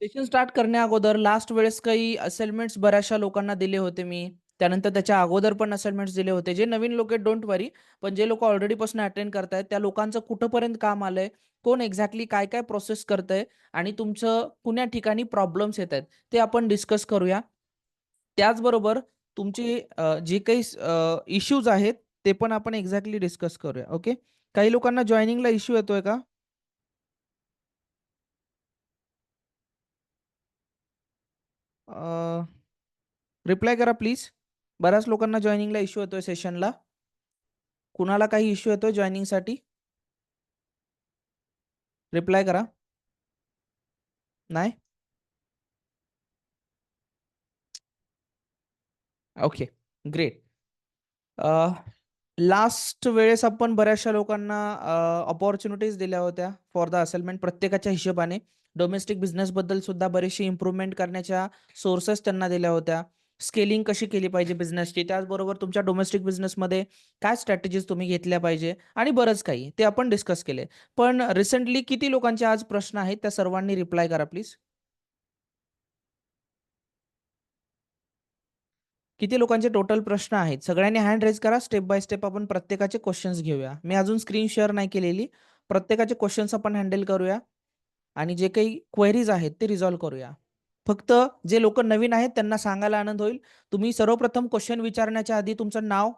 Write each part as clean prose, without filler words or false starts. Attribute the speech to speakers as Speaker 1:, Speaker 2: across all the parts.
Speaker 1: Session start करण्या अगोदर last वेळेस काही असाइनमेंट्स बऱ्याचशा लोकांना दिले होते मी. त्यानंतर त्याच्या अगोदर पण असाइनमेंट्स दिले होते. जे नवीन लोक आहेत डोंट वरी. पण जे लोकं ऑलरेडी पासून अटेंड करतायत त्या लोकांचं कुठपर्यंत काम आलंय, कोण एक्झॅक्टली काय-काय प्रोसेस करतंय आणि तुमचं कुण्या ठिकाणी प्रॉब्लेम्स येतायत, ते आपण डिस्कस करूया. त्याचबरोबर तुमचे जे काही इश्यूज आहेत, ते पण आपण एक्झॅक्टली डिस्कस करूया. ओके. काही लोकांना जॉइनिंगला इश्यू येतोय का? रिप्लाय करा प्लीज. बऱ्याच लोकांना जॉइनिंगला इश्यू येतोय सेशनला. कुणाला काही इश्यू येतोय जॉइनिंगसाठी? रिप्लाय करा. नाही? ओके. ग्रेट. लास्ट वेळेस आपण बऱ्याचशा लोकांना अपॉर्च्युनिटीज दिल्या होत्या फॉर द असाइनमेंट प्रत्येकाच्या हिशोबाने. डोमेस्टिक बिझनेसबद्दल सुद्धा बरीचशी इम्प्रूव्हमेंट करण्याच्या सोर्सेस त्यांना दिल्या होत्या. स्केलिंग कशी केली पाहिजे बिझनेसची, त्याचबरोबर तुमच्या डोमेस्टिक बिझनेसमध्ये काय स्ट्रॅटेजीज तुम्ही घेतल्या पाहिजे आणि बरंच काही ते आपण डिस्कस केले. पण रिसेंटली किती लोकांचे आज प्रश्न आहेत त्या सर्वांनी रिप्लाय करा प्लीज. किती लोकांचे टोटल प्रश्न आहेत? सगळ्यांनी हँड रेज करा. स्टेप बाय स्टेप आपण प्रत्येकाचे क्वेशन्स घेऊया. मी अजून स्क्रीन शेअर नाही केलेली. प्रत्येकाचे क्वेशन्स आपण हँडल करूया आणि जे काही क्वेरीज आहेत ते रिझॉल्व्ह करूया. फक्त जे लोकं नवीन आहेत त्यांना सांगायला आनंद होईल. तुम्ही सर्वप्रथम क्वेशन विचारण्याच्या आधी तुमचं नाव,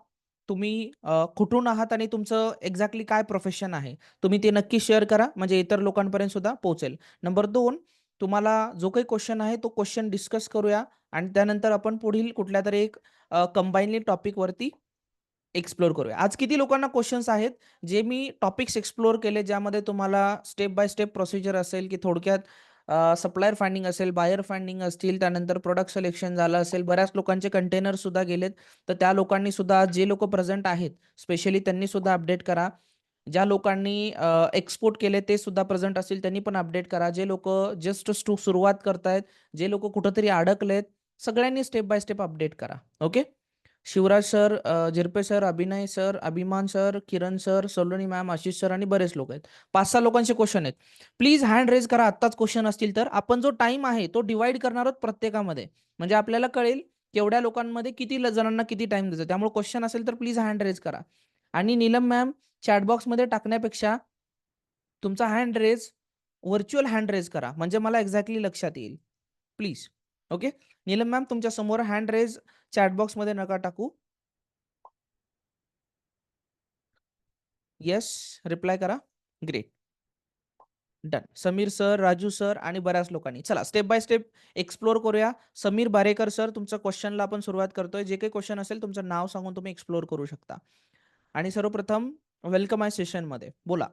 Speaker 1: तुम्ही कुठून आहात आणि तुमचं एक्झॅक्टली काय प्रोफेशन आहे, तुम्ही ते नक्की शेअर करा म्हणजे इतर लोकांपर्यंत सुद्धा पोहोचेल. नंबर 2, तुम्हाला जो काही क्वेशन आहे तो क्वेशन डिस्कस करूया आणि त्यानंतर आपण पुढील कुठल्यातरी एक कंबाईनली टॉपिकवरती एक्सप्लोर करूया. आज किती लोकांना क्वेशन्स आहेत, जे मी टॉपिक्स एक्सप्लोर केले, ज्यामध्ये तुम्हाला स्टेप बाय स्टेप प्रोसिजर असेल, की थोडक्यात सप्लायर फाइंडिंग असेल, बायर फाइंडिंग असतील, त्यानंतर प्रॉडक्ट सिलेक्शन झालं असेल. बऱ्याच लोकांचे कंटेनर सुद्धा गेलेत. तर त्या लोकांनी सुद्धा जे लोकं प्रेझेंट आहेत, स्पेशली त्यांनी सुद्धा अपडेट करा. ज्या लोकांनी एक्सपोर्ट केले ते सुद्धा प्रेझेंट असतील, त्यांनी पण अपडेट करा. जे लोकं जस्ट सुरुवात करतायत, जे लोकं कुठेतरी अडकलेत, सगळ्यांनी स्टेप बाय स्टेप अपडेट करा. Okay. Shivraj sir, Zirpe sir, Abhinay sir, Abhiman sir, Kiran sir, Saloni ma'am, Ashish sir आणि बरेच लोक आहेत. 5-6 लोकांचे क्वेश्चन आहेत. प्लीज हँड रेज करा आत्ताच क्वेश्चन असतील तर. आपण जो टाईम आहे तो डिव्हाईड करणार आहोत प्रत्येकामध्ये. म्हणजे आपल्याला कळेल केवढ्या लोकांमध्ये किती जणांना किती टाईम द्यायचा. त्यामुळे क्वेश्चन असेल तर प्लीज हँड रेज करा. आणि नीलम मॅम, चॅट बॉक्समध्ये टाकण्यापेक्षा तुमचा hand raise virtual hand raise करा. म्हणजे मला एक्झॅक्टली लक्षात येईल. प्लीज. ओके. नीलम मॅम, तुमच्या समोर हँड रेज चॅट बॉक्समध्ये नका टाकू. येस, रिप्लाय करा. Great. Done. Sameer sir, Raju sir आणि बऱ्याच लोकांनी. चला स्टेप बाय स्टेप एक्सप्लोर करूया. समीर बारेकर सर, तुमच्या क्वेश्चनला आपण सुरुवात करतोय. जे काही क्वेश्चन असेल तुमचं नाव सांगून तुम्ही एक्सप्लोर करू शकता. आणि सर्वप्रथम वेलकम आहे सेशनमध्ये. बोला.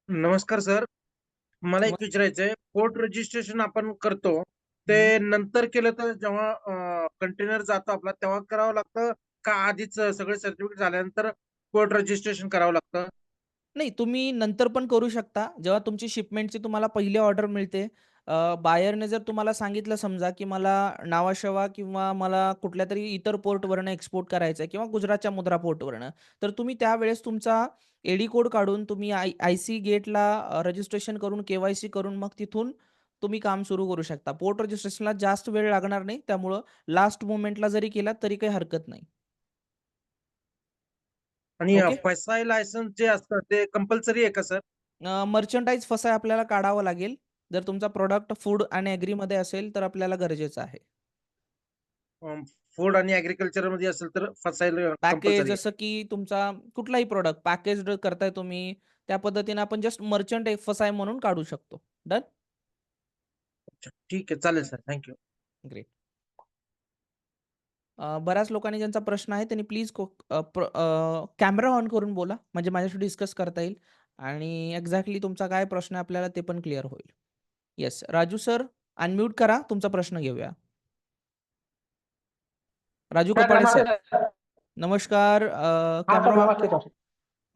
Speaker 2: नमस्कार सर. मला एक
Speaker 1: नमस्कार.
Speaker 2: विचारायचंय, पोर्ट रजिस्ट्रेशन आपण करतो, ते नंतर केलं तर जेव्हा कंटेनर जातो आपला तेव्हा करावं लागतं का आधीच सगळे सर्टिफिकेट झाल्यानंतर पोर्ट रजिस्ट्रेशन करावं लागतं?
Speaker 1: नाही, तुम्ही नंतर पण करू शकता. जेव्हा तुमची शिपमेंटची तुम्हाला पहिली ऑर्डर मिळते, बायरने जर तुम्हाला सांगितलं समजा, की मला नावाशेवा किंवा मला कुठल्यातरी इतर पोर्टवरनं एक्सपोर्ट करायचं आहे किंवा गुजरातच्या मुद्रा पोर्टवरनं, तर तुम्ही त्यावेळेस तुमचा एडी कोड काढून तुम्ही आयसी गेटला रजिस्ट्रेशन करून, केवायसी करून मग तिथून तुम्ही काम सुरू करू शकता. पोर्ट रजिस्ट्रेशनला जास्त वेळ लागणार नाही. त्यामुळं लास्ट मोमेंटला जरी केलात तरी काही हरकत नाही.
Speaker 2: आणि
Speaker 1: ओके.
Speaker 2: फसाई लायसन्स जे असतं ते कंपल्सरी आहे का सर?
Speaker 1: मर्चंडाइज फसा आपल्याला काढावं लागेल. जर तुमचा प्रॉडक्ट फूड आणि ॲग्रीमध्ये असेल, तर आपल्याला गरजेचं आहे.
Speaker 2: फूड आणि ॲग्रीकल्चर मध्ये असेल तर फसायला
Speaker 1: पॅकेज
Speaker 2: कंपल्सरी आहे.
Speaker 1: जसं की तुमचा कुठलाही प्रॉडक्ट पॅकेज्ड करताय तुम्ही, त्या पद्धतीने आपण जस्ट मर्चंट एफ-एस-आय म्हणून काढू शकतो. डन?
Speaker 2: अच्छा, ठीक आहे. चालेल सर. Thank you.
Speaker 1: ग्रेट. बऱ्याच लोकांनी ज्यांचा प्रश्न आहे त्यांनी प्लीज कॅमेरा ऑन करून बोला, म्हणजे माझ्याशी डिस्कस करता येईल आणि एक्झॅक्टली तुमचा काय प्रश्न आहे आपल्याला ते पण क्लिअर होईल. येस, राजू सर अनम्यूट करा, तुमचा प्रश्न घेऊया. राजू
Speaker 3: सर
Speaker 1: कपाडे
Speaker 3: नमस्ते
Speaker 1: सर.
Speaker 3: सर.
Speaker 1: नमस्कार.
Speaker 3: हाँ sir
Speaker 1: camera on
Speaker 3: Namaste sir.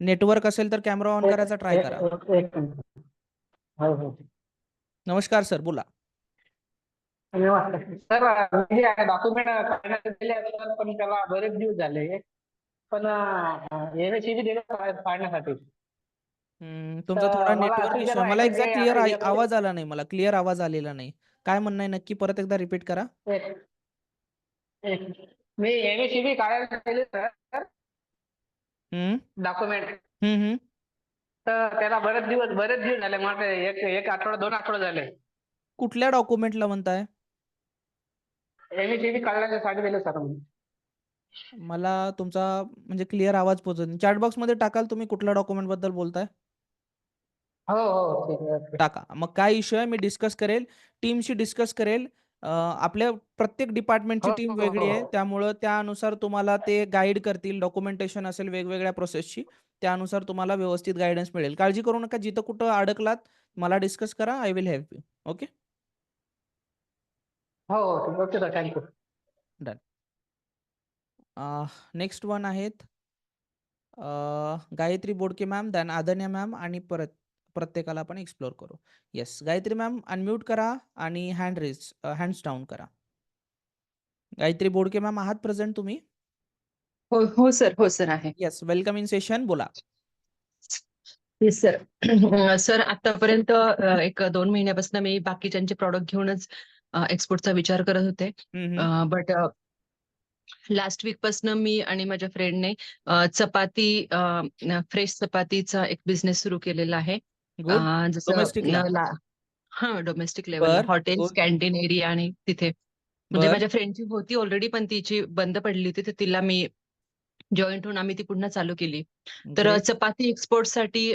Speaker 1: Network असेल तर कॅमेरा ऑन
Speaker 3: एक
Speaker 1: करायचा ट्राय करा.
Speaker 3: एक मिनिट. हो हो.
Speaker 1: नमस्कार सर, बोला.
Speaker 3: नमस्ते सर. हे डॉक्युमेंट काढण्यात दिले आहेत, पण त्याला बरेच दिवस झाले. पण एमएससीबी दिले काढण्यासाठी.
Speaker 1: तुमचा थोडा
Speaker 3: तर मला
Speaker 1: नेटवर्क
Speaker 3: असं
Speaker 1: इश्यू आहे. मला
Speaker 3: विचारायचं
Speaker 1: एक्झॅक्ट
Speaker 3: की
Speaker 1: क्लिअर
Speaker 3: आता यामध्ये
Speaker 1: आवाज आला नाही. मला क्लिअर आवाज आलेला नाही. काय म्हणणं आहे नक्की परत एकदा रिपीट करा.
Speaker 3: एक- एक- मी एमएससीबी काढायला गेले सर
Speaker 1: हं,
Speaker 3: डॉक्युमेंट.
Speaker 1: हं, हं.
Speaker 3: तर त्याला बरेच दिवस झाले. मला एक आठवडा 2 आठवडे झाले.
Speaker 1: कुठल्या डॉक्युमेंटला म्हणताय?
Speaker 3: एमएससीबी काढण्यासाठी दिले सर मी.
Speaker 1: मला तुमचा म्हणजे क्लिअर आवाज पोहोचत नाही. चॅट बॉक्समध्ये टाकाल तुम्ही कुठल्या डॉक्युमेंटबद्दल बोलताय?
Speaker 3: हो हो ठीक आहे ओके.
Speaker 1: टाका. मग काय इश्यू आहे मी डिस्कस करेल. टीमशी डिस्कस करेल. आपल्या प्रत्येक डिपार्टमेंटची
Speaker 3: हो
Speaker 1: टीम
Speaker 3: हो
Speaker 1: वेगळी आहे.
Speaker 3: हो
Speaker 1: त्यामुळं त्यानुसार तुम्हाला ते गाईड करतील. डॉक्युमेंटेशन असेल वेगवेगळ्या प्रोसेसची. त्यानुसार तुम्हाला व्यवस्थित गाईडन्स मिळेल. काळजी करू नका. जिथं कुठं अडकलात मला डिस्कस करा. I will help you. Okay?
Speaker 3: हो ठीक okay sir thank you.
Speaker 1: Done. Next one आहेत Gayatri Bodke ma'am, then आदन्या ma'am आणि परत प्रत्येकाला आपण एक्सप्लोर करू. येस, गायत्री मॅम अनम्यूट करा आणि हँड्स डाउन करा. गायत्री बोडके मॅम आहात प्रेझेंट तुम्ही?
Speaker 4: हो हो सर, हो सर आहे.
Speaker 1: Yes, welcome in session. बोला.
Speaker 4: Yes sir. सर आतापर्यंत एक 2 महिन्यापासून मी बाकीच्यांचे प्रॉडक्ट घेऊनच एक्सपोर्टचा विचार करत होते.
Speaker 1: हं, हं.
Speaker 4: बट लास्ट वीक पासून मी आणि माझ्या फ्रेंडने चपाती फ्रेश चपातीचा एक बिझनेस सुरू केलेला आहे.
Speaker 1: गुड.
Speaker 4: जसं
Speaker 1: डोमेस्टिकला.
Speaker 4: हां, डोमेस्टिक लेव्हलला
Speaker 1: बर.
Speaker 4: Hotels,
Speaker 1: good.
Speaker 4: कॅन्टीन एरिया आणि तिथे. म्हणजे
Speaker 1: बर.
Speaker 4: माझ्या फ्रेंडची होती ऑलरेडी, पण तिची बंद पडली होती, तर तिला मी जॉईंट होऊन आम्ही ती पुन्हा चालू केली. तर
Speaker 1: ग्रेट.
Speaker 4: चपाती एक्सपोर्टसाठी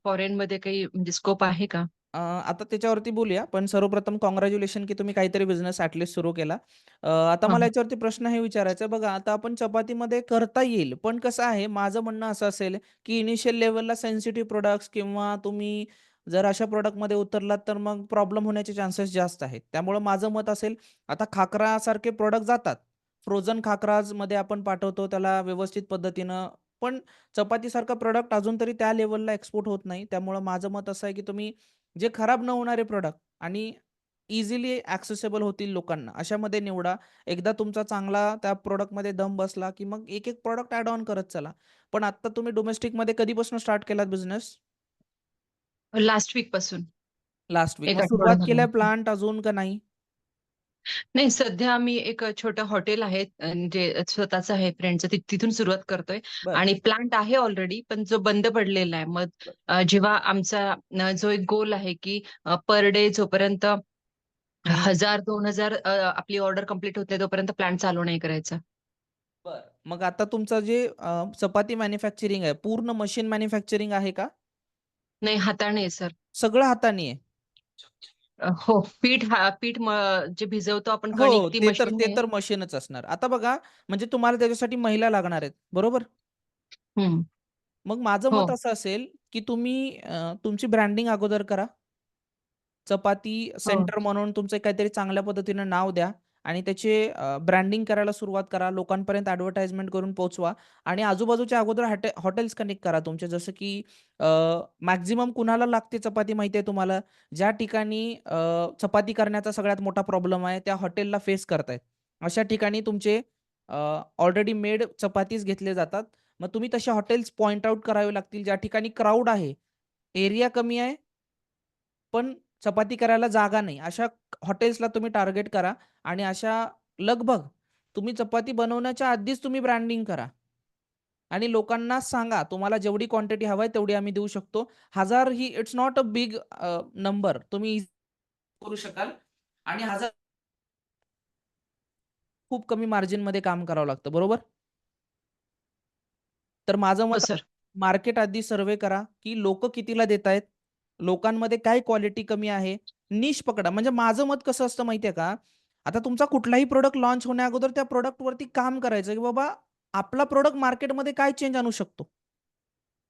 Speaker 4: फॉरेनमध्ये काही म्हणजे स्कोप आहे का?
Speaker 1: आता त्याच्यावरती बोलूया. पण सर्वप्रथम काँग्रॅच्युलेशन की तुम्ही काहीतरी बिझनेस ॲटलीस्ट सुरू केला. आता
Speaker 4: हां,
Speaker 1: मला
Speaker 4: हां.
Speaker 1: याच्यावरती प्रश्न हे विचारायचा आहे. बघा, आता आपण चपातीमध्ये करता येईल. पण कसं आहे, माझं म्हणणं असं असेल, की इनिशियल लेव्हलला सेन्सिटिव्ह प्रॉडक्ट्स किंवा तुम्ही जर अशा प्रॉडक्टमध्ये उतरलात, तर मग प्रॉब्लेम होण्याचे चान्सेस जास्त आहेत. त्यामुळं माझं मत असेल, आता खाकरासारखे प्रॉडक्ट जातात. फ्रोझन खाकराजमध्ये आपण पाठवतो त्याला व्यवस्थित पद्धतीनं. पण चपातीसारखा प्रॉडक्ट अजून तरी त्या लेव्हलला एक्सपोर्ट होत नाही. त्यामुळं माझं मत असं आहे, की तुम्ही जे खराब न होणारे प्रॉडक्ट आणि इझिली ॲक्सेसिबल होतील लोकांना, अशामध्ये निवडा. एकदा तुमचा चांगला त्या प्रॉडक्टमध्ये दम बसला, की मग एक-एक प्रॉडक्ट ॲड ऑन करत चला. पण आत्ता तुम्ही डोमेस्टिकमध्ये कधीपासून स्टार्ट केलात बिझनेस?
Speaker 4: लास्ट वीकपासून
Speaker 1: लास्ट वीक.
Speaker 4: 1
Speaker 1: मग
Speaker 4: आठवडा
Speaker 1: सुरुवात
Speaker 4: झाला.
Speaker 1: केलाय प्लांट अजून का नाही?
Speaker 4: नाही, सध्या आम्ही एक छोटं हॉटेल आहे जे स्वतःचं आहे फ्रेंडचं, तिथून सुरुवात करतोय
Speaker 1: बरं.
Speaker 4: आणि प्लांट आहे ऑलरेडी, पण जो बंद पडलेला आहे. मग जेव्हा आमचा जो एक गोल आहे, की पर डे जोपर्यंत
Speaker 1: हं.
Speaker 4: 1000-2000 आपली ऑर्डर कंप्लीट होते तोपर्यंत प्लांट चालू नाही करायचा.
Speaker 1: बरं. मग आता तुमचं जे चपाती मॅन्युफॅक्चरिंग आहे, पूर्ण मशीन मॅन्युफॅक्चरिंग आहे का?
Speaker 4: नाही, हाताने आहे सर.
Speaker 1: सगळं हाताने आहे?
Speaker 4: हो, पीठ जे भिजवतो आपण
Speaker 1: हो,
Speaker 4: कणिक ती
Speaker 1: ते तर
Speaker 4: मशीनने
Speaker 1: ते
Speaker 4: आहे.
Speaker 1: तर मशीनच असणार. आता बघा, म्हणजे तुम्हाला त्याच्यासाठी महिला लागणार आहेत, बरोबर?
Speaker 4: हं.
Speaker 1: मग माझं
Speaker 4: हो.
Speaker 1: मत असं असेल, की तुम्ही तुमची ब्रँडिंग अगोदर करा. चपाती
Speaker 4: हो.
Speaker 1: सेंटर म्हणून तुमचं काहीतरी चांगल्या पद्धतीनं नाव द्या आणि त्याचे ब्रँडिंग करायला सुरुवात करा. लोकांपर्यंत ॲडव्हर्टाइजमेंट करून पोहोचवा आणि आजूबाजूच्या अगोदर हॉटेल्स कनेक्ट करा तुमचे. जसं की मॅक्सिमम कुणाला लागते चपाती माहिती आहे तुम्हाला? ज्या ठिकाणी चपाती करण्याचा सगळ्यात मोठा प्रॉब्लेम आहे, त्या हॉटेलला फेस करतायत. अशा ठिकाणी तुमचे ऑलरेडी मेड चपातीज घेतले जातात. मग तुम्ही तसे हॉटेल्स पॉइंट आउट करावे लागतील, ज्या ठिकाणी क्राउड आहे, एरिया कमी आहे, पण चपाती करायला जागा नाही. अशा हॉटेल्सला तुम्ही टार्गेट करा आणि अशा लगभग तुम्ही चपाती बनवण्याच्या आधीच तुम्ही ब्रँडिंग करा आणि लोकांना सांगा, तुम्हाला जेवढी क्वांटिटी हवी आहे तेवढी आम्ही देऊ शकतो. 1000 ही it's not a big number. तुम्ही करू शकाल आणि 1000 खूप कमी मार्जिनमध्ये काम करावं लागतं, बरोबर? तर माझं
Speaker 4: हो
Speaker 1: मत
Speaker 4: सर.
Speaker 1: मार्केट आधी सर्व्हे करा, की लोकं कितीला देतायत? लोकांमध्ये काय क्वालिटी कमी आहे? निश पकडा. म्हणजे माझं मत कसं असतं माहिती आहे का? आता तुमचा कुठलाही प्रॉडक्ट लॉन्च होण्याअगोदर त्या प्रॉडक्टवरती काम करायचं, की बाबा आपला प्रॉडक्ट मार्केटमध्ये काय चेंज आणू शकतो?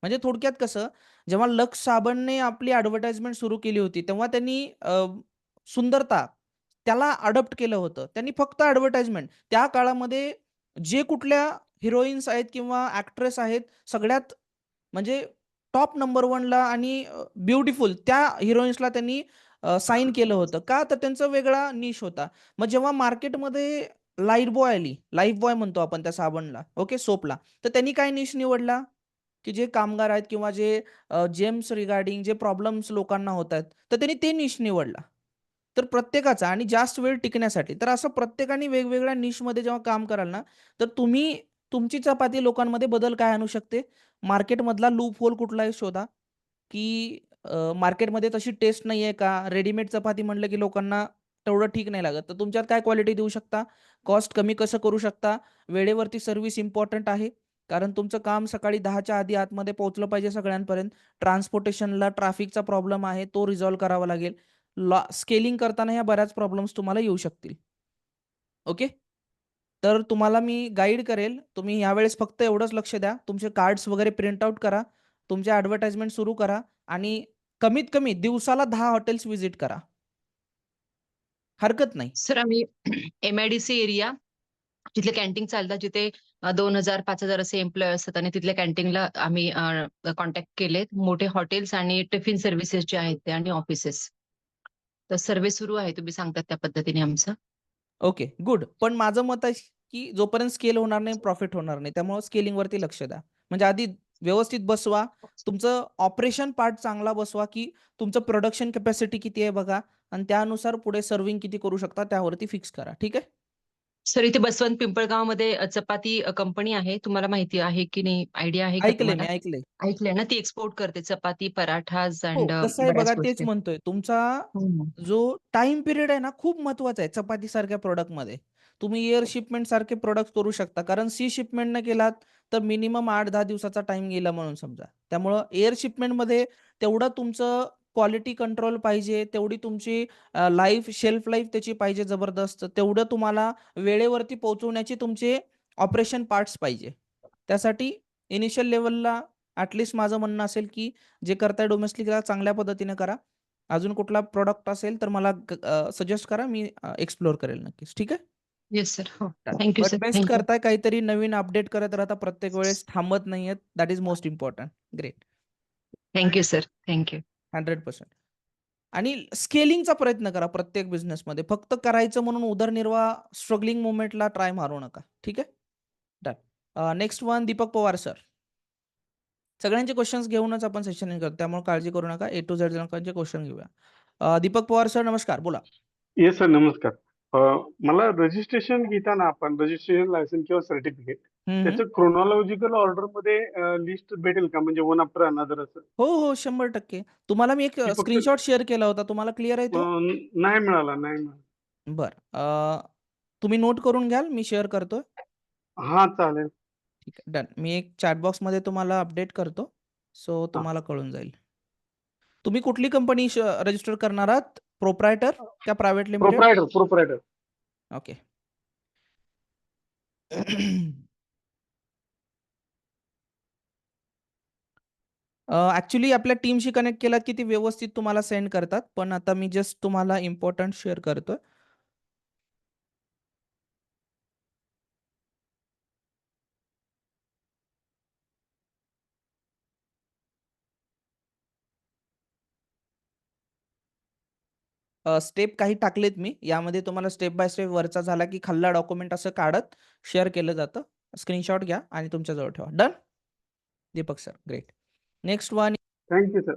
Speaker 1: म्हणजे थोडक्यात कसं, जेव्हा लक्स साबणने आपली ॲडव्हर्टाइजमेंट सुरू केली होती, तेव्हा त्यांनी सुंदरता त्याला अडॉप्ट केलं होतं. त्यांनी फक्त ॲडव्हर्टाइजमेंट त्या काळामध्ये जे कुठल्या हिरोईन्स आहेत किंवा ॲक्ट्रेस आहेत, सगळ्यात म्हणजे टॉप नंबर 1ला आणि ब्युटिफुल त्या हिरोईन्सला त्यांनी साइन केलं होतं. का? तर त्यांचा वेगळा निश होता. मग जेव्हा मार्केटमध्ये लाईफबॉय आली, लाईफबॉय म्हणतो आपण त्या साबणला, ओके, सोपला. तर त्यांनी काय निश निवडला? की जे कामगार आहेत किंवा जे जेम्स रिगार्डिंग जे प्रॉब्लेम्स लोकांना होत आहेत, तर त्यांनी ते निश निवडला. तर प्रत्येकाचा आणि जास्त वेळ टिकण्यासाठी. तर असं प्रत्येकाने वेगवेगळ्या निशमध्ये जेव्हा काम कराल ना, तर तुम्ही तुमची चपाती लोकांमध्ये बदल काय आणू शकते? मार्केटमधला लूप होल कुठला आहे शोधा, की मार्केटमध्ये तशी टेस्ट नाहीये का? रेडीमेड चपाती म्हटलं की लोकांना तेवढं ठीक नाही लागत. तर तुमच्यात काय क्वालिटी देऊ शकता? कॉस्ट कमी कसं करू शकता? वेळेवरती सर्व्हिस इम्पोर्टंट आहे. कारण तुमचं काम सकाळी 10च्या आधी आतमध्ये पोहोचलं पाहिजे सगळ्यांपर्यंत. ट्रान्सपोर्टेशनला ट्रॅफिकचा प्रॉब्लेम आहे, तो रिझॉल्व्ह करावा लागेल. स्केलिंग करताना ह्या बऱ्याच प्रॉब्लेम्स तुम्हाला येऊ शकतील. ओके. तर तुम्हाला मी गाईड करेल. तुम्ही यावेळेस फक्त एवढंच लक्ष द्या. तुमचे कार्ड्स वगैरे प्रिंट आउट करा. तुमचे ॲडव्हर्टाइजमेंट सुरू करा आणि कमीत कमी दिवसाला 10 हॉटेल्स व्हिजिट करा. हरकत नाही.
Speaker 4: सर आम्ही MIDC एरिया तिथले कॅन्टीन चालतात जिथे 2,000-5,000 असे एम्प्लॉई असतात आणि तिथल्या कॅन्टीनला आम्ही कॉन्टॅक्ट केलेत. मोठे हॉटेल्स आणि टिफिन सर्व्हिसेस जे आहेत ते आणि ऑफिसेस. तर सर्व्हे सुरू आहे तुम्ही सांगतात त्या पद्धतीने आमचं.
Speaker 1: Okay, good. पण माझं मत आहे, की जोपर्यंत स्केल होणार नाही, प्रॉफिट होणार नाही. त्यामुळं स्केलिंगवरती लक्ष द्या. म्हणजे आधी व्यवस्थित बसवा. तुमचं ऑपरेशन पार्ट चांगला बसवा, की तुमचं प्रोडक्शन कॅपॅसिटी किती आहे बघा आणि त्यानुसार पुढे सर्व्हिंग किती करू शकता त्यावरती फिक्स करा. ठीक आहे?
Speaker 4: सर इथे बसवंत पिंपळगावमध्ये चपाती कंपनी आहे. तुम्हाला माहिती आहे की नाही? आयडिया आहे का
Speaker 1: ऐकलंय
Speaker 4: तुम्हाला?
Speaker 1: मी, ऐकलंय.
Speaker 4: ऐकलंय ना? ती एक्सपोर्ट करते चपाती, पराठाज
Speaker 1: हो,
Speaker 4: अँड
Speaker 1: कसं आहे
Speaker 4: बऱ्याच
Speaker 1: बघा तेच
Speaker 4: गोष्टी.
Speaker 1: म्हणतोय. तुमचा
Speaker 4: हं.
Speaker 1: जो टाईम पिरियड आहे ना, खूप महत्त्वाचा आहे चपातीसारख्या प्रॉडक्टमध्ये. तुम्ही एअर शिपमेंट सारखे प्रॉडक्ट्स करू शकता. कारण सी शिपमेंटनं केलात तर मिनिमम 8-10 दिवसाचा टाईम गेला म्हणून समजा. त्यामुळं एअर शिपमेंटमध्ये तेवढं तुमचं क्वालिटी कंट्रोल पाहिजे, तेवढी तुमची शेल्फ लाईफ त्याची पाहिजे जबरदस्त. तेवढं तुम्हाला वेळेवरती पोहोचवण्याचे तुमचे ऑपरेशन पार्ट्स पाहिजे. त्यासाठी इनिशियल लेव्हलला माझं म्हणणं असेल, की जे करताय डोमेस्टिकला चांगल्या पद्धतीने करा. अजून कुठला प्रॉडक्ट असेल तर मला सजेस्ट करा. मी एक्सप्लोर करेल नक्कीच. ठीक आहे?
Speaker 4: Yes sir. हो.
Speaker 1: Done.
Speaker 4: Thank you
Speaker 1: but
Speaker 4: sir.
Speaker 1: Best
Speaker 4: thank you.
Speaker 1: करताय काहीतरी नवीन अपडेट करत राहता प्रत्येक वेळेस थांबत नाहीयेत. That is most important. Great.
Speaker 4: Thank you sir. Thank you.
Speaker 1: 100% आणि स्केलिंगचा प्रयत्न करा प्रत्येक बिझनेसमध्ये. फक्त करायचं म्हणून उदरनिर्वाह स्ट्रगलिंग मोमेंटला ट्राय मारू नका. ठीक आहे? Done. Next one Deepak Pawar sir. सगळ्यांचे क्वेशन्स घेऊनच आपण सेशन करतो. त्यामुळे काळजी करू नका. ए टू झेड लोकांचे क्वेशन घेऊया. दीपक पवार सर नमस्कार. बोला.
Speaker 5: येस सर, नमस्कार. अ, मला रजिस्ट्रेशन घेताना आपण रजिस्ट्रेशन लायसन्स किंवा सर्टिफिकेट
Speaker 1: हं, हं.
Speaker 5: त्याचं क्रोनॉलॉजिकल ऑर्डरमध्ये लिस्ट भेटेल का? म्हणजे वन आफ्टर अनदर असं?
Speaker 1: हो, हो. 100% तुम्हाला मी एक
Speaker 5: की फक्त
Speaker 1: स्क्रीनशॉट शेअर केला होता. तुम्हाला क्लिअर आहे तो?
Speaker 5: नाही मिळाला, नाही मिळाला.
Speaker 1: बरं. तुम्ही नोट करून घ्याल. मी शेअर करतोय.
Speaker 5: हां, चालेल.
Speaker 1: ठीक आहे. डन. मी एक चॅट बॉक्समध्ये तुम्हाला अपडेट करतो. सो
Speaker 5: हां.
Speaker 1: तुम्हाला कळून जाईल. तुम्ही कुठली कंपनी रजिस्टर करणार आहात? प्रोप्रायटर का प्रायव्हेट लिमिटेड?
Speaker 5: प्रोप्रायटर.
Speaker 1: ओके. आपल्या टीमशी कनेक्ट केलात की ती व्यवस्थित तुम्हाला सेंड करतात. पण आता मी जस्ट तुम्हाला इम्पोर्टंट शेअर करतोय. स्टेप काही टाकलेत मी. यामध्ये तुम्हाला स्टेप बाय स्टेप वरचा झाला की खाल्ला डॉक्युमेंट असं काढत शेअर केलं जातं. स्क्रीनशॉट घ्या आणि तुमच्याजवळ ठेवा. Done? Deepak sir, great. Next one
Speaker 5: thank you sir.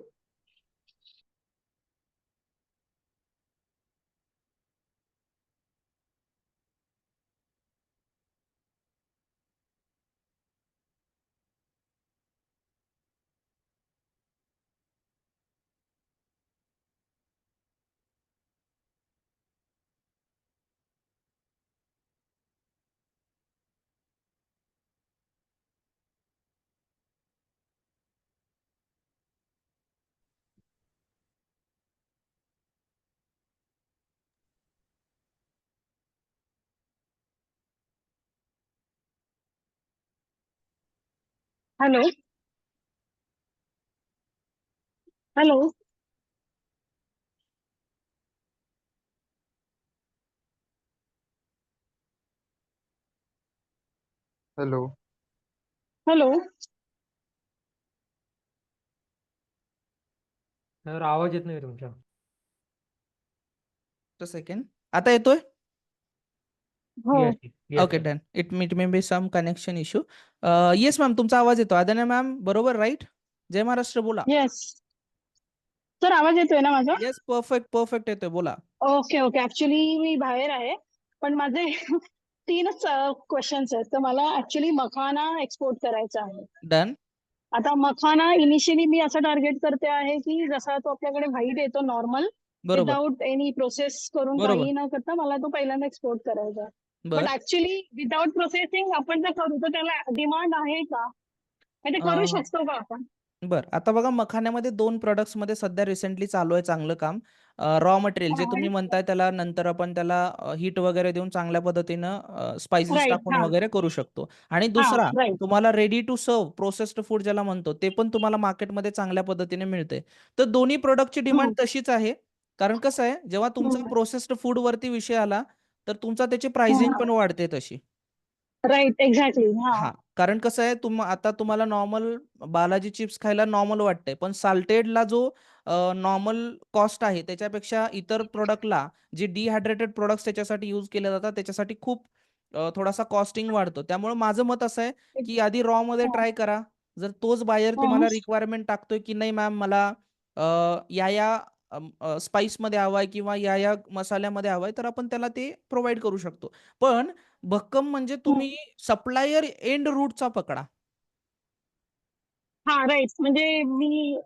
Speaker 6: Hello. Hello.
Speaker 7: Hello.
Speaker 6: Hello.
Speaker 8: Sir आवाज येत नाही तुमचा.
Speaker 1: सेकंड. आता येतोय?
Speaker 6: हो
Speaker 2: yes yes
Speaker 1: okay done. It may be some connection issue. Yes ma'am, तुमचा आवाज येतो. अदन्या मॅम बरोबर, राईट? जय महाराष्ट्र बोला.
Speaker 6: येस सर, आवाज येतोय ना माझा?
Speaker 1: येस, परफेक्ट परफेक्ट येतोय, बोला.
Speaker 6: Okay okay. ऍक्च्युली मी बाहेर आहे, पण माझे 3च क्वेश्चन्स आहेत. तर मला ऍक्च्युली मखाना एक्सपोर्ट करायचा आहे.
Speaker 1: डन.
Speaker 6: आता मखाना इनिशियली मी असं टार्गेट करते आहे की जसा तो आपल्याकडे व्हाईट येतो नॉर्मल,
Speaker 1: बरोबर
Speaker 6: विदाऊट एनी प्रोसेस करून
Speaker 1: बरोबर.
Speaker 6: काही न करता मला तो पहिल्यांदा एक्सपोर्ट करायचा आहे. बट
Speaker 1: बर
Speaker 6: ऍक्च्युली विदाऊट प्रोसेसिंग आपण जर करू तर त्याला डिमांड आहे का? म्हणजे करू शकतो का आपण?
Speaker 1: बर, आता बघा, मखाण्यामध्ये 2 प्रोडक्ट्स मध्ये सध्या रिसेंटली चालू आहे चांगलं काम. रॉ मटेरियल जे तुम्ही म्हणताय त्याला नंतर आपण त्याला हीट वगैरे देऊन चांगल्या पद्धतीनं स्पाइसेस
Speaker 6: राईट.
Speaker 1: टाकून
Speaker 6: हा
Speaker 1: वगैरे करू शकतो. आणि
Speaker 6: हा
Speaker 1: दुसरा,
Speaker 6: राईट.
Speaker 1: तुम्हाला ready to serve processed food ज्याला म्हणतो ते पण तुम्हाला मार्केटमध्ये चांगल्या पद्धतीने मिळते. तर दोन्ही प्रोडक्टची डिमांड तशीच आहे. कारण कसं आहे, जेव्हा तुमचा प्रोसेस्ड फूड वरती विषय आला तर तुमचा त्याची प्राइसिंग पण वाढते तशी.
Speaker 6: राईट. एक्झॅक्टली. हा
Speaker 1: हां, कारण कसं आहे, आता तुम्हाला नॉर्मल बालाजी चिप्स खायला नॉर्मल वाटतंय, पण साल्टेडला जो नॉर्मल कॉस्ट आहे, त्याच्यापेक्षा इतर प्रॉडक्टला जे डिहायड्रेटेड प्रॉडक्ट्स त्याच्यासाठी यूज केले जातात, त्याच्यासाठी खूप थोडासा कॉस्टिंग वाढतो. त्यामुळे माझं मत असं आहे, की आधी रॉमध्ये ट्राय करा. जर तोच बायर तुम्हाला रिक्वायरमेंट टाकतोय, की नाही मॅम मला या स्पाइसमध्ये हवा आहे किंवा या मसाल्यामध्ये हवा आहे, तर आपण त्याला ते प्रोव्हाईड करू शकतो. पण भक्कम म्हणजे तुम्ही सप्लायर एंड रूटचा पकडा.
Speaker 6: हा राईट. म्हणजे मी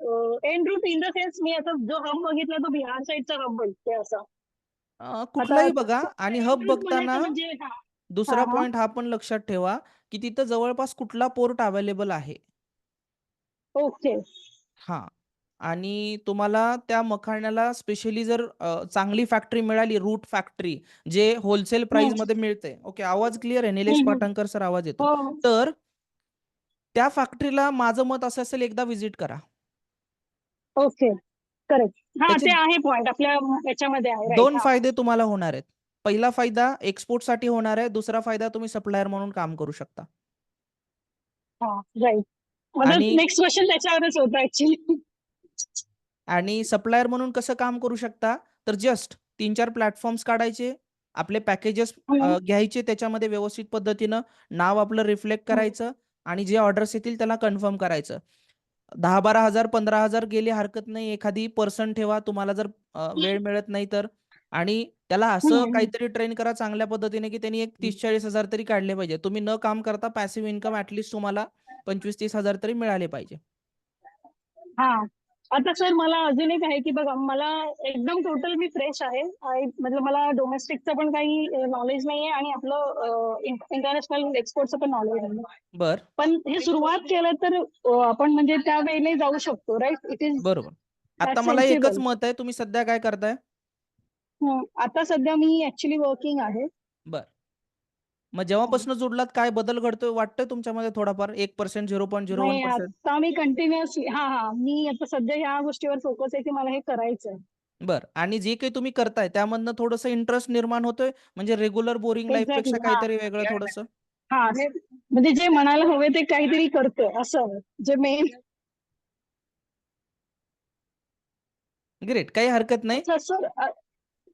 Speaker 6: end route in the sense मी आता जो हब बघितला तो बिहार साईडचा हब बघते असा. आता
Speaker 1: कुठलाही बघा, आणि हब
Speaker 6: एंड रूट
Speaker 1: बघताना
Speaker 6: म्हणायचं म्हणजे हा
Speaker 1: दुसरा पॉइंट हा पण लक्षात ठेवा, की तिथं जवळपास कुठला पोर्ट अवेलेबल आहे.
Speaker 6: ओके.
Speaker 1: हां. आणि तुम्हाला त्या मखाण्याला स्पेशली जर चांगली फॅक्टरी मिळाली, रूट फॅक्टरी, जे होलसेल प्राइसमध्ये मिळते. ओके, आवाज क्लिअर आहे? निलेश पाटणकर सर, आवाज येतो?
Speaker 6: हो.
Speaker 1: तर त्या फॅक्टरीला माझं मत असं असेल, एकदा व्हिजिट करा.
Speaker 6: ओके. करेक्ट. हा
Speaker 1: त्याचे
Speaker 6: ते आहे पॉइंट आपल्या याच्यामध्ये आहे.
Speaker 1: 2
Speaker 6: राईट. हा
Speaker 1: फायदे तुम्हाला होणार आहेत. पहिला फायदा एक्सपोर्टसाठी होणार आहे. दुसरा फायदा तुम्ही सप्लायर म्हणून काम करू शकता.
Speaker 6: हा राईट. माझा
Speaker 1: आणि
Speaker 6: नेक्स्ट क्वेश्चन त्याच्यावरच होता ऍक्च्युली.
Speaker 1: आणि सप्लायर म्हणून कसं काम करू शकता, तर जस्ट 3-4 प्लॅटफॉर्म्स काढायचे, आपले पॅकेजेस घ्यायचे, त्याच्यामध्ये व्यवस्थित पद्धतीनं नाव आपलं रिफ्लेक्ट करायचं आणि जे ऑर्डर्स येतील त्याला कन्फर्म करायचं. 10-12 हजार 15,000 गेले हरकत नाही. एखादी पर्सन ठेवा तुम्हाला जर वेळ मिळत नाही तर. आणि त्याला असं काहीतरी ट्रेन करा चांगल्या पद्धतीने, की त्यांनी एक 30-40 हजार तरी काढले पाहिजे. तुम्ही न काम करता पॅसिव्ह इन्कम ॲटलीस्ट तुम्हाला 25-30 हजार तरी मिळाले पाहिजे.
Speaker 6: हा. आता सर मला अजून एक आहे की बघा, मला एकदम टोटल मी फ्रेश आहे. म्हणजे मला डोमेस्टिकचं पण काही नॉलेज नाहीये आणि आपलं इंटरनॅशनल एक्सपोर्टचं पण नॉलेज नाही.
Speaker 1: बरं,
Speaker 6: पण हे सुरुवात केलं तर आपण म्हणजे त्या वेळेने जाऊ शकतो. राईट. इट इज
Speaker 1: बरोबर. आता मला एकच
Speaker 6: सेन्सिबल.
Speaker 1: मत आहे, तुम्ही सध्या काय करताय?
Speaker 6: आता सध्या मी ऍक्च्युली वर्किंग आहे.
Speaker 1: बरं. मग जेव्हापासून जुडलात काय बदल घडतोय वाटतोय तुमच्यामध्ये थोडाफार? 1%,
Speaker 6: नाही
Speaker 1: 0.01%?
Speaker 6: आता मी कंटिन्युअसली मी आता सध्या ह्या गोष्टीवर फोकस आहे की मला हे करायचंय.
Speaker 1: बरं. आणि जे काही तुम्ही करताय त्यामधनं थोडंसं इंटरेस्ट निर्माण होतोय? म्हणजे रेग्युलर बोरिंग
Speaker 6: एक्झॅक्टली.
Speaker 1: लाईफपेक्षा काहीतरी वेगळं थोडंसं?
Speaker 6: म्हणजे जे मनाला हवे ते काहीतरी करतोय असं जे मेन.
Speaker 1: ग्रेट. काही हरकत नाही.
Speaker 6: अच्छा सर.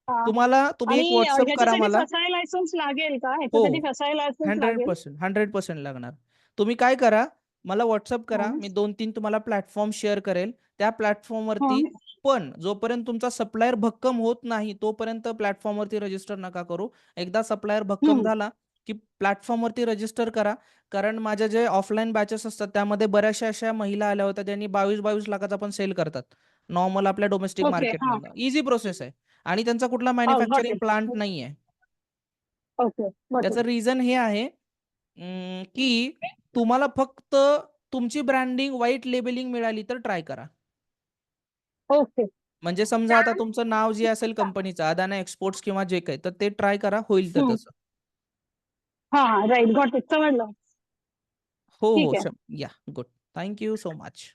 Speaker 1: तुम्ही एक
Speaker 6: आणि
Speaker 1: WhatsApp करा
Speaker 6: ह्याच्यासाठी
Speaker 1: मला.
Speaker 6: फसाय लायसन्स लागेल का?
Speaker 1: हो,
Speaker 6: ह्याच्यासाठी फसाय लायसन्स लागेल?
Speaker 1: 100% लागणार. तुम्ही काय करा, मला WhatsApp करा. मी 2-3 तुम्हाला प्लॅटफॉर्म शेअर करेल. त्या प्लॅटफॉर्मवरती पण जोपर्यंत तुमचा सप्लायर भक्कम होत नाही, तोपर्यंत प्लॅटफॉर्मवरती रजिस्टर नका करू. एकदा सप्लायर भक्कम झाला, की प्लॅटफॉर्मवरती रजिस्टर करा. कारण माझ्या जे ऑफलाईन बॅचेस असतात, त्यामध्ये बऱ्याचशा अशा महिला आल्या होत्या, ज्यांनी 22-22 लाखाचा पण सेल करतात. नॉर्मल आपल्या डोमेस्टिक
Speaker 6: ओके. हा.
Speaker 1: मार्केटमधनं. ईझी प्रोसेस आहे आणि त्यांचा कुठला
Speaker 6: गॉट
Speaker 1: मॅन्युफॅक्चरिंग
Speaker 6: इट.
Speaker 1: प्लांट नाहीये.
Speaker 6: ओके. गॉट
Speaker 1: त्याचं
Speaker 6: इट.
Speaker 1: रिझन हे आहे, की तुम्हाला फक्त तुमची ब्रँडिंग, व्हाईट लेबलिंग मिळाली तर ट्राय करा.
Speaker 6: ओके.
Speaker 1: म्हणजे समजा आता तुमचं नाव जे असेल कंपनीचं, अदाना एक्सपोर्ट्स किंवा जे काही, तर ते ट्राय करा, होईल तर तसं.
Speaker 6: हा राईट. Got it. समजलं.
Speaker 1: हो,
Speaker 6: ठीक आहे.
Speaker 1: या good. Thank you so much.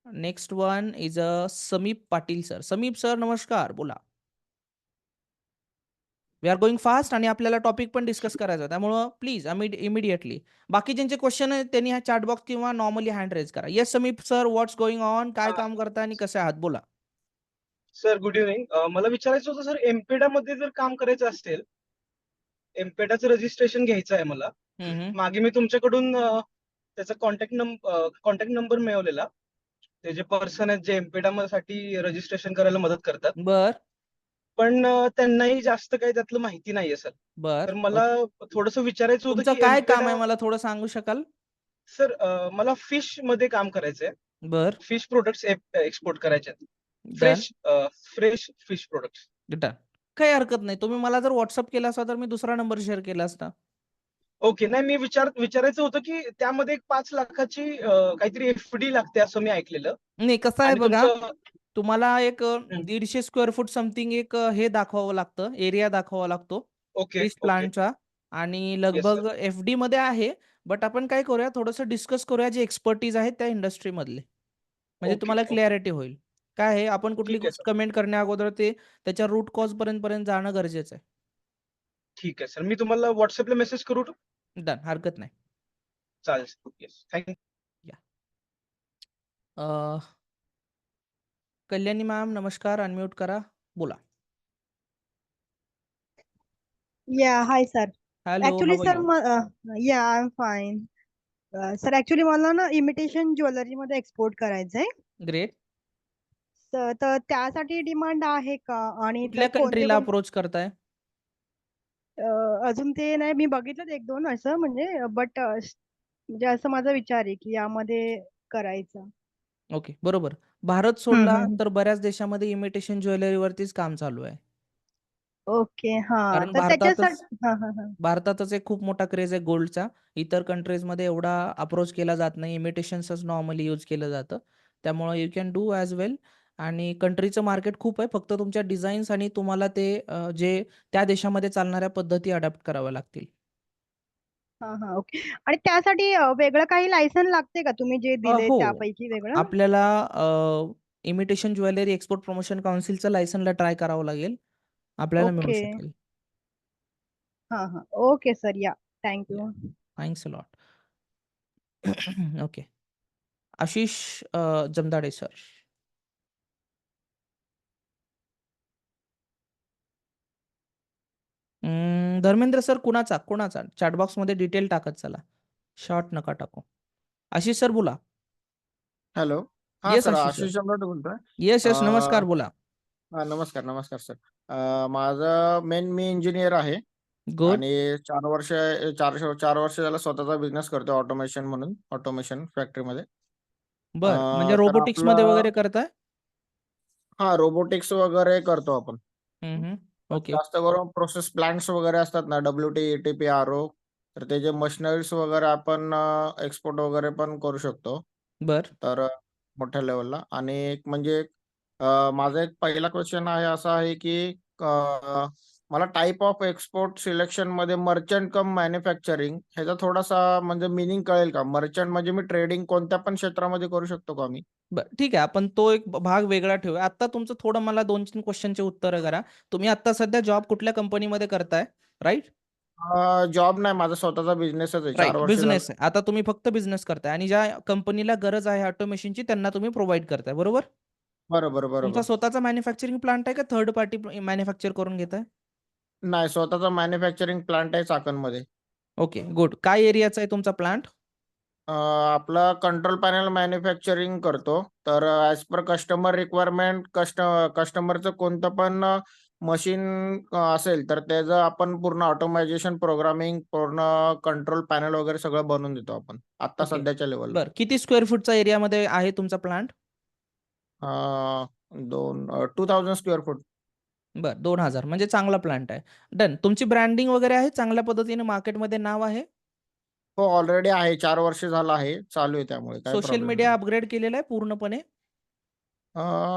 Speaker 1: Next one is समीप पाटील सर. समीप सर नमस्कार, बोला. वी आर गोइंग फास्ट आणि आपल्याला टॉपिक पण डिस्कस करायचा आहे. त्यामुळं प्लीज इमिडिएटली बाकी ज्यांचे क्वेश्चन आहेत त्यांनी हा चॅट बॉक्स किंवा नॉर्मली हँड रेज करा. येस समीप सर, व्हॉट्स गोइंग ऑन? काय काम करताय आणि कसे आहात? बोला.
Speaker 7: Sir good evening. मला विचारायचं होतं सर, एमपेडामध्ये जर काम करायचं असेल, एमपेडाचं रजिस्ट्रेशन घ्यायचं आहे मला. मागे मी तुमच्याकडून त्याचा कॉन्टॅक्ट नंबर मिळवलेला. ते जे पर्सन आहेत जे एमपेडासाठी रजिस्ट्रेशन करायला मदत करतात.
Speaker 1: बर
Speaker 7: पण त्यांनाही जास्त काही त्यातलं माहिती नाहीये सर.
Speaker 1: बर
Speaker 7: तर मला थोडंसं विचारायचं होतं
Speaker 1: तुमचं
Speaker 7: की
Speaker 1: काय काम आहे
Speaker 7: एमपेडा
Speaker 1: मला थोडं सांगू शकाल?
Speaker 7: सर, मला फिश मध्ये काम करायचंय.
Speaker 1: बर
Speaker 7: फिश प्रोडक्ट्स एक्सपोर्ट करायचे आहेत.
Speaker 1: Done
Speaker 7: fresh fish products.
Speaker 1: Done काही हरकत नाही. तुम्ही मला जर व्हॉट्सअप केला असता तर मी दुसरा नंबर शेअर केला असता.
Speaker 7: ओके. नाही, मी विचारायचं होतं की त्यामध्ये एक 5 लाखाची काहीतरी एफडी लागते असं मी ऐकलेलं.
Speaker 1: नाही कसं आहे
Speaker 7: आणि
Speaker 1: बघा,
Speaker 7: तुमचं
Speaker 1: तुम्हाला एक 150 स्क्वेअर फूट समथिंग एक हे दाखवावं लागतं, एरिया दाखवावा लागतो
Speaker 7: ओके,
Speaker 1: फिश
Speaker 7: ओके.
Speaker 1: प्लांटचा आणि
Speaker 7: येस सर.
Speaker 1: लगभग एफडी मध्ये आहे. बट आपण काय करूया, थोडंसं डिस्कस करूया जे एक्सपर्टीज आहेत त्या इंडस्ट्री मधले, म्हणजे
Speaker 7: ओके,
Speaker 1: तुम्हाला
Speaker 7: ओके.
Speaker 1: क्लॅरिटी होईल. काय आहे, आपण कुठली
Speaker 7: ठीक आहे
Speaker 1: गोष्ट
Speaker 7: सर.
Speaker 1: कमेंट करण्या अगोदर ते त्याच्या रूट कॉज पर्यंत जाणं गरजेचं आहे.
Speaker 7: ठीक आहे सर. मी तुम्हाला व्हॉट्सअपला मेसेज करू?
Speaker 1: डन हरकत नाही.
Speaker 7: चालेल सर. येस. थँक्यू.
Speaker 1: अ, कल्याणी मॅम नमस्कार, अनम्यूट करा, बोला.
Speaker 8: Yeah, hi sir.
Speaker 1: Hello,
Speaker 8: Actually,
Speaker 1: how are
Speaker 8: sir,
Speaker 1: you?
Speaker 8: yeah, I'm fine. Sir, actually मला ना इमिटेशन ज्वेलरी मध्ये एक्सपोर्ट करायचंय.
Speaker 1: ग्रेट.
Speaker 8: तर त्यासाठी डिमांड आहे का? आणि
Speaker 1: कुठल्या
Speaker 8: तर कोणते
Speaker 1: कंट्रीला अप्रोच करताय?
Speaker 8: अजून ते नाही, मी बघितलं एक दोन असं म्हणजे बट म्हणजे असं माझा विचार आहे की यामध्ये करायचं.
Speaker 1: ओके, बरोबर. भारत
Speaker 8: हम्म,
Speaker 1: सोडला
Speaker 8: हम्म.
Speaker 1: तर बऱ्याच देशामध्ये इमिटेशन ज्वेलरीवरतीच काम चालू आहे.
Speaker 8: ओके, हा.
Speaker 1: कारण
Speaker 8: तर त्याच्यासाठी हा हा हा
Speaker 1: भारतातच एक खूप मोठा क्रेज आहे गोल्डचा. इतर कंट्रीजमध्ये एवढा अप्रोच केला जात नाही. इमिटेशन्सच नॉर्मली यूज केलं जातं. त्यामुळे यू कॅन डू ॲज वेल आणि कंट्रीचं मार्केट खूप आहे. फक्त तुमच्या डिझाईन्स आणि तुम्हाला ते जे त्या देशामध्ये चालणाऱ्या पद्धती अडॅप्ट कराव्या लागतील.
Speaker 8: हा हा ओके. आणि त्यासाठी वेगळं काही लायसन लागते का, तुम्ही जे दिले
Speaker 1: हो.
Speaker 8: त्यापैकी वेगळं?
Speaker 1: आपल्याला इमिटेशन ज्वेलरी एक्सपोर्ट प्रमोशन काउन्सिलचं लायसनला ट्राय करावं लागेल. आपल्याला मिळू
Speaker 8: ओके.
Speaker 1: शकेल.
Speaker 8: हा हा ओके सर, या thank you.
Speaker 1: Thanks a lot. Okay. Ashish Jamdade sir. Dharmendra sir कुणाचा चॅटबॉक्समध्ये डिटेल टाकत चला. शॉर्ट नका टाकू. आशिष सर बोला.
Speaker 9: हॅलो. हा
Speaker 1: yes
Speaker 9: sir,
Speaker 1: Ashish sir.
Speaker 9: Ashish Jamdade बोलतोय.
Speaker 1: येस येस नमस्कार
Speaker 9: अं,
Speaker 1: बोला.
Speaker 9: हा, नमस्कार नमस्कार सर. माझं मी इंजिनियर आहे
Speaker 1: गुड.
Speaker 9: आणि 4 वर्ष झालं स्वतःचा बिझनेस करतोय ऑटोमेशन म्हणून, ऑटोमेशन फॅक्टरीमध्ये.
Speaker 1: बर म्हणजे
Speaker 9: तर
Speaker 1: रोबोटिक्स मध्ये
Speaker 9: आपलं
Speaker 1: वगैरे करताय?
Speaker 9: हा, रोबोटिक्स वगैरे करतो आपण. पण
Speaker 1: ओके.
Speaker 9: जास्त करून प्रोसेस प्लांट्स वगैरे असतात ना, WT, ATP, RO, तर ते जे मशिनरीज वगैरे आपण एक्सपोर्ट वगैरे पण करू शकतो.
Speaker 1: बर
Speaker 9: तर मोठ्या लेवलला. आणि एक म्हणजे माझा एक पहिला क्वेश्चन आहे असा आहे की मला टाईप ऑफ एक्सपोर्ट सिलेक्शन मध्ये मर्चंट कम मॅन्युफॅक्चरिंग ह्याचा थोडासा म्हणजे मिनिंग कळेल का? मर्चंट म्हणजे मी ट्रेडिंग कोणत्या पण क्षेत्रामध्ये करू शकतो का मी?
Speaker 1: बर ठीक आहे, आपण तो एक भाग वेगळा ठेवूया. आता तुमचं थोडं मला 2-3 क्वेश्चनचे उत्तर करा. तुम्ही आता सध्या जॉब कुठल्या कंपनीमध्ये करताय, राईट?
Speaker 9: जॉब नाही, माझा स्वतःचा बिझनेसच आहे. 4
Speaker 1: राईट,
Speaker 9: वर्ष झालं.
Speaker 1: बिझनेस आहे. आता तुम्ही फक्त बिझनेस करताय आणि ज्या कंपनीला गरज आहे ऑटोमेशनची त्यांना तुम्ही प्रोव्हाइड करताय, बरोबर?
Speaker 9: बरोबर
Speaker 1: तुमचा
Speaker 9: बरोबर.
Speaker 1: स्वतःचा मॅन्युफॅक्चरिंग प्लांट आहे का थर्ड पार्टी मॅन्युफॅक्चर करून घेताय?
Speaker 9: नाही, स्वतःचा मॅन्युफॅक्चरिंग प्लांट आहे चाकणमध्ये.
Speaker 1: Okay good. काय एरियाचा आहे तुमचा प्लांट?
Speaker 9: आपला कंट्रोल पॅनल मॅन्युफॅक्चरिंग करतो. तर ॲज पर कस्टमर रिक्वायरमेंट, कस्टमरचं कोणतं पण मशीन असेल तर त्याचं आपण पूर्ण ऑटोमायझेशन, प्रोग्रामिंग, पूर्ण कंट्रोल पॅनल वगैरे सगळं बनवून देतो आपण आता
Speaker 1: ओके.
Speaker 9: सध्याच्या लेवलला.
Speaker 1: बर किती स्क्वेअर फूटचा एरियामध्ये आहे तुमचा प्लांट?
Speaker 9: 2000 square foot.
Speaker 1: बर 2000 म्हणजे चांगला प्लांट आहे. डन. तुमची ब्रँडिंग वगैरे आहे, चांगल्या पद्धतीने मार्केटमध्ये नाव आहे?
Speaker 9: हो, ऑलरेडी आहे. 4 वर्ष झालं आहे, चालू आहे, त्यामुळे काय
Speaker 1: सोशल
Speaker 9: प्रॉब्लेम
Speaker 1: मीडिया
Speaker 9: नाही.
Speaker 1: अपग्रेड केलेला आहे पूर्णपणे?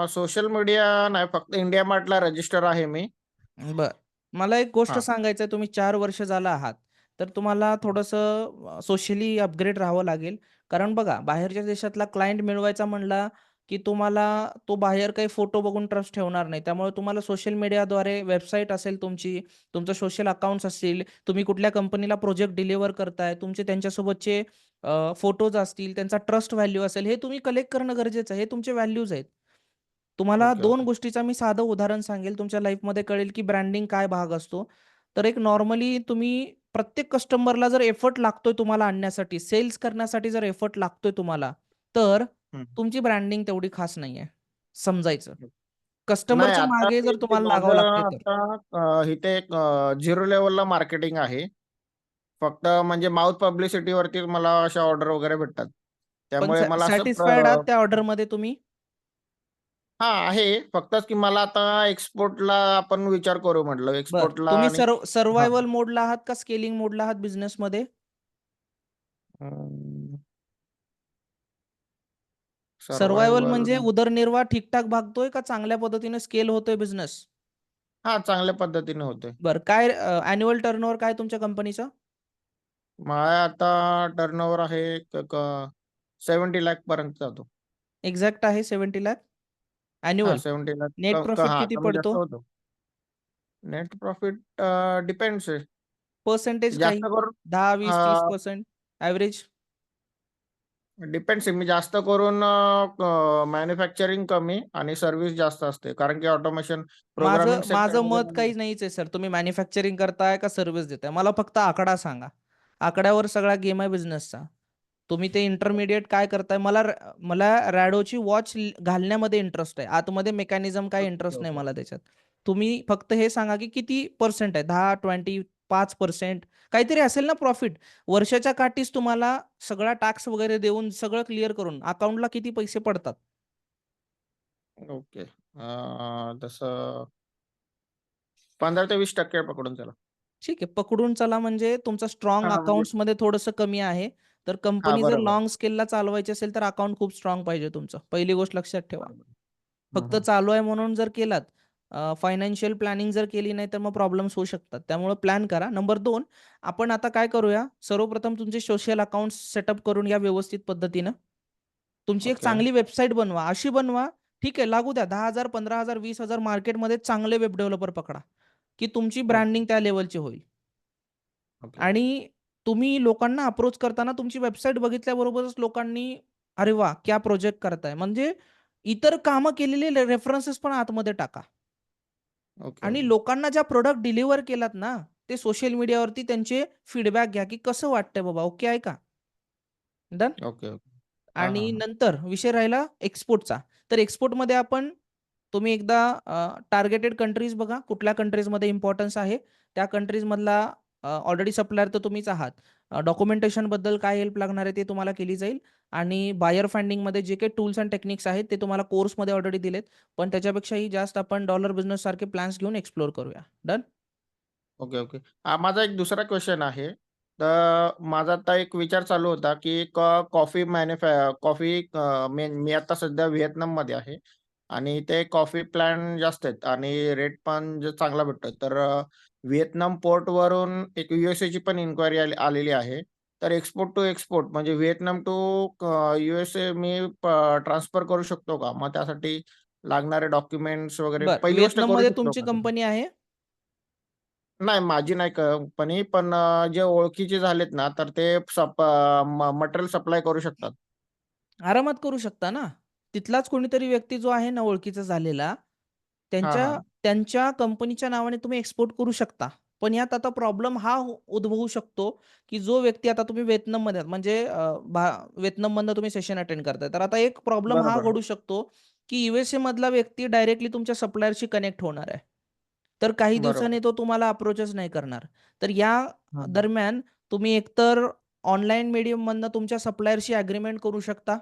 Speaker 9: सोशल मीडिया नाही, फक्त इंडिया मार्टला रजिस्टर आहे मी.
Speaker 1: बर मला एक गोष्ट
Speaker 9: हा.
Speaker 1: सांगायचं आहे, तुम्ही 4 वर्ष झाला आहात तर तुम्हाला थोडंसं सोशली अपग्रेड राहावं लागेल. कारण बघा, बाहेरच्या देशातला क्लायंट मिळवायचा म्हणला की तुम्हाला तो बाहेर काही फोटो बघून ट्रस्ट ठेवणार नाही. त्यामुळे तुम्हाला सोशल मीडियाद्वारे, वेबसाईट असेल तुमची, तुमचं सोशल अकाउंट्स असतील, तुम्ही कुठल्या कंपनीला प्रोजेक्ट डिलिव्हर करताय, तुमचे त्यांच्यासोबतचे फोटोज असतील, त्यांचा ट्रस्ट व्हॅल्यू असेल, हे तुम्ही कलेक्ट करणं गरजेचं आहे. हे तुमचे व्हॅल्यूज आहेत. तुम्हाला
Speaker 9: ओके
Speaker 1: 2
Speaker 9: ओके
Speaker 1: गोष्टीचा मी साधं उदाहरण सांगेल. तुमच्या लाईफमध्ये कळेल की ब्रँडिंग काय भाग असतो. तर एक नॉर्मली तुम्ही प्रत्येक कस्टमरला जर एफर्ट लागतोय तुम्हाला आणण्यासाठी, सेल्स करण्यासाठी जर एफर्ट लागतोय तुम्हाला, तर
Speaker 9: हम्म.
Speaker 1: तुमची ब्रँडिंग तेवढी खास नाहीये. समजायचं.
Speaker 9: नाही
Speaker 1: कस्टमरच्या
Speaker 9: आता
Speaker 1: मागे जर
Speaker 9: ते
Speaker 1: तुम्हाला
Speaker 9: माझं
Speaker 1: लागावं लागतंय तर.
Speaker 9: आता इथे एक 0 लेवलला मार्केटिंग आहे. फक्त म्हणजे माउथ पब्लिसिटीवरती मला अशा ऑर्डर वगैरे भेटतात.
Speaker 1: पण
Speaker 9: त्यामुळे मला असं
Speaker 1: सॅटिस्फाईड आहात त्या ऑर्डरमध्ये तुम्ही?
Speaker 9: आहे. फक्तच की मला आता एक्सपोर्टला आपण विचार करू म्हटलं.
Speaker 1: बरं.
Speaker 9: एक्सपोर्टला
Speaker 1: तुम्ही
Speaker 9: आणि हां.
Speaker 1: सर्व्हायव्हल मोडला आहात का स्केलिंग मोडला आहात बिझनेसमध्ये? सर्व्हायव्हल म्हणजे
Speaker 9: सर्व्हायव्हल
Speaker 1: उदरनिर्वाह ठीक-ठाक भागतोय का चांगल्या पद्धतीने स्केल होतोय बिझनेस?
Speaker 9: चांगल्या पद्धतीने होतोय.
Speaker 1: बरं. काय अॅन्युअल टर्नओव्हर काय तुमच्या कंपनीचं?
Speaker 9: माझा आता टर्नओव्हर आहे एक 70 लाख पर्यंत जातो.
Speaker 1: एक्झॅक्ट आहे 70 lakh? Annual.
Speaker 9: 70 lakh
Speaker 1: net profit किती
Speaker 9: कमी जास्त
Speaker 1: पडतो?
Speaker 9: होतो. नेट प्रॉफिट डिपेंड्स आहे.
Speaker 1: पर्सेंटेज
Speaker 9: जास्त
Speaker 1: काही?
Speaker 9: करून
Speaker 1: 10, 20, 30% ॲव्हरेज?
Speaker 9: डिपेंड्स आहे. मी जास्त करून मॅन्युफॅक्चरिंग कमी आणि सर्व्हिस जास्त असते. कारण की ऑटोमेशन प्रोग्रामिंग
Speaker 1: माझं माझं मत
Speaker 9: सेक्टरमध्ये
Speaker 1: काही नाहीच आहे सर. तुम्ही मॅन्युफॅक्चरिंग करताय का सर्व्हिस देताय? मला फक्त आकडा सांगा. आकड्यावर सगळा गेम आहे बिझनेसचा. तुम्ही ते इंटरमिडिएट काय करताय? मला रॅडोची वॉच घालण्यामध्ये इंटरेस्ट आहे. आतमध्ये मेकॅनिझम काही
Speaker 9: ओके,
Speaker 1: इंटरेस्ट नाही
Speaker 9: ओके.
Speaker 1: मला त्याच्यात. तुम्ही फक्त हे सांगा की किती पर्सेंट आहे? 10, 20, 5% काहीतरी असेल ना प्रॉफिट. वर्षाच्या काठीच तुम्हाला सगळा टॅक्स वगैरे देऊन सगळं क्लिअर करून अकाउंटला किती पैसे पडतात?
Speaker 9: ओके. तसं 15 ते 20% पकडून चला.
Speaker 1: ठीक आहे. पकडून चला म्हणजे तुमचं स्ट्राँग
Speaker 9: म्हणजे
Speaker 1: अकाउंट्समध्ये थोडंसं कमी आहे. तर कंपनी जर
Speaker 9: बरोबर.
Speaker 1: लाँग स्केलला चालवायची असेल तर अकाउंट खूप स्ट्राँग पाहिजे तुमचं. पहिली गोष्ट लक्षात ठेवा.
Speaker 9: बरोबर.
Speaker 1: फक्त
Speaker 9: हं.
Speaker 1: चालू आहे म्हणून जर केलात, फायनान्शियल प्लॅनिंग जर केली नाही तर मग प्रॉब्लेम्स होऊ शकतात. त्यामुळे प्लॅन करा. नंबर 2 आपण आता काय करूया, सर्वप्रथम तुमचे सोशल अकाउंट्स सेटअप करून घ्या व्यवस्थित पद्धतीनं. तुमची एक
Speaker 9: ओके.
Speaker 1: चांगली वेबसाईट बनवा. अशी बनवा, ठीक आहे लागू द्या 10,000, 15,000, 20,000 मार्केटमध्ये चांगले वेब डेव्हलपर पकडा, की तुमची
Speaker 9: ओके.
Speaker 1: ब्रँडिंग त्या लेव्हलची होईल.
Speaker 9: ओके.
Speaker 1: आणि तुम्ही लोकांना अप्रोच करताना तुमची वेबसाईट बघितल्याबरोबरच लोकांनी, "अरे वाह! क्या प्रोजेक्ट करताय." म्हणजे इतर कामं केलेले रेफरन्सेस पण आतमध्ये टाका.
Speaker 9: ओके,
Speaker 1: आणि
Speaker 9: ओके.
Speaker 1: लोकांना ज्या प्रॉडक्ट डिलिव्हर केलात ना, ते सोशल मीडियावरती त्यांचे फीडबॅक घ्या, की कसं वाटतंय बाबा, ओके आहे का? डन?
Speaker 9: Okay, okay. हां, हां,
Speaker 1: आणि
Speaker 9: हां.
Speaker 1: नंतर विषय राहिला एक्सपोर्टचा. तर एक्सपोर्टमध्ये तुम्ही एकदा टार्गेटेड कंट्रीज बघा, कुठल्या कंट्रीजमध्ये इम्पोर्टन्स आहे. त्या कंट्रीजमधला ऑलरेडी सप्लायर तर तुम्हीच आहात. डॉक्युमेंटेशनबद्दल काय हेल्प लागणार आहे ते तुम्हाला केली जाईल आणि बायर फाइंडिंगमध्ये जे काही टूल्स अँड टेक्निक्स आहेत ते तुम्हाला कोर्समध्ये ऑलरेडी दिलेत. पण त्याच्यापेक्षाही जास्त आपण डॉलर बिझनेस सारखे प्लॅन्स घेऊन एक्सप्लोर करूया. डन?
Speaker 9: Okay, okay. माझा एक दुसरा क्वेशन आहे. तर माझा आता एक विचार चालू होता, की एक कॉफी मी आता सध्या व्हिएतनाममध्ये आहे आणि ते कॉफी प्लांट जास्त आहेत आणि रेट पण चांगला भेटतो. तर व्हिएतनाम पोर्टवरून एक यूएसएची पण इन्क्वायरी आलेली आहे. तर एक्सपोर्ट टू एक्सपोर्ट म्हणजे व्हिएतनाम टू यूएसए मी ट्रान्सफर करू शकतो का? मग त्यासाठी लागणारे डॉक्युमेंट्स वगैरे
Speaker 1: बरं.
Speaker 9: पहिली गोष्ट करू
Speaker 1: व्हिएतनाममध्ये
Speaker 9: शकतो
Speaker 1: तुमची
Speaker 9: का ते?
Speaker 1: कंपनी आहे?
Speaker 9: नाही, माझी नाही कंपनी, पण जे ओळखीचे झालेत ना, तर ते मटेरियल सप्लाय करू शकतात.
Speaker 1: आरामात करू शकता ना. तिथलाच कोणीतरी व्यक्ती जो आहे ना ओळखीचा झालेला,
Speaker 9: हां,
Speaker 1: त्यांच्या
Speaker 9: हां.
Speaker 1: त्यांच्या कंपनीच्या नावाने तुम्ही एक्सपोर्ट करू शकता. पण यात आता प्रॉब्लेम हा उद्भवू शकतो, की जो व्यक्ती आता तुम्ही व्हिएतनाममध्ये आहात म्हणजे व्हिएतनाममधनं तुम्ही सेशन अटेंड करताय. तर आता एक प्रॉब्लेम हा
Speaker 9: बरोबर.
Speaker 1: घडू शकतो, की यूएसए मधला व्यक्ती डायरेक्टली तुमच्या सप्लायरशी कनेक्ट होणार आहे. तर काही
Speaker 9: बरोबर.
Speaker 1: दिवसांनी तो तुम्हाला अप्रोचच नाही करणार. तर या
Speaker 9: हं.
Speaker 1: दरम्यान तुम्ही एकतर ऑनलाईन मीडियममधनं तुमच्या सप्लायरशी एग्रीमेंट करू शकता,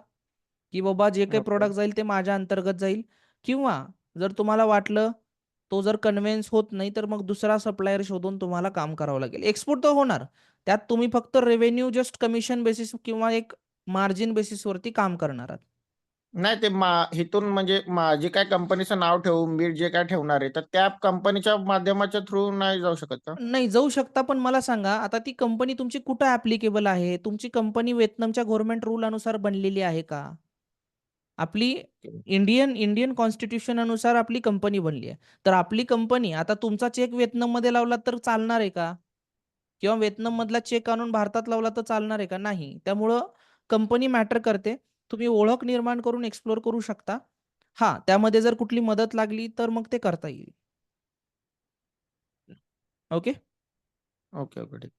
Speaker 1: की बाबा जे काही
Speaker 9: ओके.
Speaker 1: प्रॉडक्ट जाईल ते माझ्या अंतर्गत जाईल किंवा जर तुम्हाला वाटलं, तो जर कन्व्हिन्स होत नाही, तर मग दुसरा सप्लायर शोधून तुम्हाला काम करावं लागेल. एक्सपोर्ट तर होणार. त्यात तुम्ही फक्त रेव्हेन्यू जस्ट कमिशन बेसिस किंवा एक मार्जिन बेसिसवरती काम करणार आहात.
Speaker 9: नाही ते इथून म्हणजे जे काही कंपनीचं नाव ठेवू, मी जे काही ठेवणार आहे, तर त्या कंपनीच्या माध्यमाच्या थ्रू नाही जाऊ शकत का?
Speaker 1: नाही जाऊ शकता, पण मला सांगा आता ती कंपनी तुमची कुठं ॲप्लिकेबल आहे? तुमची कंपनी व्हिएतनामच्या गव्हर्नमेंट रूल अनुसार बनलेली आहे का? आपली
Speaker 9: ओके.
Speaker 1: इंडियन कॉन्स्टिट्यूशन अनुसार आपली कंपनी बनली आहे. तर आपली कंपनी आता तुमचा चेक व्हिएतनाममध्ये लावला तर चालणार आहे का? किंवा व्हिएतनाममधला चेक आणून भारतात लावला तर चालणार आहे का? नाही. त्यामुळं कंपनी मॅटर करते. तुम्ही ओळख निर्माण करून एक्सप्लोर करू शकता. हां, त्यामध्ये जर कुठली मदत लागली तर मग ते करता येईल. ओके.
Speaker 9: Okay, okay. ठीक.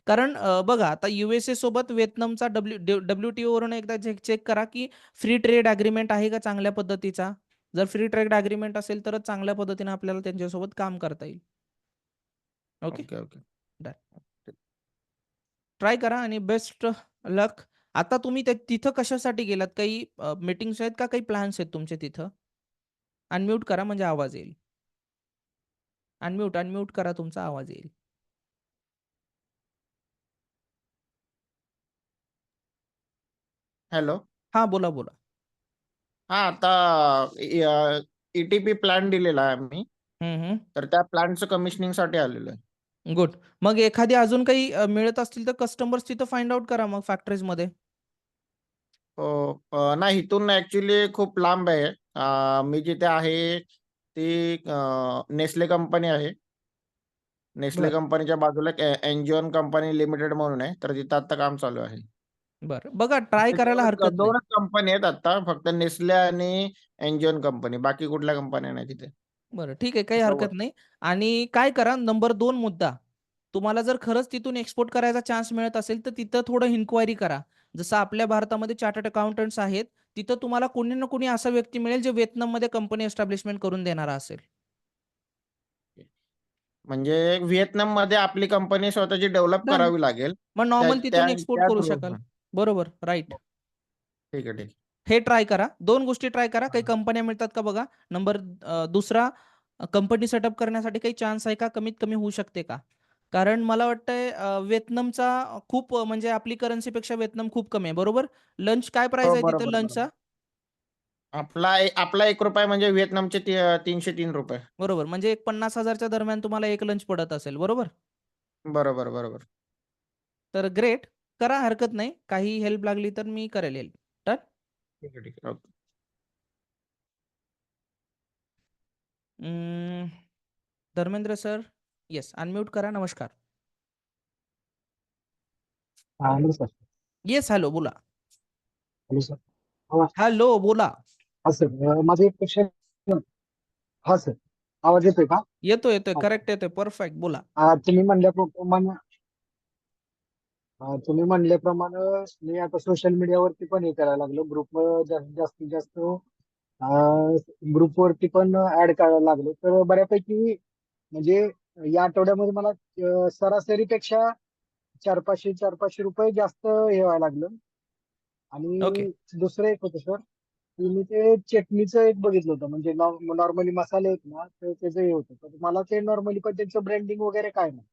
Speaker 1: कारण बघा आता USA सोबत व्हिएतनामचा WTO वरून एकदा चेक करा, की फ्री ट्रेड एग्रीमेंट आहे का चांगल्या पद्धतीचा. जर फ्री ट्रेड एग्रीमेंट असेल तरच चांगल्या पद्धतीने आपल्याला त्यांच्यासोबत काम करता येईल. Okay.
Speaker 9: Okay, okay.
Speaker 1: Done. Try करा आणि बेस्ट लक. आता तुम्ही तिथं कशासाठी गेलात? काही मीटिंग्स आहेत का काही प्लॅन्स आहेत तुमचे तिथं? अनम्यूट करा म्हणजे आवाज येईल. अनम्यूट करा तुमचा आवाज येईल.
Speaker 9: हॅलो.
Speaker 1: हां, बोला, बोला.
Speaker 9: हां, आता ETP प्लॅन दिलेला आहे आम्ही.
Speaker 1: हं, हं.
Speaker 9: तर त्या प्लॅनचं कमिशनिंगसाठी आलेलो आहे.
Speaker 1: गुड. मग एखादी अजून काही मिळत असतील तर कस्टमर्स तिथं फाइंड आउट करा मग फॅक्टरीजमध्ये.
Speaker 9: नाही, इथून ॲक्चुअली खूप लांब आहे. मी जिथे आहे ती नेस्ले कंपनी आहे. नेस्ले
Speaker 1: बरं,
Speaker 9: कंपनीच्या बाजूला एक एन्जिओन कंपनी लिमिटेड म्हणून आहे. तर तिथं आता काम चालू आहे.
Speaker 1: बरं. बघा ट्राय करायला हरकत नाही.
Speaker 9: 2च कंपनी आहेत आता, फक्त नेस्ले आणि एन्जिओन कंपनी. बाकी कुठल्या कंपन्या नाही तिथे.
Speaker 1: बरं, ठीक आहे. काही
Speaker 9: असं
Speaker 1: हरकत नाही. आणि काय करा नंबर 2 मुद्दा. तुम्हाला जर खरंच तिथून एक्सपोर्ट करायचा चान्स मिळत असेल, तर तिथं थोडं इन्क्वायरी करा. जसं आपल्या भारतामध्ये चार्टर्ड अकाउंटंट्स आहेत. तिथं तुम्हाला कोणी ना कोणी असा व्यक्ती मिळेल, जे व्हिएतनाममध्ये कंपनी एस्टॅब्लिशमेंट करून देणारा असेल.
Speaker 9: म्हणजे व्हिएतनाममध्ये आपली कंपनी स्वतःची डेव्हलप
Speaker 1: डन.
Speaker 9: करावी लागेल.
Speaker 1: मग
Speaker 9: त्या
Speaker 1: नॉर्मल
Speaker 9: त्या
Speaker 1: तिथून एक्सपोर्ट
Speaker 9: त्या
Speaker 1: करू
Speaker 9: थ्रू.
Speaker 1: शकाल. बरोबर, राइट.
Speaker 9: ठीक आहे, ठीक आहे.
Speaker 1: हे ट्राय करा. 2 गोष्टी ट्राय करा. काही कंपन्या मिळतात का बघा. दुसरा कंपनी सेटअप करण्यासाठी काही चान्स आहे का? कमीत कमी होऊ शकते का? कारण मला वाटतंय व्हिएतनामचा खूप म्हणजे आपली करन्सीपेक्षा व्हिएतनाम खूप कमी आहे. बरोबर? लंच काय प्राइस
Speaker 9: हो,
Speaker 1: आहे तिथं
Speaker 9: बरोबर,
Speaker 1: लंचचा?
Speaker 9: बरोबर. आपला ₹1 म्हणजे व्हिएतनामचे ₹303.
Speaker 1: बरोबर. म्हणजे एक 50,000 च्या दरम्यान तुम्हाला एक लंच पडत असेल. बरोबर?
Speaker 9: बरोबर, बरोबर.
Speaker 1: तर ग्रेट. करा हरकत नाही. काही हेल्प लागली तर मी करेल हेल्प. डन?
Speaker 9: ठीक आहे, ठीक आहे. Okay.
Speaker 1: Dharmendra sir. Yes, unmute करा. नमस्कार.
Speaker 10: Hello sir.
Speaker 1: येस, हॅलो बोला.
Speaker 10: Hello sir. हा
Speaker 1: हॅलो बोला.
Speaker 10: हा सर, माझा एक क्वेश्चन. हा सर, आवाज येतोय का?
Speaker 1: येतोय,
Speaker 10: हा.
Speaker 1: करेक्ट येतोय. परफेक्ट बोला.
Speaker 10: तुम्ही म्हणल्याप्रमाणे मी आता सोशल मीडियावरती पण हे करायला लागलो. जास्तीत जास्त ग्रुपवरती पण ऍड करायला लागलो. तर बऱ्यापैकी म्हणजे या आठवड्यामध्ये मला सरासरीपेक्षा 400-500 रुपये जास्त हे व्हायला लागलं.
Speaker 1: ओके.
Speaker 10: आणि दुसरं एक होतं सर, की मी ते चटणीचं एक बघितलं होतं. म्हणजे नॉर्मली मसाले आहेत ना, तर त्याचं हे होतं. तर मला ते नॉर्मली पण त्यांचं ब्रँडिंग वगैरे काय नाही.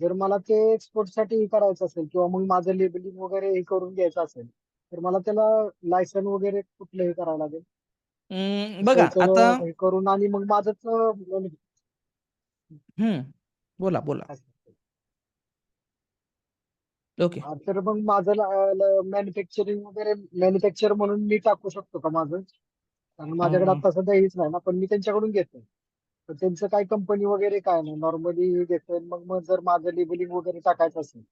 Speaker 10: जर मला ते एक्सपोर्टसाठी हे करायचं असेल किंवा मग माझं लेबलिंग वगैरे हे करून घ्यायचं असेल, तर मला त्याला लायसन वगैरे कुठलं हे करावं लागेल?
Speaker 1: बघा आता
Speaker 10: हे करून आणि मग माझंच
Speaker 1: बोला, बोला. ओके.
Speaker 10: तर मग माझं मॅन्युफॅक्चर म्हणून मी टाकू शकतो का माझं? कारण माझ्याकडे आता सध्या हेच नाही ना, पण मी त्यांच्याकडून घेतोय. तर त्यांचं काय कंपनी वगैरे काय नाही, नॉर्मली घेतोय. मग जर माझं लेबलिंग वगैरे टाकायचं असेल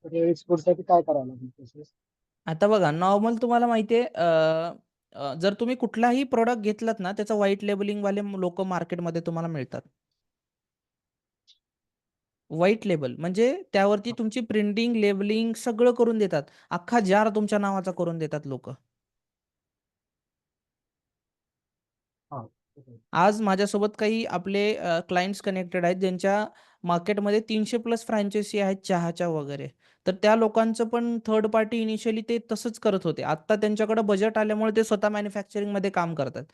Speaker 10: तर एक्सपोर्टसाठी काय करावं लागेल प्रोसेस?
Speaker 1: आता बघा नॉर्मल तुम्हाला माहिती आहे जर तुम्ही कुठलाही प्रॉडक्ट घेतलात ना, त्याचं व्हाईट लेबलिंग वाले लोकं मार्केटमध्ये तुम्हाला मिळतात. व्हाईट लेबल म्हणजे त्यावरती तुमची प्रिंटिंग, लेबलिंग सगळं करून देतात. अख्खा जार तुमच्या नावाचा करून देतात लोकं.
Speaker 10: हा.
Speaker 1: आज माझ्यासोबत काही आपले क्लायंट्स कनेक्टेड आहेत, ज्यांच्या मार्केटमध्ये 300+ फ्रँचायझी आहेत चहाच्या वगैरे. तर त्या लोकांचं पण थर्ड पार्टी इनिशियली ते तसंच करत होते. आत्ता त्यांच्याकडे बजेट आल्यामुळे ते स्वतः मॅन्युफॅक्चरिंगमध्ये काम करतात.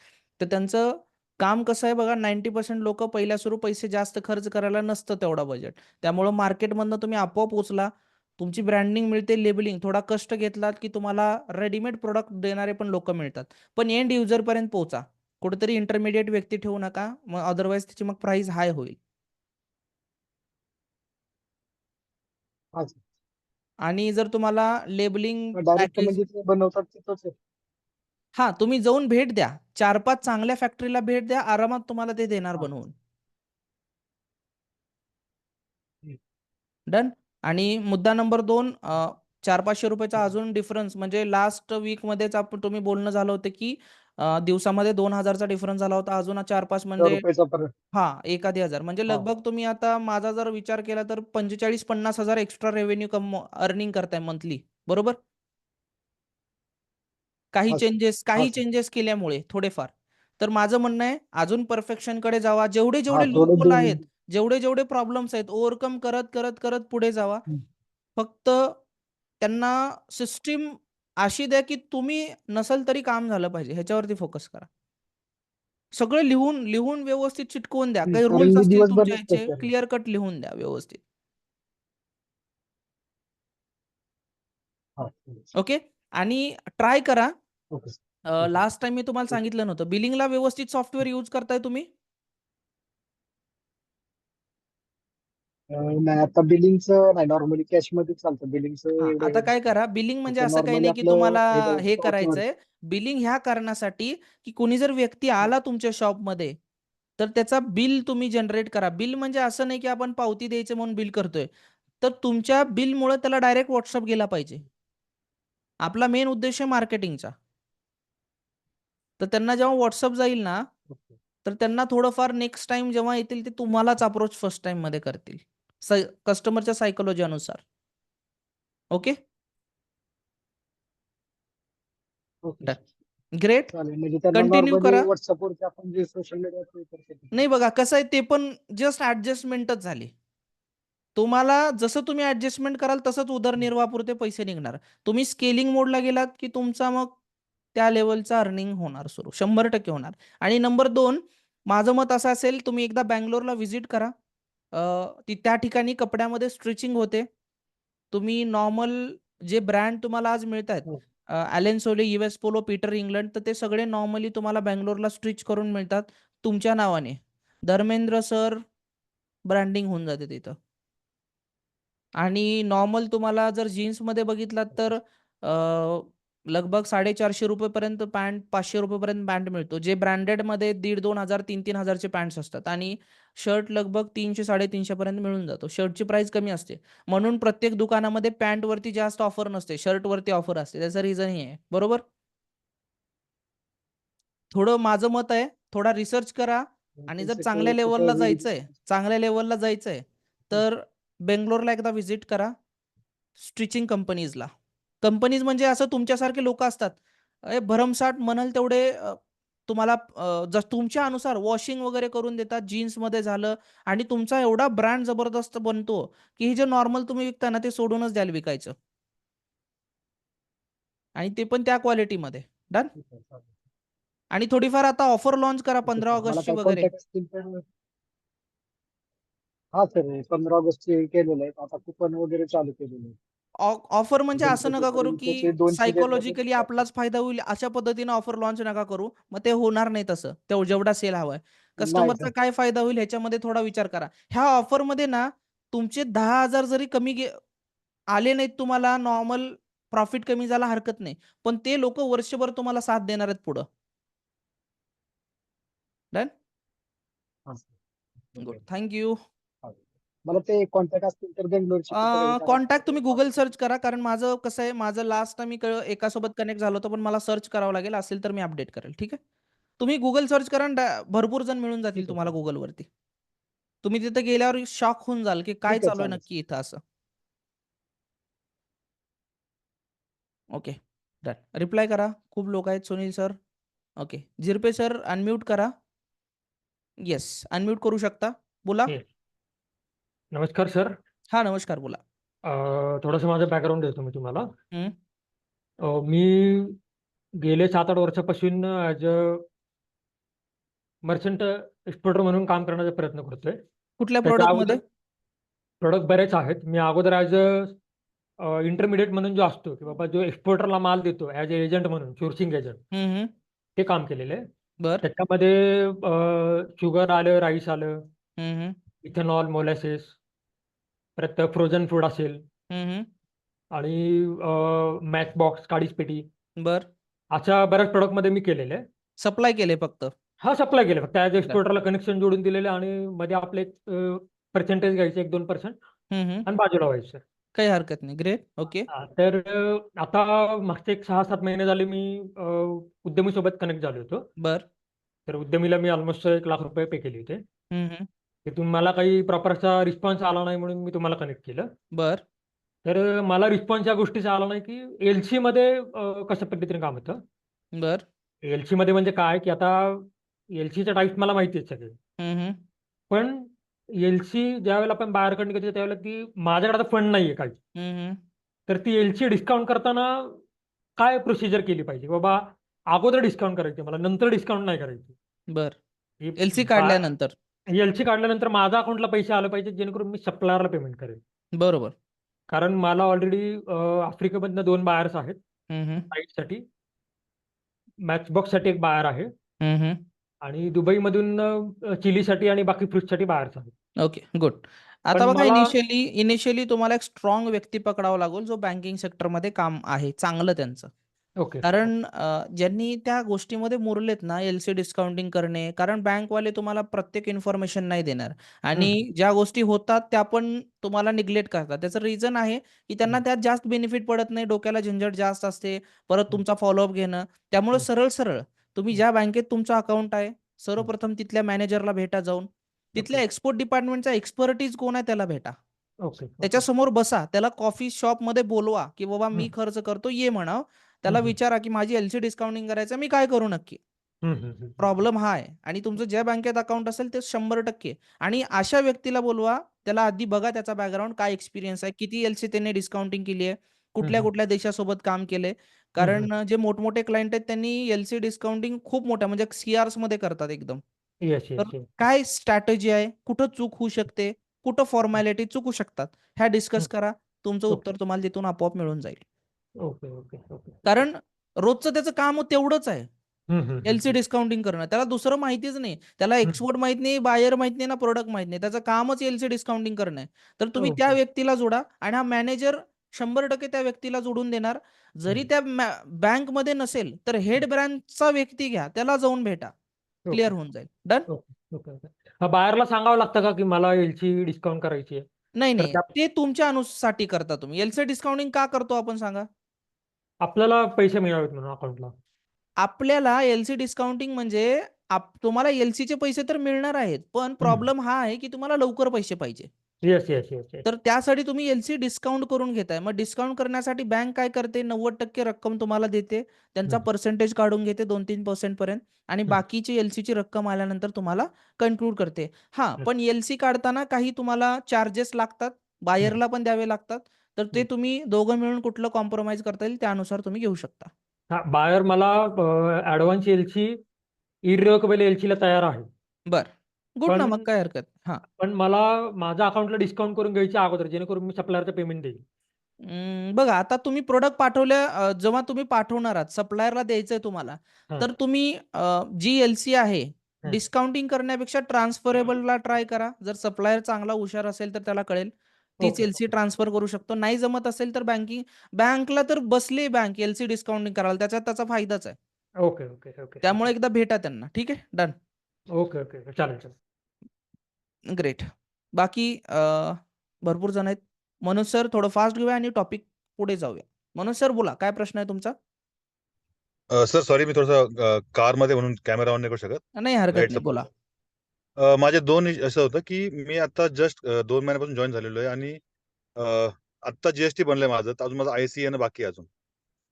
Speaker 1: तर त्यांचं काम कसं आहे बघा 90% लोकं पहिल्या सुरू पैसे जास्त खर्च करायला नसतं तेवढा बजेट. त्यामुळं मार्केटमधनं तुम्ही आपोआप उचला. तुमची ब्रँडिंग मिळते, लेबलिंग थोडा कष्ट घेतलात, की तुम्हाला रेडीमेड प्रॉडक्ट देणारे पण लोकं मिळतात. पण एंड युजरपर्यंत पोहोचा. कुठेतरी इंटरमिडिएट व्यक्ती ठेवू नका. मग अदरवाईज त्याची मग प्राइस हाय होईल.
Speaker 10: अच्छा.
Speaker 1: आणि जर तुम्हाला लेबलिंग
Speaker 10: डायरेक्ट
Speaker 1: पॅकेज
Speaker 10: म्हणजे ते बनवतात तिथंच आहे.
Speaker 1: हां, तुम्ही जाऊन भेट द्या. 4-5 चांगल्या फॅक्टरीला भेट द्या. आरामात तुम्हाला ते देणार
Speaker 10: हा.
Speaker 1: बनवून. डन. आणि मुद्दा नंबर 2 ₹400-500 चा अजून डिफरन्स म्हणजे लास्ट वीकमध्येच तुम्ही बोलणं झालं होतं, की दिवसामध्ये 2,000चा डिफरन्स झाला होता. अजून 4-5
Speaker 10: 100
Speaker 1: म्हणजे
Speaker 10: रुपयाचा फरक.
Speaker 1: हां, एखादी 1,000 म्हणजे
Speaker 10: हा
Speaker 1: लगभग तुम्ही आता माझा जर विचार केला तर 45-50 हजार एक्स्ट्रा रेव्हेन्यू अर्निंग करताय मंथली, बरोबर? काही
Speaker 10: हा सर. हा सर.
Speaker 1: चेंजेस केल्यामुळे थोडेफार. तर माझं म्हणणं आहे अजून परफेक्शनकडे जावा. जेवढे
Speaker 10: हा थोडं
Speaker 1: लूपहोल
Speaker 10: दोन.
Speaker 1: आहेत, जेवढे प्रॉब्लेम्स आहेत ओव्हरकम करत पुढे जावा.
Speaker 10: हम्म.
Speaker 1: फक्त त्यांना सिस्टम अशी द्या की तुम्ही नसेल तरी काम झालं पाहिजे ह्याच्यावरती फोकस करा. सगळं लिहून व्यवस्थित चिटकवून द्या. काही
Speaker 10: कारण
Speaker 1: रूल्स
Speaker 10: मी
Speaker 1: असतील
Speaker 10: दिवसभर
Speaker 1: तुमच्या
Speaker 10: नसतो
Speaker 1: ह्याचे
Speaker 10: सर.
Speaker 1: क्लिअर कट लिहून द्या व्यवस्थित.
Speaker 10: हा
Speaker 1: ओके. आणि ट्राय करा.
Speaker 10: Okay sir.
Speaker 1: लास्ट टाइम मी तुम्हाला सांगितलं नव्हतं. बिलिंगला व्यवस्थित सॉफ्टवेअर यूज करताय तुम्ही?
Speaker 10: नाही आता बिलिंगचं नाही, नॉर्मली कॅश मध्ये चालतं. बिलिंगचं
Speaker 1: हां,
Speaker 10: एवढं हे
Speaker 1: आता काय
Speaker 10: नसतं.
Speaker 1: करा बिलिंग म्हणजे
Speaker 10: फक्त
Speaker 1: असं काही
Speaker 10: नॉर्मली
Speaker 1: नाही की
Speaker 10: आपलं
Speaker 1: तुम्हाला हे
Speaker 10: स्टॉक वर.
Speaker 1: करायचंय. बिलिंग ह्या कारणासाठी की कोणी जर व्यक्ती आला तुमच्या शॉपमध्ये तर त्याचा बिल तुम्ही जनरेट करा. बिल म्हणजे असं नाही की आपण पावती द्यायचं म्हणून बिल करतोय. तर तुमच्या बिलमुळे त्याला डायरेक्ट WhatsApp गेला पाहिजे. आपला मेन उद्देश आहे मार्केटिंगचा. तर त्यांना जेव्हा WhatsApp जाईल ना, तर त्यांना थोडंफार नेक्स्ट टाइम जेव्हा येतील ते तुम्हालाच अप्रोच फर्स्ट टाइममध्ये करतील. कस्टमरच्या सायकॉलॉजी अनुसार. ओके?
Speaker 10: Okay
Speaker 1: done. ग्रेट.
Speaker 10: चालेल. म्हणजे त्यांना
Speaker 1: कंटिन्यू
Speaker 10: नॉर्मली
Speaker 1: करा.
Speaker 10: व्हॉट्सअपवरती आपण जे सोशल मीडिया
Speaker 1: नाही बघा कसं आहे ते पण जस्ट ॲडजस्टमेंटच झाली. तुम्हाला जसं तुम्ही ॲडजस्टमेंट कराल तसंच उदरनिर्वाहापुरते पैसे निघणार. तुम्ही स्केलिंग मोडला गेलात की तुमचा मग त्या लेव्हलचा अर्निंग होणार सुरू. 100% होणार. आणि नंबर 2 माझं मत असं असेल तुम्ही एकदा बंगलोरला व्हिजिट करा. त्या ठिकाणी कपड्यामध्ये स्टिचिंग होते. तुम्ही नॉर्मल जे ब्रँड तुम्हाला आज मिळतायत ॲलेन सोली, US पोलो, पीटर इंग्लंड तर ते सगळे नॉर्मली तुम्हाला बंगलोरला स्टिच करून मिळतात तुमच्या नावाने. धर्मेंद्र सर ब्रँडिंग होऊन जाते तिथं. आणि नॉर्मल तुम्हाला जर जीन्समध्ये बघितलात तर लगभग ₹450 पर्यंत पॅन्ट, ₹500 पर्यंत पॅन्ट मिळतो. जे ब्रँडेडमध्ये 1,500-2,000, 3,000 चे पॅन्ट्स असतात आणि शर्ट लगभग 300-350 पर्यंत मिळून जातो. शर्टची प्राइस कमी असते. म्हणून प्रत्येक दुकानामध्ये पॅन्टवरती जास्त ऑफर नसते. शर्टवरती ऑफर असते. त्याचं रिझन हे आहे. बरोबर? थोडं माझं मत आहे, थोडा रिसर्च करा आणि जर चांगल्या लेव्हलला जायचंय, तर बेंगलोरला एकदा व्हिजिट करा. स्टिचिंग कंपनीजला. कंपनीज म्हणजे असं तुमच्यासारखे लोकं असतात. भरमसाठ म्हणाल तेवढे तुम्हाला तुमच्या अनुसार वॉशिंग वगैरे करून देतात. जीन्समध्ये झालं आणि तुमचा एवढा ब्रँड जबरदस्त बनतो, की हे जे नॉर्मल तुम्ही विकता ना, ते सोडूनच द्याल विकायचं. आणि ते पण त्या क्वालिटीमध्ये. डन? आणि थोडीफार आता ऑफर लॉन्च करा 15
Speaker 10: मला
Speaker 1: ऑगस्टची
Speaker 10: काय
Speaker 1: वगैरे.
Speaker 10: कॉन्टॅक्ट असतील तर. हा सर 15 ऑगस्टचे केलेलं आहे. आता कुपन वगैरे चालू केलेलं आहे.
Speaker 1: ऑफर म्हणजे असं नका करू
Speaker 10: गणपतीपर्यंतचे
Speaker 1: की
Speaker 10: 200 देतात.
Speaker 1: सायकॉलॉजिकली आपलाच फायदा होईल अशा पद्धतीने ऑफर लॉन्च नका करू. मग ते होणार नाही तसं. जेवढा सेल हवाय.
Speaker 10: नाही
Speaker 1: कस्टमरचा
Speaker 10: सर.
Speaker 1: काय फायदा होईल ह्याच्यामध्ये थोडा विचार करा. ह्या ऑफरमध्ये ना तुमचे 10,000 जरी कमी आले नाहीत तुम्हाला नॉर्मल प्रॉफिट कमी झाला हरकत नाही. पण ते लोकं वर्षभर तुम्हाला साथ देणार आहेत पुढं. डन?
Speaker 10: हा सर.
Speaker 1: गुड. Thank you.
Speaker 10: मला ते कॉन्टॅक्ट असतील तर बेंगलोरचे
Speaker 1: कॉन्टॅक्ट तुम्ही Google सर्च करा. कारण माझं कसं आहे, माझं लास्ट टाईम मी एकासोबत कनेक्ट झालो होतो, पण मला सर्च करावं लागेल. असेल तर मी अपडेट करेल. ठीक आहे? तुम्ही Google सर्च करा आणि भरपूर जण मिळून जातील
Speaker 10: ठीक आहे
Speaker 1: तुम्हाला
Speaker 10: चालेल.
Speaker 1: Googleवरती. तुम्ही तिथे गेल्यावर शॉक होऊन जाल, की काय
Speaker 10: ठीक आहे
Speaker 1: चालू आहे
Speaker 10: चालेल.
Speaker 1: नक्की इथं असं. ओके. डन. रिप्लाय करा. खूप लोक आहेत. Sunil sir. Okay. Zirpe sir unmute करा. येस. अनम्यूट करू शकता. बोला.
Speaker 11: नमस्कार सर.
Speaker 1: हां, नमस्कार बोला.
Speaker 11: थोडंसं माझं बॅकग्राऊंड देतो मी तुम्हाला.
Speaker 1: हं.
Speaker 11: मी गेले 7-8 वर्षापासून ॲज अ मर्चंट एक्सपोर्टर म्हणून काम करण्याचा प्रयत्न करतोय.
Speaker 1: कुठल्या
Speaker 11: त्याच्या अगोदर
Speaker 1: प्रॉडक्टमध्ये?
Speaker 11: प्रोडक्ट बरेच आहेत. मी अगोदर ॲज अ इंटरमिडिएट म्हणून जो असतो की बाबा जो एक्सपोर्टरला माल देतो ॲज अ एजंट म्हणून सोर्सिंग एजंट
Speaker 1: हं, हं.
Speaker 11: ते काम केलेलं आहे.
Speaker 1: बरं.
Speaker 11: त्याच्यामध्ये शुगर आलं, राईस आलं,
Speaker 1: हं, हं.
Speaker 11: इथेनॉल, मोलॅसिस, परत फ्रोझन फूड असेल
Speaker 1: हं, हं.
Speaker 11: आणि मॅच बॉक्स, काडीच पेटी
Speaker 1: बरं.
Speaker 11: अशा बऱ्याच प्रोडक्टमध्ये मी केलेलं आहे.
Speaker 1: सप्लाय केले फक्त.
Speaker 11: हा सप्लाय केलं फक्त ॲज
Speaker 1: डन.
Speaker 11: एक्सपोर्टरला कनेक्शन जोडून दिलेलं आणि मध्ये आपले पर्सेंटेज घ्यायचे 1-2%
Speaker 1: हं, हं.
Speaker 11: आणि बाजूला व्हायचं.
Speaker 1: काही हरकत नाही. ग्रेट. ओके.
Speaker 11: तर आता मागचे एक 6-7 महिने झाले मी उद्यमीसोबत कनेक्ट झालो होतो.
Speaker 1: बर.
Speaker 11: तर उद्यमीला मी ऑलमोस्ट 1 लाख रुपये पे केले होते. तिथून मला काही प्रॉपर असा रिस्पॉन्स आला नाही म्हणून मी तुम्हाला कनेक्ट केलं.
Speaker 1: बर.
Speaker 11: तर मला रिस्पॉन्स या गोष्टीचा आला नाही की एलसी मध्ये कशा पद्धतीने काम होतं.
Speaker 1: बर.
Speaker 11: एलसी मध्ये म्हणजे काय की आता एलसीच्या टाईप्स मला माहिती आहेत सगळे. पण एलसी ज्यावेळेला आपण बाहेरकडे घेतो त्यावेळेला ती माझ्याकडे आता फंड नाहीये काही. तर ती एलसी डिस्काउंट करताना काय प्रोसिजर केली पाहिजे बाबा, अगोदर डिस्काउंट करायची मला, नंतर डिस्काउंट नाही करायची.
Speaker 1: बर. एलसी काढल्यानंतर.
Speaker 11: एलसी काढल्यानंतर माझ्या अकाउंटला पैसे आले पाहिजे जेणेकरून मी सप्लायरला पेमेंट करेन.
Speaker 1: बरोबर.
Speaker 11: कारण मला ऑलरेडी आफ्रिकेमधनं 2 बायर्स आहेत साईटसाठी. मॅचबॉक्ससाठी एक बायर आहे आणि दुबईमधून चिलीसाठी आणि बाकी फ्रुट्ससाठी बायर्स आहेत.
Speaker 1: ओके. गुड. आता
Speaker 11: पण
Speaker 1: बघा,
Speaker 11: मला
Speaker 1: इनिशियली तुम्हाला एक स्ट्रॉंग व्यक्ती पकडावा लागेल जो बँकिंग सेक्टरमध्ये काम आहे चांगलं त्यांचं.
Speaker 11: ओके.
Speaker 1: कारण ज्यांनी त्या गोष्टीमध्ये मुरलेत ना, एलसी डिस्काउंटिंग करणे, कारण बँकवाले तुम्हाला प्रत्येक इन्फॉर्मेशन नाही देणार आणि ज्या गोष्टी होतात त्या पण तुम्हाला निग्लेक्ट करतात. त्याचं रिझन आहे की त्यांना त्यात जास्त बेनिफिट पडत नाही, डोक्याला झंझट जास्त असते, परत तुमचा फॉलोअप घेणं. त्यामुळे सरळ तुम्ही ज्या बँकेत तुमचं अकाउंट आहे, सर्वप्रथम तिथल्या मॅनेजरला भेटा जाऊन. तिथल्या एक्सपोर्ट डिपार्टमेंटचा एक्सपर्टीज कोण आहे त्याला भेटा.
Speaker 11: ओके.
Speaker 1: त्याच्यासमोर बसा, त्याला कॉफी शॉपमध्ये बोलवा की बाबा मी खर्च करतो, ये म्हणावं. त्याला विचारा की माझी एलसी डिस्काउंटिंग करायचं, मी काय करू नक्की. प्रॉब्लेम हा आहे आणि तुमचं ज्या बँकेत अकाउंट असेल ते 100% आणि अशा व्यक्तीला बोलवा. त्याला आधी बघा त्याचा बॅकग्राऊंड काय एक्सपिरियन्स आहे, किती एलसी त्याने डिस्काउंटिंग केली आहे, कुठल्या कुठल्या देशासोबत काम केलंय. कारण जे मोठमोठे क्लायंट आहेत त्यांनी एलसी डिस्काउंटिंग खूप मोठ्या म्हणजे सीआर्स मध्ये करतात एकदम. तर काय स्ट्रॅटेजी आहे, कुठं चूक होऊ शकते, कुठं फॉर्मॅलिटी चुकू शकतात, ह्या डिस्कस करा. तुमचं उत्तर तुम्हाला तिथून आपोआप मिळून जाईल.
Speaker 11: ओके. ओके. ओके.
Speaker 1: कारण रोजचं त्याचं काम तेवढंच आहे, एलसी डिस्काउंटिंग करणं. त्याला दुसरं माहितीच नाही. त्याला एक्सपोर्ट माहित नाही, बायर माहित नाही ना, प्रोडक्ट माहित नाही. त्याचं कामच एलसी डिस्काउंटिंग करणं आहे. तर तुम्ही त्या व्यक्तीला जोडा आणि हा मॅनेजर 100% त्या व्यक्तीला जोडून देणार. जरी त्या बँकमध्ये नसेल तर हेड ब्रांचचा व्यक्ती घ्या, त्याला जाऊन भेटा, क्लिअर होऊन जाईल. डन.
Speaker 11: ओके. बायरला सांगावं लागतं का की मला एलसी डिस्काउंट करायची आहे?
Speaker 1: नाही, ते तुमच्या अनुसाठी करता तुम्ही. एलसी डिस्काउंटिंग का करतो आपण सांगा?
Speaker 11: आपल्याला पैसे मिळावेत म्हणून अकाउंटला.
Speaker 1: आपल्याला एलसी डिस्काउंटिंग म्हणजे तुम्हाला एलसीचे पैसे तर मिळणार आहेत, पण प्रॉब्लेम हा आहे की तुम्हाला लवकर पैसे पाहिजे.
Speaker 11: येस.
Speaker 1: तर त्यासाठी तुम्ही एलसी डिस्काउंट करून घेताय. मग डिस्काउंट करण्यासाठी बँक काय करते, 90% रक्कम तुम्हाला देते, त्यांचा पर्सेंटेज काढून घेते 2-3% पर्यंत आणि बाकीची एलसीची रक्कम आल्यानंतर तुम्हाला कन्क्लूड करते. पण एलसी काढताना काही तुम्हाला चार्जेस लागतात, बायरला पण द्यावे लागतात. तर ते तुम्ही दोघं मिळून कुठलं कॉम्प्रोमाइज करता येईल त्यानुसार तुम्ही घेऊ शकता.
Speaker 11: बायर मला ऍडव्हान्स एलसी, इररिव्होकेबल एलसीला तयार आहे.
Speaker 1: बर. गुड ना, मग काय हरकत.
Speaker 11: पण मला माझ्या अकाउंटला डिस्काउंट करून घ्यायची अगोदर जेणेकरून मी सप्लायरचं पेमेंट देईल.
Speaker 1: बघा, आता तुम्ही प्रोडक्ट पाठवल्या, जेव्हा तुम्ही पाठवणार आहात सप्लायरला द्यायचंय तुम्हाला, तर तुम्ही जी एलसी आहे डिस्काउंटिंग करण्यापेक्षा ट्रान्सफरेबलला ट्राय करा. जर सप्लायर चांगला हुशार असेल तर त्याला कळेल, तीच एलसी ट्रान्सफर करू शकतो. नाही जमत असेल तर बँकला तर बसली बँक एलसी डिस्काउंटिंग करायला, त्याचा फायदाच आहे.
Speaker 11: ओके.
Speaker 1: त्यामुळे एकदा भेटा त्यांना. ठीक आहे. डन.
Speaker 11: ओके. चालेल.
Speaker 1: ग्रेट. बाकी भरपूर जण आहेत. मनोज सर थोडं फास्ट घेऊया आणि टॉपिक पुढे जाऊया. मनोज सर बोला, काय प्रश्न आहे तुमचा?
Speaker 12: सर सॉरी, मी थोडंसं कारमध्ये म्हणून कॅमेरा ऑन नाही करू शकत.
Speaker 1: नाही हरकत नाही, बोला.
Speaker 12: माझे 2 असं होतं की मी आता जस्ट 2 महिन्यापासून जॉईन झालेलो आहे आणि आता जीएसटी बनलंय माझं, तर अजून माझं आयसीएन बाकी आहे अजून.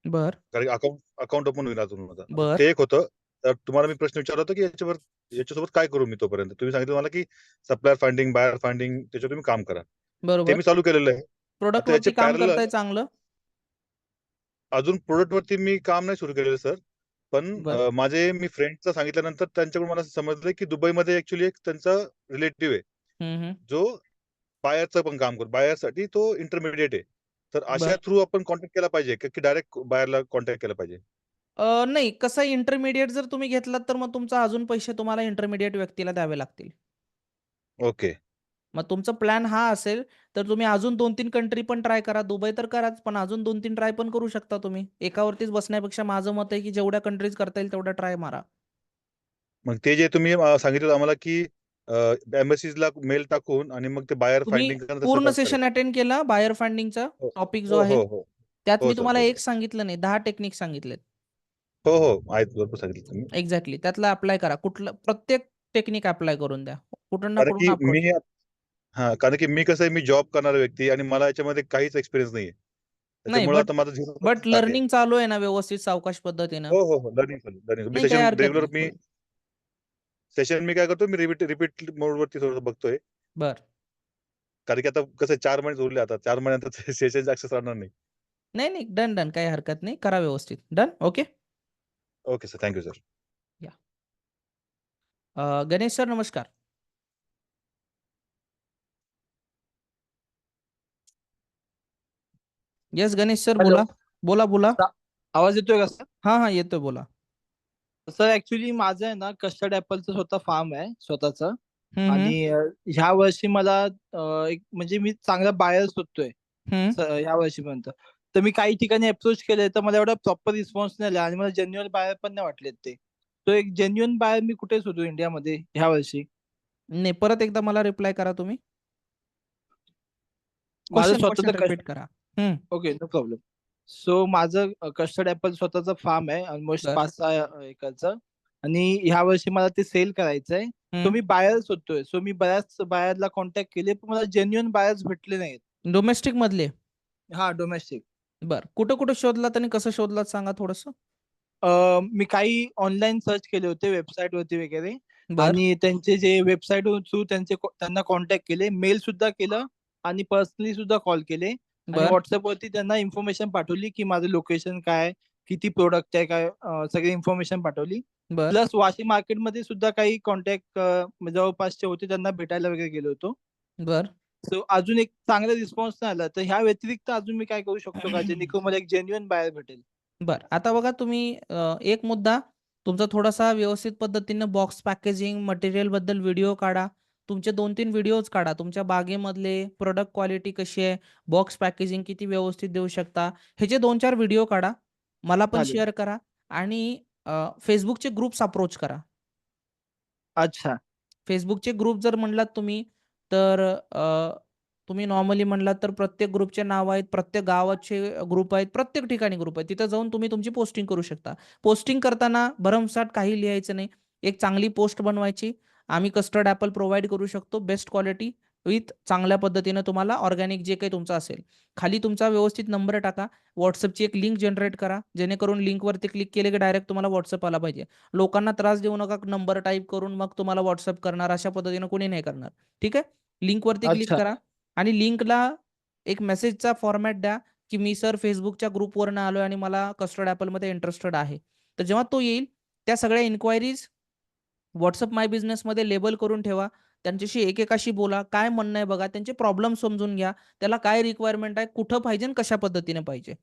Speaker 1: बर.
Speaker 12: कारण अकाउंट ओपन होईल अजून माझं.
Speaker 1: बर.
Speaker 12: ते एक होतं. तर तुम्हाला मी प्रश्न विचारला होता की याच्यासोबत काय करू मी तोपर्यंत. तुम्ही सांगितलं मला की सप्लायर फाइंडिंग, बायर फाइंडिंग त्याच्यावर तुम्ही काम करा. ते
Speaker 1: बरोबर.
Speaker 12: मी चालू केलेलं आहे.
Speaker 1: प्रोडक्ट
Speaker 12: आता याचे
Speaker 1: वरती काम
Speaker 12: पॅरलल
Speaker 1: करताय चांगलं?
Speaker 12: अजून प्रोडक्ट वरती मी काम नाही सुरू केलेलं सर. पण मी फ्रेंड्सला सांगितल्यानंतर त्यांच्याकडून मला समजलं की दुबईमध्ये ऍक्च्युली एक त्यांचा रिलेटिव्ह आहे जो बायरचं पण काम करतो. बायरसाठी तो इंटरमिडिएट आहे. तर अशा थ्रू आपण कॉन्टॅक्ट केला पाहिजे की डायरेक्ट बायरला कॉन्टॅक्ट केला पाहिजे?
Speaker 1: नाही, कसं इंटरमिडिएट जर तुम्ही घेतलात तर मग तुमचा अजून पैसे तुम्हाला इंटरमिडिएट व्यक्तीला द्यावे लागतील.
Speaker 12: ओके.
Speaker 1: मग तुमचा प्लॅन हा असेल तर तुम्ही अजून 2-3 कंट्री पण ट्राय करा. दुबई तर कराच, पण अजून 2-3 ट्राय पण करू शकता तुम्ही. एकावरतीच बसण्यापेक्षा माझं मत आहे की जेवढ्या कंट्रीज करता येईल तेवढ्या ट्राय मारा.
Speaker 12: मग ते जे तुम्ही सांगितलं आम्हाला की एम्बसीजला मेल टाकून आणि मग ते बायर
Speaker 1: तुम्ही
Speaker 12: फाइंडिंग
Speaker 1: पूर्ण सेशन अटेंड केला बायर फाइंडिंगचा
Speaker 12: हो
Speaker 1: टॉपिक जो
Speaker 12: हो
Speaker 1: आहे
Speaker 12: हो हो
Speaker 1: त्यात
Speaker 12: हो
Speaker 1: मी
Speaker 12: सर
Speaker 1: तुम्हाला
Speaker 12: हो
Speaker 1: एक सांगितलं नाही 10 टेक्निक सांगितलेत.
Speaker 12: हो हो आहेत भरपूर सांगितलं तुम्ही.
Speaker 1: एक्झॅक्टली त्यातला अप्लाय करा. कुठलं प्रत्येक टेक्निक अप्लाय करून द्या. कुठून ना
Speaker 12: कारण
Speaker 1: कुठून
Speaker 12: की
Speaker 1: अप्रोच
Speaker 12: मी कारण की मी कसं आहे, मी जॉब करणारा व्यक्ती आणि मला याच्यामध्ये काहीच एक्सपिरियन्स नाहीये.
Speaker 1: नाही
Speaker 12: त्याच्यामुळे आता माझा 0
Speaker 1: बट
Speaker 12: स्टार्ट आहे.
Speaker 1: लर्निंग चालू आहे ना व्यवस्थित सावकाश पद्धतीनं?
Speaker 12: हो, हो, हो. लर्निंग चालू लर्निंग. मी
Speaker 1: नाही काही
Speaker 12: सेशन
Speaker 1: हरकत
Speaker 12: रेग्युलर
Speaker 1: नाही.
Speaker 12: सेशन मी काय करतो, मी रिपीट मोडवरती थोडंसं बघतोय.
Speaker 1: बरं.
Speaker 12: कारण की आता कसं 4 महिने उरले आता. 4 महिन्यानंतर सेशनची ॲक्सेस राहणार नाही.
Speaker 1: नाही, नाही. डन. काही हरकत नाही. करा व्यवस्थित. Done? Okay.
Speaker 12: Okay sir. Thank you sir.
Speaker 1: Ganesh sir नमस्कार. Yes Ganesh sir
Speaker 13: hello.
Speaker 1: बोला. बोला.
Speaker 13: आवाज येतोय का सर?
Speaker 1: हां, येतोय बोला.
Speaker 13: सर ऍक्च्युली माझं आहे ना कस्टर्ड ॲपलचं स्वतः फार्म आहे स्वतःचं.
Speaker 1: हं,
Speaker 13: आणि ह्या वर्षी मला एक म्हणजे मी चांगला बायर शोधतोय
Speaker 1: हं.
Speaker 13: ह्या वर्षीपर्यंत. तर मी काही ठिकाणी अप्रोच केले तर मला एवढा प्रॉपर रिस्पॉन्स नाही आला आणि मला जेन्युअन बायर पण नाही वाटलेत ते. तो एक जेन्युअन बायर मी कुठे शोधू इंडियामध्ये ह्या वर्षी?
Speaker 1: नाही परत एकदा मला रिप्लाय करा तुम्ही.
Speaker 13: माझं
Speaker 1: क्वेश्चन
Speaker 13: स्वतःचं
Speaker 1: रिपीट करा.
Speaker 13: Okay no problem. सो माझं कस्टर्ड ॲपल स्वतःचं फार्म आहे ऑलमोस्ट
Speaker 1: बरं.
Speaker 13: 5-6 एकरचं. आणि ह्या वर्षी मला ते सेल करायचंय.
Speaker 1: हं.
Speaker 13: तो मी बायर शोधतोय. सो मी बऱ्याच बायरला कॉन्टॅक्ट केले पण मला जेन्युअन बायर्स भेटले नाहीत.
Speaker 1: डोमेस्टिक मधले?
Speaker 13: हा डोमेस्टिक.
Speaker 1: बरं. कुठं शोधलात आणि कसं शोधलात सांगा थोडंसं?
Speaker 13: मी काही ऑनलाईन सर्च केले होते वेबसाईट वरती वगैरे.
Speaker 1: बरं.
Speaker 13: आणि त्यांचे जे वेबसाईट थ्रू त्यांना कॉन्टॅक्ट केले, मेल सुद्धा केलं आणि पर्सनली सुद्धा कॉल केले. आणि
Speaker 1: बरं.
Speaker 13: व्हॉट्सअप वरती त्यांना इन्फॉर्मेशन पाठवली की माझं लोकेशन काय, किती प्रोडक्ट आहे काय, सगळी इन्फॉर्मेशन पाठवली.
Speaker 1: बरं.
Speaker 13: प्लस वाशी मार्केटमध्ये सुद्धा काही कॉन्टॅक्ट जवळपासचे होते त्यांना भेटायला वगैरे गेलो होतो.
Speaker 1: बरं.
Speaker 13: सो अजून एक चांगला रिस्पॉन्स नाही आला. तर ह्या व्यतिरिक्त अजून मी काय करू शकतो का जेणेकरून मला एक जेन्युअन बायर भेटेल?
Speaker 1: बरं. आता बघा तुम्ही एक मुद्दा तुमचा थोडासा व्यवस्थित पद्धतीनं बॉक्स पॅकेजिंग मटेरियलबद्दल व्हिडिओ काढा. तुमचे 2-3 व्हिडिओज काढा. तुमच्या बागेमधले प्रॉडक्ट क्वालिटी कशी आहे, बॉक्स पॅकेजिंग किती व्यवस्थित देऊ शकता, ह्याचे 2-4 व्हिडिओ काढा. मला पण
Speaker 13: चालेल.
Speaker 1: शेअर करा आणि Facebookचे ग्रुप्स अप्रोच करा.
Speaker 13: अच्छा.
Speaker 1: Facebookचे ग्रुप जर म्हणलात तुम्ही तर तुम्ही नॉर्मली म्हणलात तर प्रत्येक ग्रुपचे नाव आहेत, प्रत्येक गावाचे ग्रुप आहेत, प्रत्येक ठिकाणी ग्रुप आहेत. तिथं जाऊन तुम्ही तुमची पोस्टिंग करू शकता. पोस्टिंग करताना भरमसाठ काही लिहायचं नाही. एक चांगली पोस्ट बनवायची. आम्ही कस्टर्ड ॲपल प्रोव्हाईड करू शकतो बेस्ट क्वालिटी विथ चांगल्या पद्धतीनं तुम्हाला ऑर्गॅनिक जे काही तुमचं असेल. खाली तुमचा व्यवस्थित नंबर टाका. WhatsAppची एक लिंक जनरेट करा. जेणेकरून लिंकवरती क्लिक केले की डायरेक्ट तुम्हाला WhatsApp आला पाहिजे. लोकांना त्रास देऊ नका नंबर टाइप करून मग तुम्हाला WhatsApp करणार अशा पद्धतीनं कोणी नाही करणार. ठीक आहे. लिंकवरती क्लिक
Speaker 13: अच्छा.
Speaker 1: करा आणि लिंकला एक मेसेजचा फॉर्मॅट द्या की मी सर Facebookच्या ग्रुपवरनं आलोय आणि मला कस्टर्ड ॲपलमध्ये इंटरेस्टेड आहे. तर जेव्हा तो येईल त्या सगळ्या इन्क्वायरीज WhatsApp माय बिझनेसमध्ये लेबल करून ठेवा. त्यांच्याशी एकेकाशी बोला. काय म्हणणं आहे बघा. त्यांचे प्रॉब्लेम समजून घ्या. त्याला काय रिक्वायरमेंट आहे, कुठं पाहिजे आणि कशा पद्धतीने पाहिजे.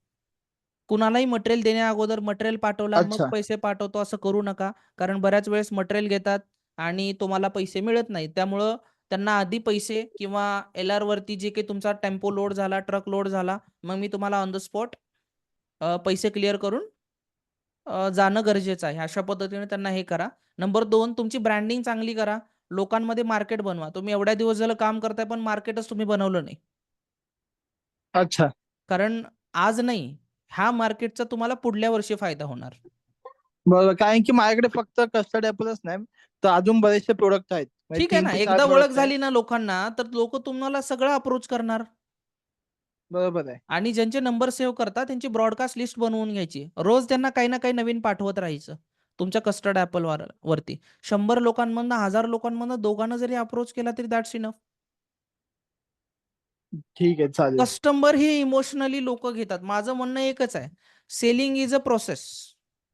Speaker 1: कुणालाही मटेरियल देण्या अगोदर मटेरियल पाठवला मग
Speaker 13: अच्छा.
Speaker 1: पैसे पाठवतो असं करू नका. कारण बऱ्याच वेळेस मटेरियल घेतात आणि तुम्हाला पैसे मिळत नाहीत. त्यामुळं त्यांना आधी पैसे किंवा LRवरती जे काही तुमचा टेम्पो लोड झाला, ट्रक लोड झाला, मग मी तुम्हाला ऑन द स्पॉट पैसे क्लिअर करून जाणं गरजेचं आहे. अशा पद्धतीने त्यांना हे करा. नंबर 2 तुमची ब्रँडिंग चांगली करा. लोकांमध्ये मार्केट बनवा. तुम्ही एवढ्या दिवस झालं काम करताय पण मार्केटच तुम्ही बनवलं नाही.
Speaker 13: अच्छा.
Speaker 1: कारण आज नाही, ह्या मार्केटचा तुम्हाला पुढल्या वर्षी फायदा होणार.
Speaker 13: बरोबर. कारण की माझ्याकडे फक्त कस्टर्ड ॲपलच नाही, तर अजून बरेचसे प्रोडक्ट आहेत. म्हणजे
Speaker 1: ठीक आहे
Speaker 13: 3
Speaker 1: ना.
Speaker 13: ते 4
Speaker 1: एकदा ओळख
Speaker 13: प्रोडक्ट आहेत.
Speaker 1: झाली ना लोकांना, तर लोकं तुम्हाला सगळं अप्रोच करणार.
Speaker 13: बरोबर आहे.
Speaker 1: आणि ज्यांचे नंबर सेव्ह करतात त्यांची ब्रॉडकास्ट लिस्ट बनवून घ्यायची. रोज त्यांना काही ना काही नवीन पाठवत राहायचं. तुमच्या कस्टर्ड ॲपल वरती 100 लोकांमधनं 1000 लोकांमधनं दोघांना जरी अप्रोच केला तरी दॅट्स इनफ.
Speaker 13: ठीक आहे. चालेल.
Speaker 1: कस्टमर हे इमोशनली लोकं घेतात. माझं म्हणणं एकच आहे. Selling is a process.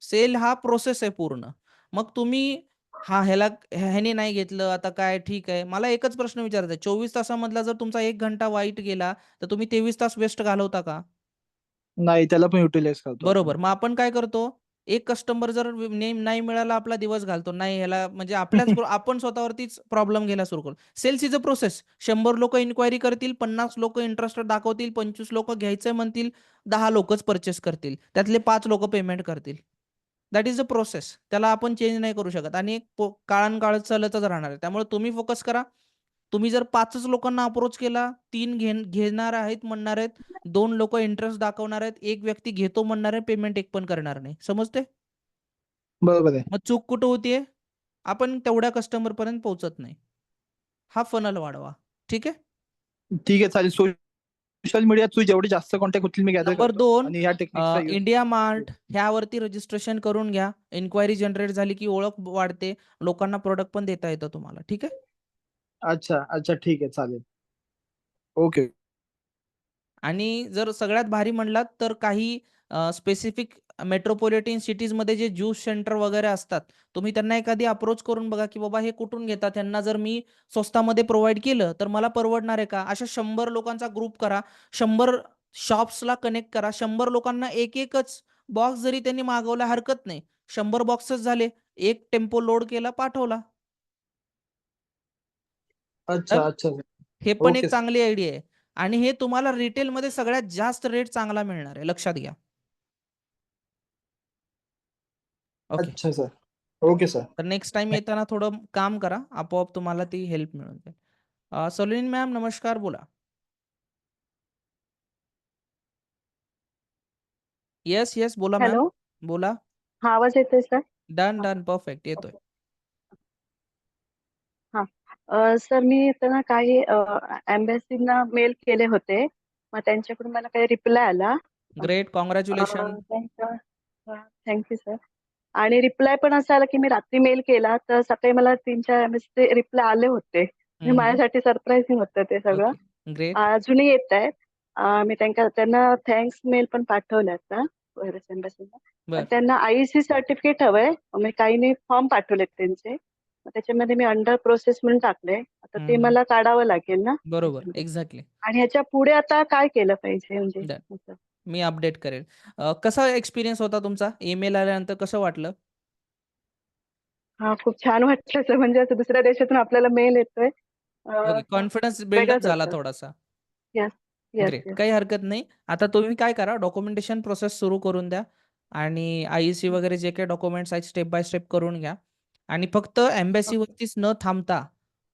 Speaker 1: Sale हा प्रोसेस आहे पूर्ण. मग तुम्ही ह्याने नाही घेतलं आता काय ठीक आहे. मला एकच प्रश्न विचारायचा आहे. 24 तासामधला जर तुमचा 1 घंटा वाईट गेला, तर तुम्ही 23 तास वेस्ट घालवता का?
Speaker 13: नाही त्याला पण युटिलाइज करतो आपण.
Speaker 1: बरोबर. मग आपण काय करतो? एक कस्टमर जर नाही मिळाला आपला दिवस घालतो. नाही ह्याला म्हणजे आपण स्वतःवरतीच प्रॉब्लेम घ्यायला सुरू करतो. Cells is a process. 100 लोकं इन्क्वायरी करतील, 50 लोकं इंटरेस्टेड दाखवतील, 25 लोकं घ्यायचंय म्हणतील, 10 लोकच पर्चेस करतील. त्यातले 5 लोकं पेमेंट करतील. That is a process. त्याला आपण चेंज नाही करू शकत आणि काळानुकाळ चालतच राहणार आहे. त्यामुळे तुम्ही फोकस करा. तुम्ही जर 5च लोकांना अप्रोच केला, 3 घेणार आहेत म्हणणार आहेत, 2 लोक इंटरेस्ट दाखवणार आहेत, 1 व्यक्ती घेतो म्हणणार आहे, पेमेंट एक पण करणार नाही. समजते?
Speaker 13: बरोबर आहे.
Speaker 1: मग चूक कुठं होतीये? आपण तेवढ्या कस्टमर पर्यंत पोहोचत नाही. हा फनल वाढवा. ठीक आहे?
Speaker 13: ठीक आहे, चालेल. सोशल मीडिया थ्रू जेवढे जास्त कॉन्टॅक्ट होतील मी गॅदर
Speaker 1: नंबर
Speaker 13: करतो
Speaker 1: 2
Speaker 13: आणि ह्या टेक्निक्सचा यूज.
Speaker 1: इंडिया मार्ट ह्यावरती रजिस्ट्रेशन करून घ्या. इन्क्वायरी जनरेट झाली की ओळख वाढते. लोकांना प्रोडक्ट पण देता येतं तुम्हाला. ठीक आहे?
Speaker 13: अच्छा, अच्छा. ठीक आहे, चालेल. ओके.
Speaker 1: आणि जर सगळ्यात भारी म्हणलात तर काही स्पेसिफिक मेट्रोपॉलिटन सिटीजमध्ये जे ज्यूस सेंटर वगैरे असतात, तुम्ही त्यांना एखादी अप्रोच करून बघा की बाबा हे कुठून घेतात, त्यांना जर मी स्वस्तामध्ये प्रोव्हाइड केलं तर मला परवडणार आहे का? अशा 100 लोकांचा ग्रुप करा. 100 शॉप्सला कनेक्ट करा. 100 लोकांना एक-एकच बॉक्स जरी त्यांनी मागवला हरकत नाही. 100 बॉक्सेस झाले. एक टेम्पो लोड केला, पाठवला.
Speaker 13: अच्छा, अच्छा.
Speaker 1: हे पण
Speaker 13: ओके
Speaker 1: एक चांगली आयडिया आहे. आणि हे तुम्हाला रिटेलमध्ये सगळ्यात जास्त रेट चांगला मिळणार आहे. लक्षात घ्या. ओके.
Speaker 13: अच्छा सर. Okay sir.
Speaker 1: तर नेक्स्ट टाइम येताना थोडं काम करा. आपोआप तुम्हाला ती हेल्प मिळून जाईल. सलोनी मॅम नमस्कार, बोला. येस, बोला मॅम.
Speaker 14: हॅलो.
Speaker 1: बोला.
Speaker 14: हा, आवाज येतोय सर?
Speaker 1: डन. परफेक्ट येतोय.
Speaker 14: सर मी आता ना काही एम्बॅसीना मेल केले होते. मग त्यांच्याकडून मला काही रिप्लाय आला.
Speaker 1: ग्रेट. कॉंग्रॅच्युलेशन.
Speaker 14: Thank you sir. आणि रिप्लाय पण असा आला की मी रात्री मेल केला तर सकाळी मला 3-4 एम्बॅसीचे रिप्लाय आले होते. म्हणजे माझ्यासाठी सरप्राइझिंग होतं ते सगळं.
Speaker 1: ग्रेट.
Speaker 14: अजूनही येत आहेत. मी त्यांना थँक्स मेल पण पाठवले आता व्हायरस एम्बॅसीला. पण त्यांना आयईसी सर्टिफिकेट हवंय. मी काही नाही फॉर्म पाठवलेत त्यांचे. मग त्याच्यामध्ये मी अंडर प्रोसेस म्हणून टाकले. आता ते मला काढावं लागेल ना?
Speaker 1: बरोबर. एक्झॅक्टली.
Speaker 14: आणि ह्याच्या पुढे आता काय केलं पाहिजे म्हणजे? असं.
Speaker 1: मी अपडेट करेल. कसा एक्सपिरियन्स होता तुमचा? ईमेल आल्यानंतर कसं वाटलं?
Speaker 14: हा, खूप छान वाटलं सर. म्हणजे असं दुसऱ्या देशातून आपल्याला मेल येतोय.
Speaker 1: ओके. कॉन्फिडन्स बिल्डअप
Speaker 14: वेगळंच
Speaker 1: झाला
Speaker 14: होतं.
Speaker 1: थोडासा.
Speaker 14: Yes, yes,
Speaker 1: great.
Speaker 14: येस.
Speaker 1: काही हरकत नाही. आता तुम्ही काय करा, डॉक्युमेंटेशन प्रोसेस सुरू करून द्या आणि आयईसी वगैरे जे काही डॉक्युमेंट्स आहेत स्टेप बाय स्टेप करून घ्या. आणि फक्त एम्बॅसीवरतीच न थांबता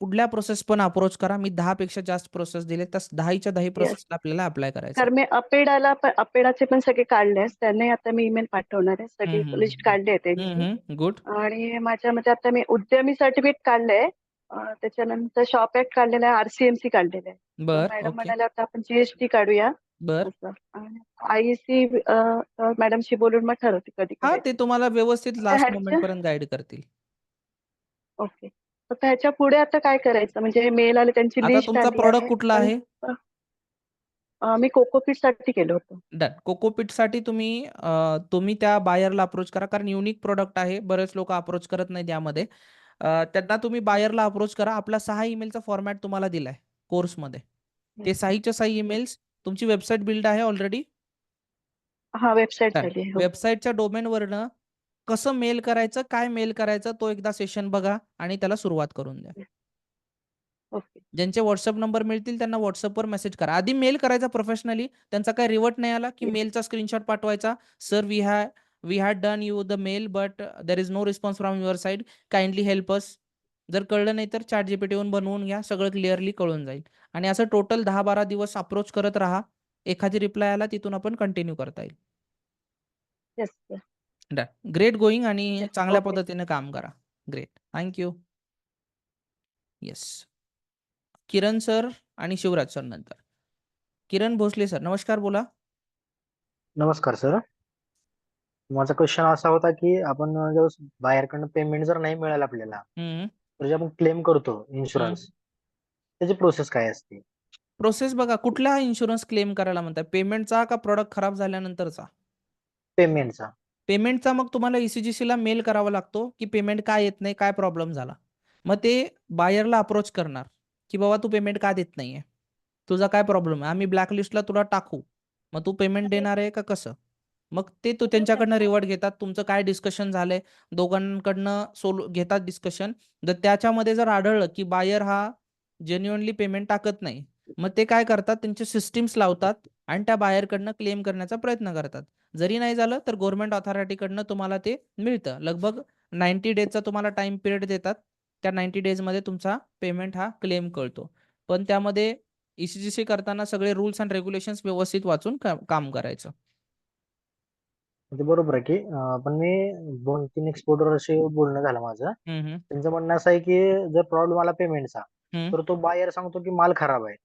Speaker 1: पुढल्या प्रोसेस पण अप्रोच करा. मी 10 पेक्षा जास्त प्रोसेस दिले, तर 10च्या 10 प्रोसेसला आपल्याला अप्लाय करायचं.
Speaker 14: तर मी अपेडाचे पण सगळे काढले. त्यांनाही आता मी ईमेल पाठवणार आहे. सगळे लिस्ट काढली आहे त्यांची.
Speaker 1: गुड.
Speaker 14: आणि माझ्या मते आता मी उद्यमी सर्टिफिकेट काढलंय. त्याच्यानंतर शॉप ऍक्ट काढलेला आहे. आरसीएमसी काढलेलं आहे. Madam
Speaker 1: okay.
Speaker 14: म्हणाल्या आता आपण जीएसटी काढूया. असं. आणि आयईसी मॅडमशी बोलून मग ठरवते कधी
Speaker 1: हा,
Speaker 14: करायचं.
Speaker 1: ते तुम्हाला व्यवस्थित लास्ट मोमेंट
Speaker 14: ह्याच्या
Speaker 1: पर्यंत गाईड करतील.
Speaker 14: ओके. तर ह्याच्या पुढे आता काय करायचं? म्हणजे मेल आले, त्यांची
Speaker 1: आता
Speaker 14: लिस्ट
Speaker 1: तुमचा
Speaker 14: आली
Speaker 1: प्रॉडक्ट
Speaker 14: आहे.
Speaker 1: कुठला
Speaker 14: पण
Speaker 1: आहे?
Speaker 14: मी कोकोपीट साठी केलं होतं.
Speaker 1: डन. कोकोपीटसाठी तुम्ही त्या बायरला अप्रोच करा, कारण युनिक प्रॉडक्ट आहे. बरेच लोक अप्रोच करत नाहीत यामध्ये. त्यांना तुम्ही बायरला अप्रोच करा. आपला 6 ईमेलचा फॉर्मॅट तुम्हाला दिलाय कोर्समध्ये. ते 6च्या 6 ईमेल्स. तुमची वेबसाईट बिल्ड आहे ऑलरेडी?
Speaker 14: हा, वेबसाईट झाली आहे.
Speaker 1: वेबसाईटच्या डोमेनवरनं कसं मेल करायचं, काय मेल करायचं, तो एकदा सेशन बघा आणि त्याला सुरुवात करून द्या.
Speaker 14: ओके.
Speaker 1: ज्यांचे व्हॉट्सअप नंबर मिळतील त्यांना व्हॉट्सअपवर मेसेज करा. आधी मेल करायचा प्रोफेशनली. त्यांचा काही रिवर्ट नाही आला की मेलचा स्क्रीनशॉट पाठवायचा. Sir, we had done you the mail but there is no response from your side. Kindly help us. जर कळलं नाही तर ChatGPTवरून बनवून घ्या. सगळं क्लिअरली कळून जाईल. आणि असं टोटल 10-12 दिवस अप्रोच करत राहा. एखादी रिप्लाय आला तिथून आपण कंटिन्यू करता येईल.
Speaker 14: Yes, sir.
Speaker 1: Done. Great going आणि चांगल्या
Speaker 14: ओके.
Speaker 1: पद्धतीने काम करा. ग्रेट. थँक्यू. येस. किरण सर आणि शिवराज सर नंतर. किरण भोसले सर, नमस्कार, बोला.
Speaker 10: नमस्कार सर. माझा क्वेश्चन असा होता की आपण ज्यावेळेस बाहेरकडनं पेमेंट जर नाही मिळालं आपल्याला, तर जे आपण क्लेम करतो इन्शुरन्स, त्याची प्रोसेस काय असते?
Speaker 1: प्रोसेस बघा, कुठला इन्शुरन्स क्लेम करायला म्हणताय? पेमेंटचा का प्रॉडक्ट खराब झाल्यानंतरचा?
Speaker 10: पेमेंटचा.
Speaker 1: पेमेंटचा मग तुम्हाला ECGCला मेल करावा लागतो की पेमेंट का येत नाही, काय प्रॉब्लेम झाला. मग ते बायरला अप्रोच करणार की बाबा तू पेमेंट का देत नाहीये, तुझा काय प्रॉब्लेम आहे, आम्ही ब्लॅकलिस्टला तुला टाकू, मग तू पेमेंट देणार आहे का कसं. मग ते तो त्यांच्याकडनं रिवर्ट घेतात. तुमचं काय डिस्कशन झालंय दोघांकडनं घेतात डिस्कशन. जर त्याच्यामध्ये जर आढळलं की बायर हा जेन्युइनली पेमेंट टाकत नाही, मग ते काय करतात, त्यांचे सिस्टीम्स लावतात आणि त्या बाहेरकडनं क्लेम करण्याचा प्रयत्न करतात. जरी नाही झालं तर गव्हर्नमेंट ऑथॉरिटीकडनं तुम्हाला ते मिळतं. लगभग 90 डेजचा तुम्हाला टाइम पिरियड देतात. त्या 90 डेजमध्ये तुमचा पेमेंट हा क्लेम कळतो. पण त्यामध्ये ECGC करताना सगळे रूल्स अँड रेग्युलेशन्स व्यवस्थित वाचून काम करायचं.
Speaker 10: म्हणजे बरोबर आहे की पण मी 2-3 एक्सपोर्टरशी बोलणं झालं माझं. त्यांचं म्हणणं असं आहे की जर प्रॉब्लेम आला पेमेंटचा तर तो बायर सांगतो की माल खराब आहे.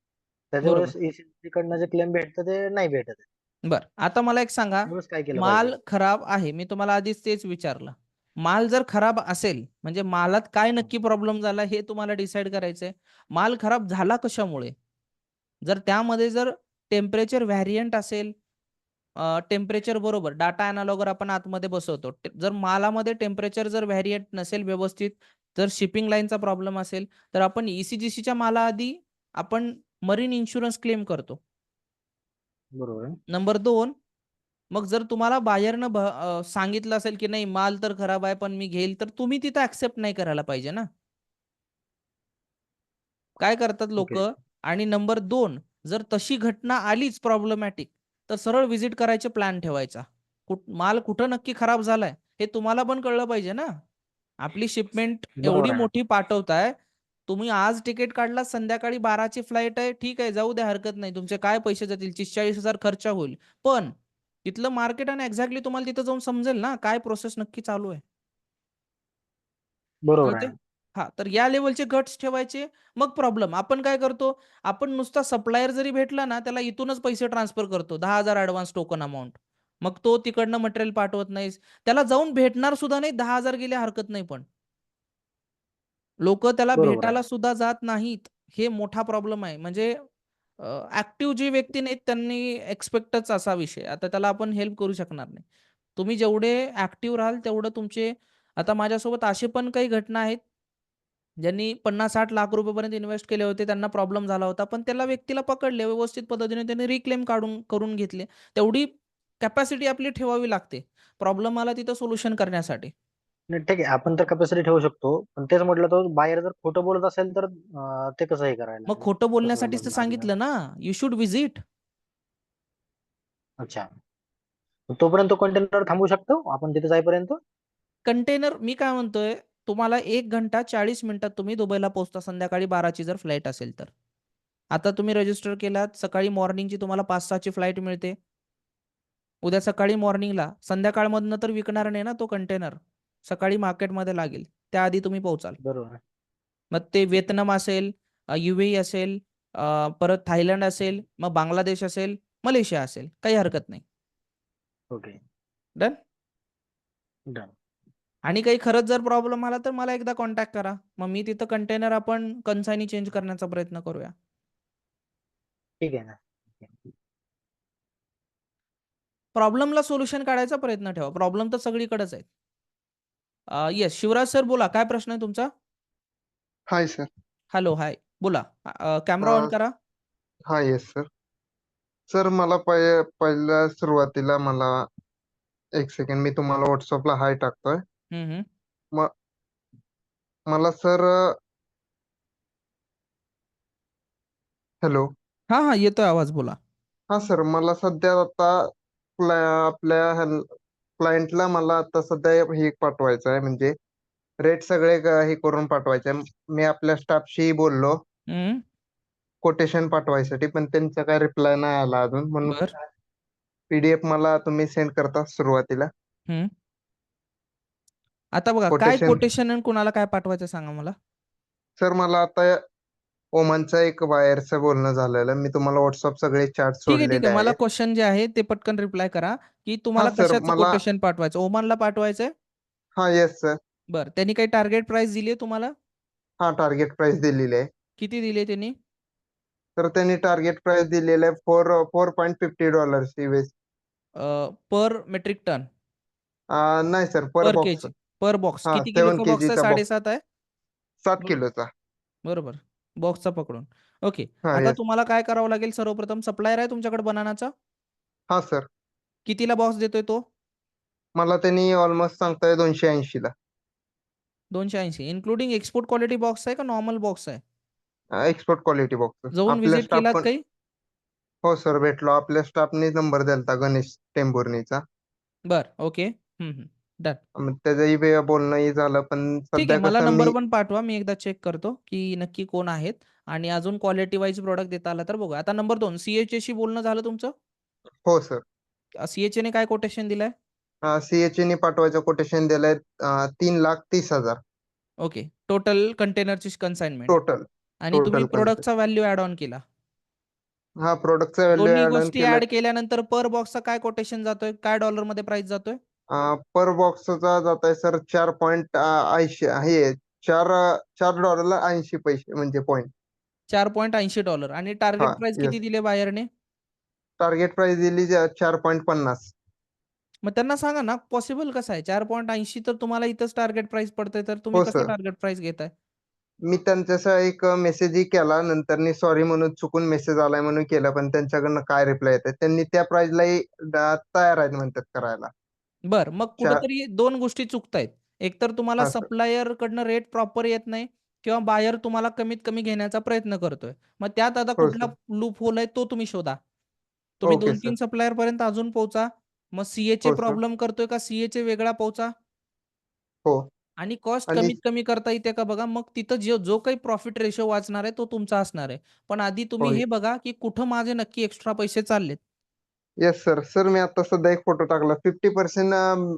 Speaker 10: त्याच्या
Speaker 1: बरोबर.
Speaker 10: वेळेस ECGC कडनं जे क्लेम भेटतं ते नाही भेटत आहे.
Speaker 1: बरं, आता मला एक सांगा,
Speaker 10: त्यावेळेस काय केलं पाहिजे?
Speaker 1: माल खराब आहे. मी तुम्हाला आधीच तेच विचारलं. माल जर खराब असेल म्हणजे मालात काय नक्की प्रॉब्लेम झाला हे तुम्हाला डिसाईड करायचंय. माल खराब झाला कशामुळे? जर त्यामध्ये जर टेम्परेचर व्हॅरियंट असेल, टेम्परेचर बरोबर डाटा अॅनालॉगर आपण आतमध्ये बसवतो. जर मालामध्ये टेम्परेचर जर व्हॅरियंट नसेल व्यवस्थित, जर शिपिंग लाईनचा प्रॉब्लेम असेल, तर आपण ECGCच्या मालाआधी आपण मरीन इन्शुरन्स क्लेम करतो.
Speaker 10: बरोबर आहे.
Speaker 1: नंबर 2, मग जर तुम्हाला बायरनं सांगितलं असेल की नाही माल तर खराब आहे पण मी घेईल, तर तुम्ही तिथं ऍक्सेप्ट नाही करायला पाहिजे ना. काय करतात लोक, आणि नंबर 2, जर तशी घटना आलीच प्रॉब्लेमॅटिक तर सरळ व्हिजिट करायचे प्लॅन ठेवायचा. माल कुठं नक्की खराब झालाय हे तुम्हाला पण कळलं पाहिजे ना. आपली शिपमेंट एवढी
Speaker 10: बरोबर आहे.
Speaker 1: मोठी पाठवताय, तुम्ही आज तिकीट काढला, संध्याकाळी 12ची फ्लाईट आहे, ठीक आहे जाऊ द्या, हरकत नाही. तुमचे काय पैसे जातील, 30-40 हजार खर्च होईल. पण तिथलं मार्केट आणि एक्झॅक्टली तुम्हाला तिथं जाऊन समजेल ना काय प्रोसेस नक्की चालू आहे.
Speaker 10: बरोबर
Speaker 1: कळते?
Speaker 10: आहे.
Speaker 1: हा, तर या लेवलचे गट्स ठेवायचे. मग प्रॉब्लेम आपण काय करतो, आपण नुसता सप्लायर जरी भेटला ना त्याला इथूनच पैसे ट्रान्सफर करतो, 10,000 ऍडव्हान्स टोकन अमाऊंट. मग तो तिकडनं मटेरियल पाठवत नाही, त्याला जाऊन भेटणार सुद्धा नाही. 10,000 गेले हरकत नाही, पण लोक त्याला
Speaker 10: बरोबर
Speaker 1: भेटायला
Speaker 10: आहे.
Speaker 1: सुद्धा जात नाहीत. हे मोठा प्रॉब्लेम आहे. म्हणजे ऍक्टिव्ह जी व्यक्ती नाहीत त्यांनी एक्सपेक्टच असा विषय. आता त्याला आपण हेल्प करू शकणार नाही. तुम्ही जेवढे ऍक्टिव्ह राहाल तेवढं तुमचे. आता माझ्यासोबत असे पण काही घटना आहेत ज्यांनी 50-60 लाख रुपयेपर्यंत इन्व्हेस्ट केले होते, त्यांना प्रॉब्लेम झाला होता, पण त्याला व्यक्तीला पकडले व्यवस्थित पद्धतीने, त्यांनी रिक्लेम करून घेतले. तेवढी कॅपॅसिटी आपली ठेवावी लागते प्रॉब्लेम आला तिथं सोल्युशन करण्यासाठी.
Speaker 10: नाही ठीक आहे, आपण तर कॅपॅसिटी ठेवू शकतो, पण तेच म्हटलं तर बाहेर जर खोटं बोलत असेल तर ते कसं हे करायला
Speaker 1: मग
Speaker 10: लागेल?
Speaker 1: खोटं
Speaker 10: कसं
Speaker 1: बोलण्यासाठीच तर
Speaker 10: बघणार आपल्याला?
Speaker 1: सांगितलं ना, यू शुड व्हिजिट.
Speaker 10: अच्छा, तोपर्यंत कंटेनर थांबू शकतो आपण तिथे जाईपर्यंत?
Speaker 1: कंटेनर मी काय म्हणतोय, तुम्हाला 1 घंटा 40 मिनिटात तुम्ही दुबईला पोहोचता, संध्याकाळी 12ची जर फ्लाईट असेल तर. आता तुम्ही रजिस्टर केलात, सकाळी मॉर्निंगची तुम्हाला 5-6ची फ्लाईट मिळते. उद्या सकाळी मॉर्निंगला, संध्याकाळमधनं तर विकणार नाही ना तो कंटेनर, सकाळी मार्केटमध्ये लागेल, त्याआधी तुम्ही पोहोचाल.
Speaker 10: बरोबर.
Speaker 1: मग ते व्हिएतनाम असेल, UAE असेल, परत थायलंड असेल, मग बांगलादेश असेल, मलेशिया असेल, काही हरकत नाही.
Speaker 10: Okay,
Speaker 1: done.
Speaker 10: डन.
Speaker 1: आणि काही खरंच जर प्रॉब्लेम आला तर मला एकदा कॉन्टॅक्ट करा, मग मी तिथं कंटेनर आपण कन्सायनी चेंज करण्याचा प्रयत्न करूया.
Speaker 10: ठीक आहे ना.
Speaker 1: प्रॉब्लेमला सोल्युशन काढायचा प्रयत्न ठेवा. प्रॉब्लेम तर सगळीकडेच आहेत. येस, शिवराज सर बोला, काय प्रश्न आहे तुमचा?
Speaker 15: Hi sir.
Speaker 1: हॅलो, हाय, बोला. कॅमेरा ऑन करा.
Speaker 15: हा येस सर. सर मला पहिल्या सुरुवातीला मला एक सेकंड, मी तुम्हाला व्हॉट्सअपला हाय टाकतोय. म- मला सर, हॅलो.
Speaker 1: हा हा, येतोय आवाज, बोला.
Speaker 15: हा सर, मला सध्या आता आपल्या क्लायंटला मला आता सध्या हे पाठवायचं आहे, म्हणजे रेट सगळे हे करून पाठवायचे आहे. मी आपल्या स्टाफशी बोललो कोटेशन पाठवायसाठी, पण त्यांचा काय रिप्लाय नाही आला अजून, म्हणून PDF मला तुम्ही सेंड करता सुरुवातीला.
Speaker 1: आता बघा, काय कोटेशन आणि कोणाला काय पाठवायचं सांगा मला.
Speaker 15: सर मला आता ओमानचं एक बायरचं बोलणं झालेलं, मी तुम्हाला व्हॉट्सअप सगळे चार्ट
Speaker 1: ठीक आहे, ठीक
Speaker 15: सोडलेले
Speaker 1: आहे. मला
Speaker 15: आहेत.
Speaker 1: क्वेश्चन जे आहे ते पटकन रिप्लाय करा की तुम्हाला
Speaker 15: सर
Speaker 1: कशाचं
Speaker 15: मला,
Speaker 1: कोटेशन पाठवायचं. ओमानला पाठवायचंय?
Speaker 15: हा येस सर.
Speaker 1: बरं, त्यांनी काही टार्गेट प्राइस दिली आहे तुम्हाला?
Speaker 15: हा, टार्गेट प्राइस दिलेली आहे.
Speaker 1: किती दिली आहे त्यांनी?
Speaker 15: तर त्यांनी टार्गेट प्राइस दिलेलं आहे $4.50 US.
Speaker 1: पर मेट्रिक टन?
Speaker 15: नाही सर, पर
Speaker 1: पर
Speaker 15: बॉक्स.
Speaker 1: केजी, पर बॉक्स.
Speaker 15: हा,
Speaker 1: किती
Speaker 15: 7
Speaker 1: किलोचा बॉक्स आहे?
Speaker 15: kg चा बॉक्स,
Speaker 1: 7.5 आहे?
Speaker 15: 7 किलोचा.
Speaker 1: बरोबर, बॉक्सचा पकडून. ओके,
Speaker 15: हा
Speaker 1: आता
Speaker 15: येस.
Speaker 1: तुम्हाला काय करावं लागेल, सर्वप्रथम सप्लायर आहे तुमच्याकडे बनानाचा?
Speaker 15: हा सर.
Speaker 1: कितीला बॉक्स देतोय तो?
Speaker 15: मला त्यांनी ऑलमोस्ट सांगताय 280 ला.
Speaker 1: 280 इन्क्लुडिंग एक्सपोर्ट क्वालिटी बॉक्स आहे का नॉर्मल बॉक्स आहे?
Speaker 15: एक्सपोर्ट क्वालिटी बॉक्स
Speaker 1: जाऊन
Speaker 15: आपल्या
Speaker 1: व्हिजिट
Speaker 15: स्टाफ
Speaker 1: केलात
Speaker 15: पण
Speaker 1: काही?
Speaker 15: हो सर भेटलो. आपल्या स्टाफने नंबर दिलता गणेश टेंभुर्णीचा.
Speaker 1: बर, ओके. डन.
Speaker 15: मग त्याचंही बोलणंही झालं, पण
Speaker 1: ठीक आहे,
Speaker 15: सध्या
Speaker 1: मला
Speaker 15: कसं
Speaker 1: नंबर
Speaker 15: मी
Speaker 1: पण पाठवा, मी एकदा चेक करतो की नक्की कोण आहेत आणि अजून क्वालिटी वाईज प्रोडक्ट देता आला तर बघूया. आता नंबर 2 CHA शी बोलणं झालं तुमचं?
Speaker 15: हो सर.
Speaker 1: CHA ने काय कोटेशन दिलंय?
Speaker 15: CHA ने पाठवायचं कोटेशन दिलंय 3,30,000
Speaker 1: ओके. टोटल कंटेनरची कन्साइनमेंट
Speaker 15: टोटल
Speaker 1: आणि तुम्ही
Speaker 15: टोटल
Speaker 1: प्रोडक्टचा व्हॅल्यू ॲड ऑन केला.
Speaker 15: हा प्रोडक्टचा व्हॅल्यू
Speaker 1: दोन्ही
Speaker 15: ऍड ऑन
Speaker 1: गोष्टी
Speaker 15: केला.
Speaker 1: ऍड केल्यानंतर पर बॉक्सचा काय कोटेशन जातोय? काय डॉलरमध्ये प्राइस जातोय?
Speaker 15: पर बॉक्सचा जात आहे सर 4.80 हे $4 80 पैसे म्हणजे पॉईंट.
Speaker 1: $4.80 आणि
Speaker 15: हा
Speaker 1: टार्गेट प्राइस किती
Speaker 15: येस.
Speaker 1: दिले बायरने?
Speaker 15: टार्गेट प्राइस दिली 4.50.
Speaker 1: मग त्यांना सांगा ना, पॉसिबल कसं आहे? 4.80 तर तुम्हाला इथंच टार्गेट प्राइस पडतंय, तर तुम्ही
Speaker 15: हो
Speaker 1: कसं
Speaker 15: सर.
Speaker 1: टार्गेट प्राइस घेताय?
Speaker 15: मी त्यांच्यासा एक मेसेजही केला, नंतरनी सॉरी म्हणून चुकून मेसेज आलाय म्हणून केलं, पण त्यांच्याकडनं काय रिप्लाय येते त्यांनी त्या प्राइसलाही तयार आहेत म्हणतात करायला.
Speaker 1: बरं, मग कुठेतरी 2 गोष्टी चुकतायत. एक तर तुम्हाला
Speaker 15: हा सर.
Speaker 1: सप्लायर कडनं रेट प्रॉपर येत नाही किंवा बायर तुम्हाला कमीत कमी घेण्याचा प्रयत्न करतोय. मग त्यात आता
Speaker 15: हो
Speaker 1: कुठला
Speaker 15: सर.
Speaker 1: लूप होल आहे तो तुम्ही शोधा. तुम्ही
Speaker 15: ओके सर.
Speaker 1: 2-3 सप्लायर पर्यंत अजून पोहोचा. मग CHA
Speaker 15: हो सर.
Speaker 1: प्रॉब्लेम करतोय का CHA वेगळा पोहोचा
Speaker 15: हो.
Speaker 1: आणि कॉस्ट
Speaker 15: आणि
Speaker 1: कमीत कमी करता येते का बघा. मग तिथं जो काही प्रॉफिट रेशो वाचणार आहे तो तुमचा असणार आहे. पण आधी तुम्ही
Speaker 15: होय.
Speaker 1: हे बघा, की कुठं माझे नक्की एक्स्ट्रा पैसे चाललेत.
Speaker 15: Yes sir. सर मी आता सध्या एक फोटो टाकला 50%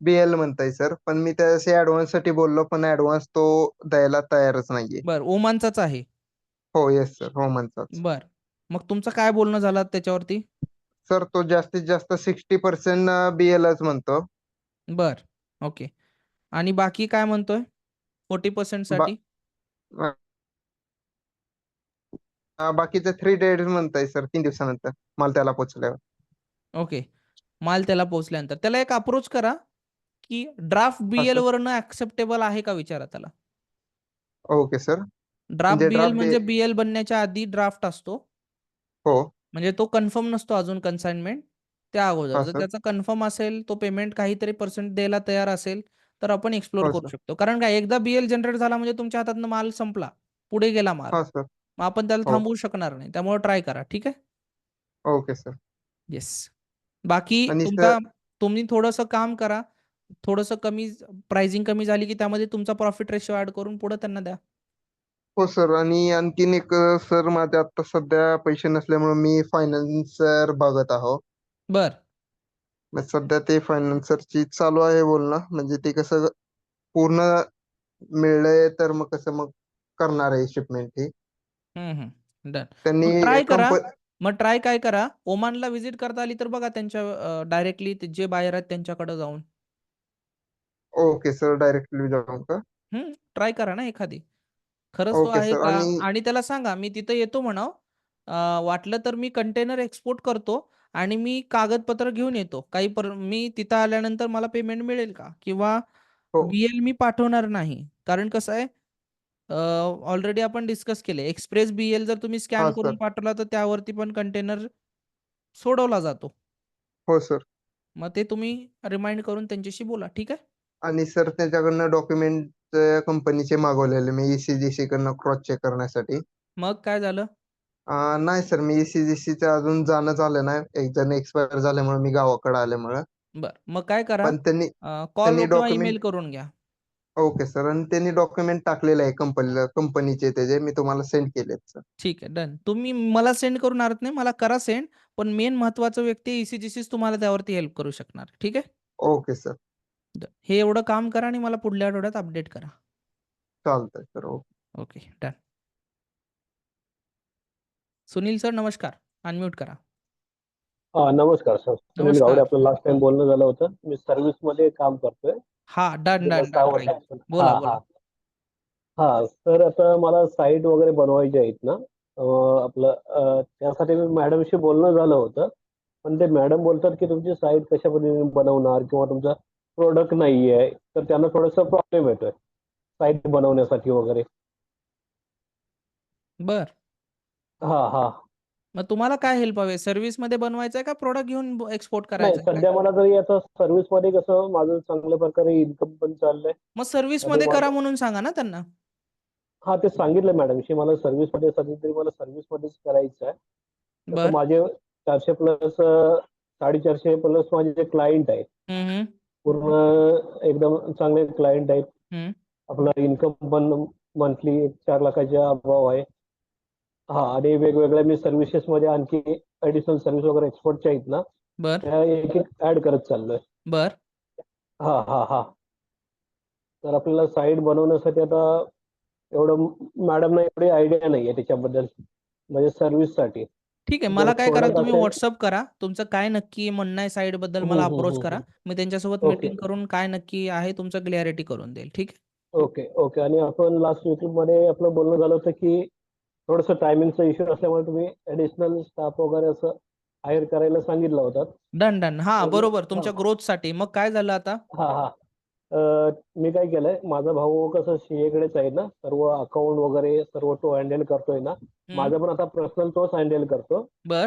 Speaker 15: BL म्हणताय सर, पण मी त्याशी ऍडव्हान्स साठी बोललो, पण ऍडव्हान्स तो द्यायला तयारच नाहीये.
Speaker 1: बरं, ओमानचाच आहे.
Speaker 15: हो येस सर. हो म्हणतात.
Speaker 1: बरं. मग तुमचं काय बोलणं झालं त्याच्यावरती?
Speaker 15: सर तो जास्तीत जास्त 60% BLच म्हणतो.
Speaker 1: बरं, ओके. आणि बाकी काय म्हणतोय 40% साठी?
Speaker 15: बाकीचे 3 डेज म्हणताय सर, 3 दिवसानंतर माल त्याला पोहोचल्यावर.
Speaker 1: ओके. माल त्याला पोहोचल्यानंतर त्याला एक अप्रोच करा, की ड्राफ्ट
Speaker 15: हा
Speaker 1: BL
Speaker 15: सर.
Speaker 1: वरनं ॲक्सेप्टेबल आहे का विचारा त्याला.
Speaker 15: Okay sir.
Speaker 1: ड्राफ्ट
Speaker 15: म्हणजे
Speaker 1: BL
Speaker 15: ड्राफ्ट
Speaker 1: म्हणजे BL बनण्याच्या आधी ड्राफ्ट असतो.
Speaker 15: हो.
Speaker 1: म्हणजे तो कन्फर्म नसतो अजून कन्साइनमेंट त्या अगोदर.
Speaker 15: हा
Speaker 1: जर
Speaker 15: सर.
Speaker 1: त्याचा कन्फर्म असेल, तो पेमेंट काहीतरी पर्सेंट द्यायला तयार असेल, तर आपण एक्सप्लोर
Speaker 15: हो
Speaker 1: करू
Speaker 15: सर.
Speaker 1: शकतो. कारण काय एकदा BL जनरेट झाला म्हणजे तुमच्या हातातनं माल संपला. पुढे गेला माल.
Speaker 15: हा सर.
Speaker 1: मग आपण त्याला
Speaker 15: हो.
Speaker 1: थांबवू शकणार नाही. त्यामुळे ट्राय करा. ठीक आहे?
Speaker 15: Okay sir.
Speaker 1: येस. बाकी
Speaker 15: आणि सर
Speaker 1: तुम्ही थोडंसं काम करा. थोडंसं कमी प्राइसिंग कमी झाली, की त्यामध्ये तुमचा प्रॉफिट रेशो ॲड करून पुढे त्यांना द्या.
Speaker 15: हो सर. आणि आणखीन एक सर माझ्या आता सध्या पैसे नसल्यामुळे मी फायनान्सर बघत आहो.
Speaker 1: बरं.
Speaker 15: मग सध्या ते फायनान्सरची चालू आहे बोलणं. म्हणजे ते कसं पूर्ण मिळलंय तर मग कसं मग करणार आहे शिपमेंट ही.
Speaker 1: डन.
Speaker 15: त्यांनी
Speaker 1: मग ट्राय करा.
Speaker 15: कंपनी
Speaker 1: मग ट्राय काय करा, ओमानला व्हिजिट करता आली तर बघा त्यांच्या डायरेक्टली जे बायर आहेत त्यांच्याकडे जाऊन.
Speaker 15: Okay sir. डायरेक्टली जाऊ का?
Speaker 1: ट्राय करा ना एखादी. खरंच तो
Speaker 15: ओके
Speaker 1: आहे
Speaker 15: सर.
Speaker 1: का?
Speaker 15: आणि
Speaker 1: आणि त्याला सांगा मी तिथं येतो म्हणावं. वाटलं तर मी कंटेनर एक्सपोर्ट करतो आणि मी कागदपत्र घेऊन येतो. मी तिथं आल्यानंतर मला पेमेंट मिळेल का? किंवा
Speaker 15: हो.
Speaker 1: BL मी पाठवणार नाही. कारण कसं आहे, ऑलरेडी आपण डिस्कस केले. एक्सप्रेस BL जर तुम्ही
Speaker 15: हा
Speaker 1: स्कॅन
Speaker 15: सर.
Speaker 1: करून पाठवला तर त्यावरती पण कंटेनर सोडवला जातो.
Speaker 15: हो सर.
Speaker 1: मग ते तुम्ही रिमाइंड करून त्यांच्याशी बोला. ठीक आहे?
Speaker 15: आणि सर त्याच्याकडनं डॉक्युमेंट कंपनीचे मागवलेले मी ECGC कडनं क्रॉस चेक करण्यासाठी.
Speaker 1: मग काय झालं?
Speaker 15: नाही सर, मी ECGCचं अजून जाणं झालं नाही. एक जण एक्सपायर झाल्यामुळे मी गावाकडे आल्यामुळे.
Speaker 1: बरं. मग काय करा,
Speaker 15: पण त्यांनी
Speaker 1: कॉल किंवा
Speaker 15: डॉक्युमेंट
Speaker 1: ईमेल करून घ्या.
Speaker 15: Okay sir. आणि त्यांनी डॉक्युमेंट टाकलेले आहे कंपनीचे त्याचे मी तुम्हाला सेंड केलेत सर.
Speaker 1: ठीक आहे, डन. तुम्ही मला सेंड करून अर्थ नाही, मला करा सेंड. पण मेन महत्त्वाचं व्यक्ती ECGCच तुम्हाला त्यावरती हेल्प करू शकणार. ठीक आहे?
Speaker 15: Okay sir.
Speaker 1: हे एवढं काम करा आणि मला पुढल्या आठवड्यात अपडेट करा.
Speaker 15: चालतंय sir. Okay.
Speaker 1: Okay, done. Sunil sir नमस्कार. अनम्यूट करा.
Speaker 16: नमस्कार सर. सुनील गावडे. आपलं लास्ट टाइम बोलणं झालं होतं. मी सर्व्हिस मध्ये काम करतोय.
Speaker 1: हा, डन
Speaker 16: गेल्या
Speaker 1: डन
Speaker 16: 6
Speaker 1: डन.
Speaker 16: वर्षापासून.
Speaker 1: बोला
Speaker 16: हा
Speaker 1: बोला.
Speaker 16: हा हा सर, आता मला साईट वगैरे बनवायची आहेत ना. त्यासाठी मी मॅडमशी बोलणं झालं होतं. पण ते मॅडम बोलतात की तुमची साईट कशा पद्धतीने बनवणार किंवा तुमचा प्रोडक्ट नाही आहे, तर त्यांना थोडासा प्रॉब्लेम येतोय साईट बनवण्यासाठी वगैरे.
Speaker 1: बर.
Speaker 16: हा.
Speaker 1: मग तुम्हाला काय हेल्प हवे? सर्व्हिस मध्ये बनवायचं आहे का प्रोडक्ट घेऊन एक्सपोर्ट
Speaker 16: नाही,
Speaker 1: करायचं आहे?
Speaker 16: सध्या मला तरी आता सर्व्हिस मध्ये कसं माझं चांगल्या प्रकारे इन्कम पण चाललंय
Speaker 1: मग सर्व्हिस
Speaker 16: आणि
Speaker 1: मध्ये करा
Speaker 16: माझं
Speaker 1: म्हणून सांगा ना त्यांना.
Speaker 16: हा ते सांगितलं मॅडमशी, मला सर्व्हिस मध्ये सध्या तरी मला सर्व्हिस मध्येच करायचं आहे. तसं
Speaker 1: बर
Speaker 16: माझे 400 प्लस 450 प्लस माझे जे क्लायंट आहेत
Speaker 1: हम्म,
Speaker 16: पूर्ण एकदम चांगले क्लायंट आहेत.
Speaker 1: हम्म.
Speaker 16: आपला इन्कम पण मंथली 4 लाखाच्या अभाव आहे. हा, आणि वेगवेगळ्या मी सर्व्हिसेस मध्ये आणखी ऍडिशनल सर्व्हिस वगैरे एक्सपोर्टच्या आहेत ना,
Speaker 1: बर
Speaker 16: त्या एक एक ऍड करत चाललोय.
Speaker 1: बर
Speaker 16: हा हा हा. तर आपल्याला साईट बनवण्यासाठी आता एवढं मॅडमना एवढी आयडिया नाहीये त्याच्याबद्दल, म्हणजे सर्व्हिससाठी.
Speaker 1: ठीक आहे.
Speaker 16: जर
Speaker 1: मला काय करा,
Speaker 16: प्रोडक्ट
Speaker 1: तुम्ही
Speaker 16: असेल.
Speaker 1: व्हॉट्सअप करा तुमचं काय नक्की म्हणणं आहे साईड बद्दल, मला अप्रोच करा. मी त्यांच्यासोबत
Speaker 16: ओके
Speaker 1: मीटिंग करून काय नक्की आहे तुमचं क्लिअरिटी करून देईल. ठीक आहे.
Speaker 16: Okay okay. आणि आपण लास्ट मध्ये आपलं बोलणं झालं होतं की थोडंसं टायमिंगचा इश्यू असल्यामुळे तुम्ही ऍडिशनल स्टाफ वगैरे असं हायर करायला सांगितलं होतं.
Speaker 1: Done done. हा
Speaker 16: तर
Speaker 1: बरोबर, तुमच्या ग्रोथसाठी. मग काय झालं आता?
Speaker 16: हा हा. मी काय केलंय, माझा भाऊ कसं सीए कडेच आहे ना, सर्व अकाउंट वगैरे सर्व तो हँडल करतोय ना. माझं पण आता पर्सनल तोच हँडल करतो.
Speaker 1: बर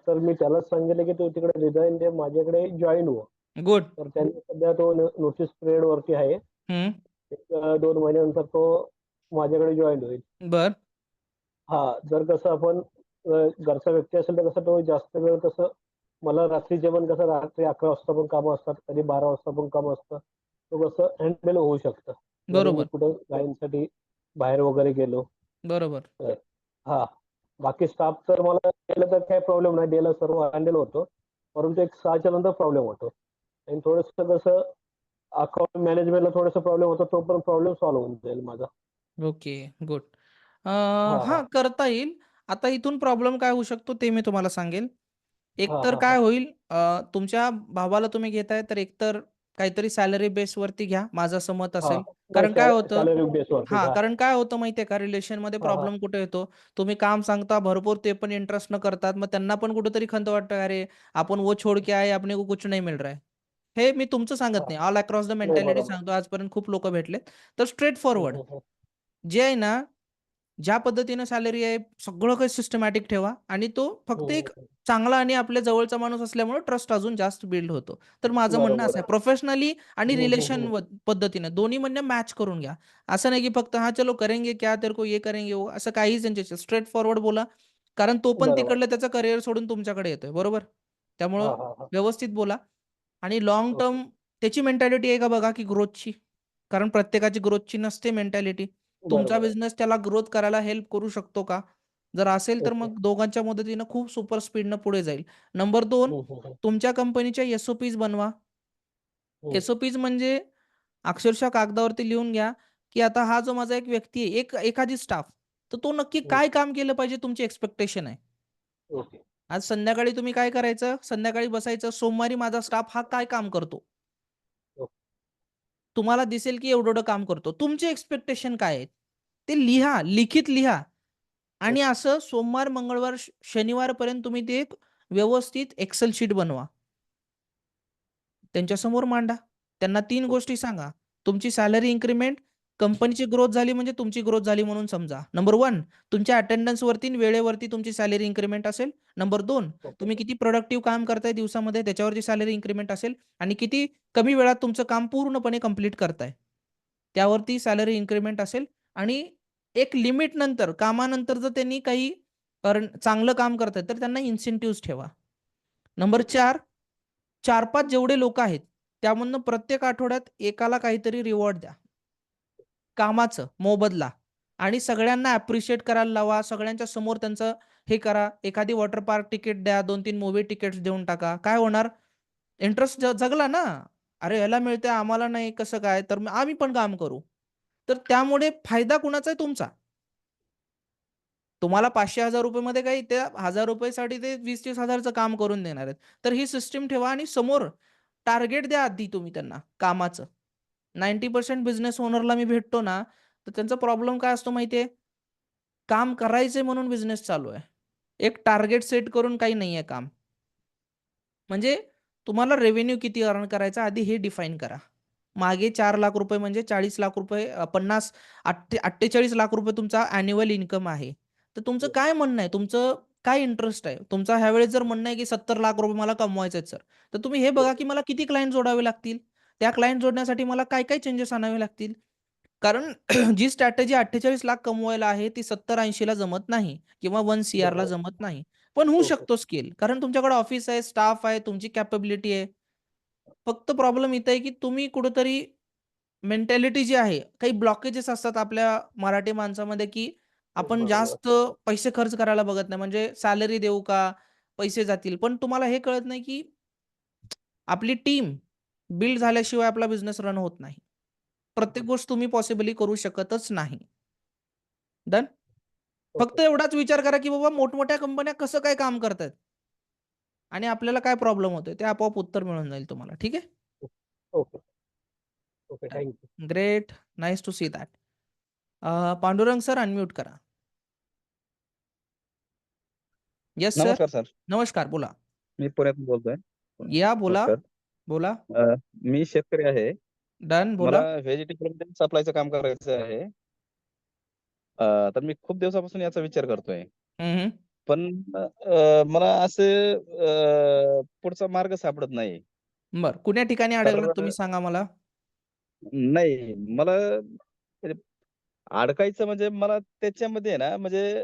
Speaker 16: तर मी त्यालाच सांगितलं की तू तिकडे रिझाईन दे, माझ्याकडे जॉईन हो.
Speaker 1: गुड.
Speaker 16: तर त्यांनी सध्या तो नोटीस पिरियड वरती आहे.
Speaker 1: हम्म.
Speaker 16: एक 2 महिन्यानंतर तो माझ्याकडे जॉईन होईल.
Speaker 1: बर
Speaker 16: हा, जर कसं आपण घरचा व्यक्ती असेल तर कसं तो जास्त वेळ कसं, मला रात्री जेवण कसं रात्री 11 वाजता पण कामं असतात, कधी 12 वाजता पण कामं असतं, तो कसं हँडल होऊ शकतं जरी मी
Speaker 1: बरोबर
Speaker 16: कुठे क्लायंटसाठी बाहेर वगैरे गेलो
Speaker 1: बरोबर.
Speaker 16: तर. हा, बाकी स्टाफ तर मला केलं तर काही प्रॉब्लेम नाही, डेला सर्व हँडल होतो, परंतु एक 6च्या नंतर प्रॉब्लेम होतो. आणि थोडंसं कसं अकाउंट मॅनेजमेंटला थोडासा प्रॉब्लेम होतो, तो पण प्रॉब्लेम सॉल्व्ह होऊन जाईल माझा.
Speaker 1: Okay good.
Speaker 16: हा
Speaker 1: हा,
Speaker 16: हा
Speaker 1: करता येईल. आता इथून प्रॉब्लेम काय होऊ शकतो ते मी तुम्हाला सांगेल.
Speaker 16: हा
Speaker 1: एकतर
Speaker 16: हा
Speaker 1: काय
Speaker 16: हा
Speaker 1: होईल, तुमच्या भावाला तुम्ही घेताय तर एकतर काहीतरी सॅलरी बेसवरती घ्या, माझं असं मत
Speaker 16: हा.
Speaker 1: असेल.
Speaker 16: नाही,
Speaker 1: कारण काय होतं,
Speaker 16: सॅलरी बेसवरती.
Speaker 1: हां,
Speaker 16: हा
Speaker 1: कारण काय होतं माहितीये का, रिलेशनमध्ये
Speaker 16: हा हा
Speaker 1: प्रॉब्लेम कुठे येतो, तुम्ही काम सांगता भरपूर, ते पण इंटरेस्ट न करतात, मग त्यांना पण कुठेतरी खंत वाटतं, अरे आपण वो छोड के आए, अपने को कुछ नहीं मिल रहा है. हे मी तुमचं सांगत
Speaker 16: हा.
Speaker 1: नाही, ऑल अक्रॉस द
Speaker 16: नाही,
Speaker 1: मेंटॅलिटी
Speaker 16: बरोबर.
Speaker 1: सांगतो. आजपर्यंत खूप लोक भेटलेत. तर स्ट्रेट फॉरवर्ड
Speaker 16: हम्म.
Speaker 1: जे आहे ना, ज्या पद्धतीनं सॅलरी आहे, सगळं काही सिस्टमॅटिक ठेवा आणि तो फक्त एक
Speaker 16: हम्म.
Speaker 1: चांगला आणि आपल्या जवळचा माणूस असल्यामुळे ट्रस्ट अजून जास्त बिल्ड होतो. तर माझं म्हणणं
Speaker 16: बरोबर
Speaker 1: असं
Speaker 16: आहे.
Speaker 1: आहे, प्रोफेशनली आणि रिलेशन
Speaker 16: हम्म.
Speaker 1: पद्धतीनं दोन्ही म्हणणं मॅच करून घ्या. असं नाही की फक्त हा चलो करेंगे क्या, तेरे को ये करेंगे वो, असं काहीच त्यांच्याशी स्ट्रेट फॉरवर्ड बोला. कारण तो पण
Speaker 16: बरोबर.
Speaker 1: तिकडलं त्याचं करिअर सोडून तुमच्याकडे येतोय, बरोबर?
Speaker 16: हा
Speaker 1: त्यामुळं
Speaker 16: हा हा.
Speaker 1: व्यवस्थित बोला आणि लाँग
Speaker 16: ओके
Speaker 1: टर्म त्याची मेंटॅलिटी आहे का बघा, की ग्रोथची. कारण प्रत्येकाची ग्रोथची नसते मेंटॅलिटी. तुमचा
Speaker 16: बरोबर आहे.
Speaker 1: बिझनेस त्याला ग्रोथ करायला हेल्प करू शकतो का? जर असेल तर
Speaker 16: ओके.
Speaker 1: मग दोघांच्या मदतीनं खूप सुपर स्पीडनं पुढे जाईल. नंबर 2,
Speaker 16: हम्म.
Speaker 1: तुमच्या कंपनीच्या एस-ओ-पीज बनवा.
Speaker 16: हम्म.
Speaker 1: एस-ओ-पीज म्हणजे अक्षरशः कागदावरती लिहून घ्या, की आता हा जो माझा एक व्यक्ती आहे, एखादी स्टाफ, तर तो नक्की
Speaker 16: हम्म.
Speaker 1: काय काम केलं पाहिजे तुमची एक्स्पेक्टेशन आहे.
Speaker 16: ओके.
Speaker 1: आज संध्याकाळी तुम्ही काय करायचं, संध्याकाळी बसायचं, सोमवारी माझा स्टाफ हा काय काम करतो?
Speaker 16: ओके.
Speaker 1: तुम्हाला दिसेल की एवढं-एवढं काम करतो. तुमचे एक्स्पेक्टेशन काय आहेत? ते लिहा, लिखित लिहा आणि
Speaker 16: ओके.
Speaker 1: असं सोमवार, मंगळवार, शनिवारपर्यंत तुम्ही ते एक व्यवस्थित एक्सेल शीट बनवा. त्यांच्यासमोर मांडा. त्यांना 3
Speaker 16: ओके.
Speaker 1: गोष्टी सांगा. तुमची सॅलरी इन्क्रिमेंट, कंपनीची ग्रोथ झाली म्हणजे तुमची ग्रोथ झाली म्हणून समजा. नंबर 1, तुमच्या अटेंडन्सवरती आणि वेळेवरती तुमची सॅलरी इन्क्रिमेंट असेल. Number 2,
Speaker 16: okay.
Speaker 1: तुम्ही किती प्रोडक्टिव्ह काम करताय दिवसामध्ये त्याच्यावरती सॅलरी इन्क्रिमेंट असेल आणि किती कमी वेळात तुमचं काम पूर्णपणे कंप्लीट करताय. त्यावरती सॅलरी इन्क्रिमेंट असेल आणि एक लिमिट नंतर, कामानंतर जर त्यांनी काही चांगलं काम करतायत तर त्यांना इन्सेंटिव्हज ठेवा. Number
Speaker 16: okay.
Speaker 1: 4, 4-5 जेवढे लोकं आहेत, त्यामधनं प्रत्येक आठवड्यात एकाला काहीतरी रिवॉर्ड द्या. कामाचं मोबदला आणि सगळ्यांना ॲप्रिशिएट करायला लावा. सगळ्यांच्या समोर त्यांचं हे करा. एखादी वॉटर पार्क तिकीट द्या, 2-3 मूव्ही तिकीट्स देऊन टाका. काय होणार? इंटरेस्ट जगला ना. अरे ह्याला मिळतंय आम्हाला नाही कसं काय? तर मग आम्ही पण काम करू. तर त्यामुळे फायदा कुणाचा आहे? तुमचा. तुम्हाला ₹500,000 मध्ये काही त्या ₹1,000 साठी ते 20,000-30,000चं काम करून देणार आहेत. तर ही सिस्टम ठेवा आणि समोर टार्गेट द्या आधी तुम्ही त्यांना कामाचं. 90% बिझनेस ओनरला मी भेटतो ना, तर त्यांचा प्रॉब्लेम काय असतो माहिती आहे? काम करायचंय म्हणून बिझनेस चालू आहे. एक टार्गेट सेट करून काही नाहीये काम. म्हणजे तुम्हाला रेव्हेन्यू किती अर्न करायचा आधी हे डिफाईन करा. मागे ₹4,00,000 म्हणजे ₹40,00,000 50 ₹48,00,000 तुमचा अॅन्युअल इन्कम आहे. तर तुमचं काय म्हणणं आहे? तुमचं काय इंटरेस्ट आहे? तुमचा ह्यावेळेस जर म्हणणं आहे की ₹70,00,000 मला कमवायचे आहेत सर. तर तुम्ही हे बघा की मला किती क्लायंट जोडावे लागतील? त्या क्लायंट जोडण्यासाठी मला काय-काय चेंजेस आणावे लागतील? कारण जी स्ट्रॅटेजी 48 लाख कमवायला आहे ती 70-80 ला जमत नाही किंवा 1 CR ला
Speaker 16: बरोबर.
Speaker 1: जमत नाही. पण होऊ
Speaker 16: हो, हो.
Speaker 1: शकतो स्केल. कारण तुमच्याकडे ऑफिस आहे, स्टाफ आहे, तुमची कॅपॅबिलिटी आहे. फक्त प्रॉब्लेम इथं आहे की तुम्ही कुठेतरी मेंटॅलिटी जी आहे, काही ब्लॉकेजेस असतात आपल्या मराठी माणसामध्ये, की आपण
Speaker 16: बरोबर.
Speaker 1: जास्त पैसे खर्च करायला बघत नाही. म्हणजे सॅलरी देऊ का? पैसे जातील. पण तुम्हाला हे कळत नाही की आपली टीम बिल्ड झाल्याशिवाय आपला बिझनेस रन होत नाही. प्रत्येक गोष्ट तुम्ही पॉसिबली करू शकतच नाही. डन? फक्त
Speaker 16: ओके.
Speaker 1: एवढाच विचार करा, की बाबा मोठमोठ्या कंपन्या कसं काय काम करतायत? आणि आपल्याला काय प्रॉब्लेम होतोय? ते आपोआप उत्तर मिळून जाईल तुम्हाला. ठीक आहे?
Speaker 16: Okay. Okay. Thank you.
Speaker 1: Great. Nice to see that. Pandurang sir unmute करा. Yes sir.
Speaker 17: नमस्कार सर.
Speaker 1: नमस्कार. बोला.
Speaker 17: मी पुण्यातून बोलतोय.
Speaker 1: या बोला.
Speaker 17: नमस्कार.
Speaker 1: बोला.
Speaker 17: मी शेतकरी आहे.
Speaker 1: डन.
Speaker 17: मला
Speaker 1: बोला.
Speaker 17: व्हेजिटेबल सप्लायचं काम करायचं आहे. तर मी खूप दिवसापासून याचा विचार करतोय.
Speaker 1: हं, हं.
Speaker 17: पण मला असं पुढचा मार्ग सापडत नाही.
Speaker 1: बरं. कुण्या ठिकाणी
Speaker 17: तर
Speaker 1: अडकलात तुम्ही सांगा मला?
Speaker 17: नाही मला म्हणजे अडकायचं म्हणजे मला त्याच्यामध्ये ना म्हणजे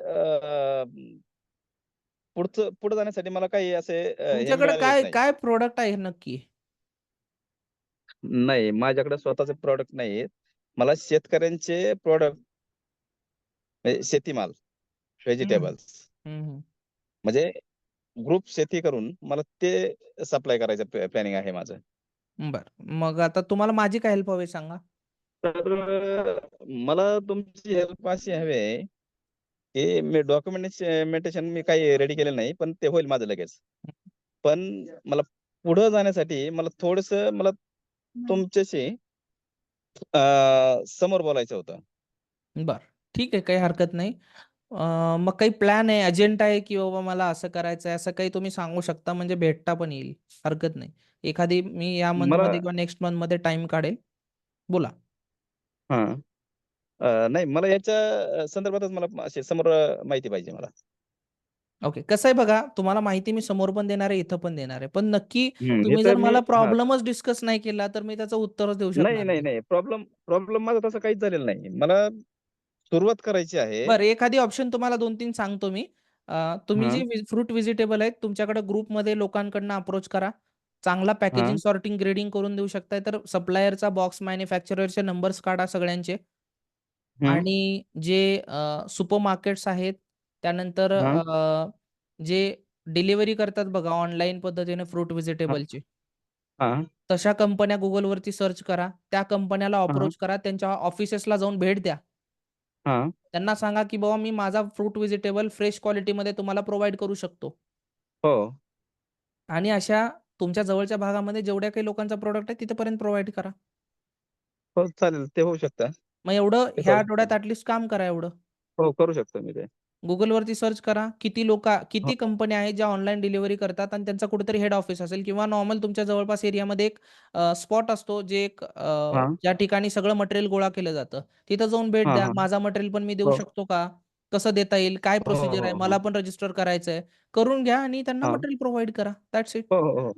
Speaker 17: पुढे जाण्यासाठी मला काही असे हे
Speaker 1: तुमच्याकडे
Speaker 17: मिळालेलेच
Speaker 1: काय
Speaker 17: नाही.
Speaker 1: काय प्रॉडक्ट आहे नक्की?
Speaker 17: नाही, माझ्याकडे स्वतःचे प्रॉडक्ट नाहीयेत. मला शेतकऱ्यांचे प्रॉडक्ट म्हणजे शेतीमाल,
Speaker 1: हं.
Speaker 17: व्हेजिटेबल्स
Speaker 1: हं, हं.
Speaker 17: म्हणजे ग्रुप शेती करून मला ते सप्लाय करायचं प्लॅनिंग आहे माझं.
Speaker 1: बरं. मग आता तुम्हाला माझी काय हेल्प हवी सांगा?
Speaker 17: तर मला तुमची हेल्प अशी हवी आहे, की मी डॉक्युमेंटेशन मी काही रेडी केलेलं नाही, पण ते होईल माझं लगेच. पण मला पुढं जाण्यासाठी मला थोडंसं तुमच्याशी समोर बोलायचं होतं.
Speaker 1: बरं. ठीक आहे. काही हरकत नाही. मग काही प्लॅन आहे, अजेंडा आहे, की बाबा मला असं करायचं आहे, असं काही तुम्ही सांगू शकता म्हणजे भेटता पण येईल. हरकत नाही. एखादी मी या
Speaker 17: मला
Speaker 1: मंथमध्ये किंवा नेक्स्ट मंथमध्ये टाईम काढेल. बोला.
Speaker 17: हां. नाही मला याच्या संदर्भातच मला अशी समोर माहिती पाहिजे मला.
Speaker 1: ओके. कसं आहे बघा, तुम्हाला माहिती मी समोर पण देणार आहे, इथं पण देणार आहे. पण नक्की
Speaker 17: हे
Speaker 1: तुम्ही
Speaker 17: तर
Speaker 1: जर
Speaker 17: मी
Speaker 1: मला
Speaker 17: हां.
Speaker 1: प्रॉब्लेमच डिस्कस नाही केला, तर मी त्याचं उत्तरच देऊ
Speaker 17: नाही,
Speaker 1: शकणार
Speaker 17: नाही,
Speaker 1: नाही.
Speaker 17: नाही. प्रॉब्लेम माझा तसं काहीच झालेला नाही. मला सुरुवात करायची आहे.
Speaker 1: बरं, एखादी ऑप्शन तुम्हाला 2-3 सांगतो मी. तुम्ही
Speaker 17: हां,
Speaker 1: जे फ्रूट व्हेजिटेबल आहेत, तुमच्याकडे ग्रुपमध्ये लोकांकडनं अप्रोच करा. चांगला पॅकेजिंग,
Speaker 17: हां,
Speaker 1: सॉर्टिंग, ग्रेडिंग करून देऊ शकताय. तर सप्लायरचा बॉक्स, मॅन्युफॅक्चररचे नंबर्स काढा सगळ्यांचे.
Speaker 17: हं,
Speaker 1: आणि जे सुपरमार्केट्स आहेत, त्यानंतर
Speaker 17: हां,
Speaker 1: जे डिलिव्हरी करतात बघा ऑनलाईन पद्धतीने फ्रूट
Speaker 17: हां,
Speaker 1: व्हेजिटेबलची.
Speaker 17: हां,
Speaker 1: तशा कंपन्या Googleवरती सर्च करा. त्या कंपन्याला
Speaker 17: हां,
Speaker 1: अप्रोच करा. त्यांच्या ऑफिसेसला जाऊन भेट द्या.
Speaker 17: हां.
Speaker 1: त्यांना सांगा, की बाबा मी माझा फ्रूट व्हेजिटेबल फ्रेश क्वालिटीमध्ये तुम्हाला प्रोव्हाईड करू शकतो.
Speaker 17: हो,
Speaker 1: आणि अशा तुमच्या जवळच्या भागामध्ये जेवढ्या काही लोकांचा प्रॉडक्ट आहे तिथपर्यंत प्रोव्हाईड करा.
Speaker 17: हो चालेल. ते होऊ शकतं.
Speaker 1: मग एवढं
Speaker 17: ते
Speaker 1: ह्या
Speaker 17: करू शकतो.
Speaker 1: आठवड्यात ॲटलीस्ट काम करा एवढं.
Speaker 17: हो, करू शकतो मी ते.
Speaker 1: Googleवरती सर्च करा.
Speaker 17: हो,
Speaker 1: किती कंपन्या आहेत ज्या ऑनलाईन डिलिव्हरी करतात आणि त्यांचा कुठेतरी हेड ऑफिस असेल किंवा नॉर्मल तुमच्या जवळपास एरियामध्ये एक स्पॉट असतो जे एक
Speaker 17: हां,
Speaker 1: ज्या ठिकाणी सगळं मटेरियल गोळा केलं जातं. तिथं जाऊन भेट
Speaker 17: हां,
Speaker 1: द्या.
Speaker 17: हां.
Speaker 1: माझा मटेरियल पण मी देऊ
Speaker 17: हो,
Speaker 1: शकतो का? कसं देता येईल? काय
Speaker 17: हो,
Speaker 1: प्रोसिजर आहे?
Speaker 17: हो,
Speaker 1: मला
Speaker 17: हो.
Speaker 1: पण रजिस्टर करायचं आहे. करून घ्या आणि त्यांना
Speaker 17: हां.
Speaker 1: मटेरियल प्रोव्हाईड करा. That's it.
Speaker 17: हो, हो, हो.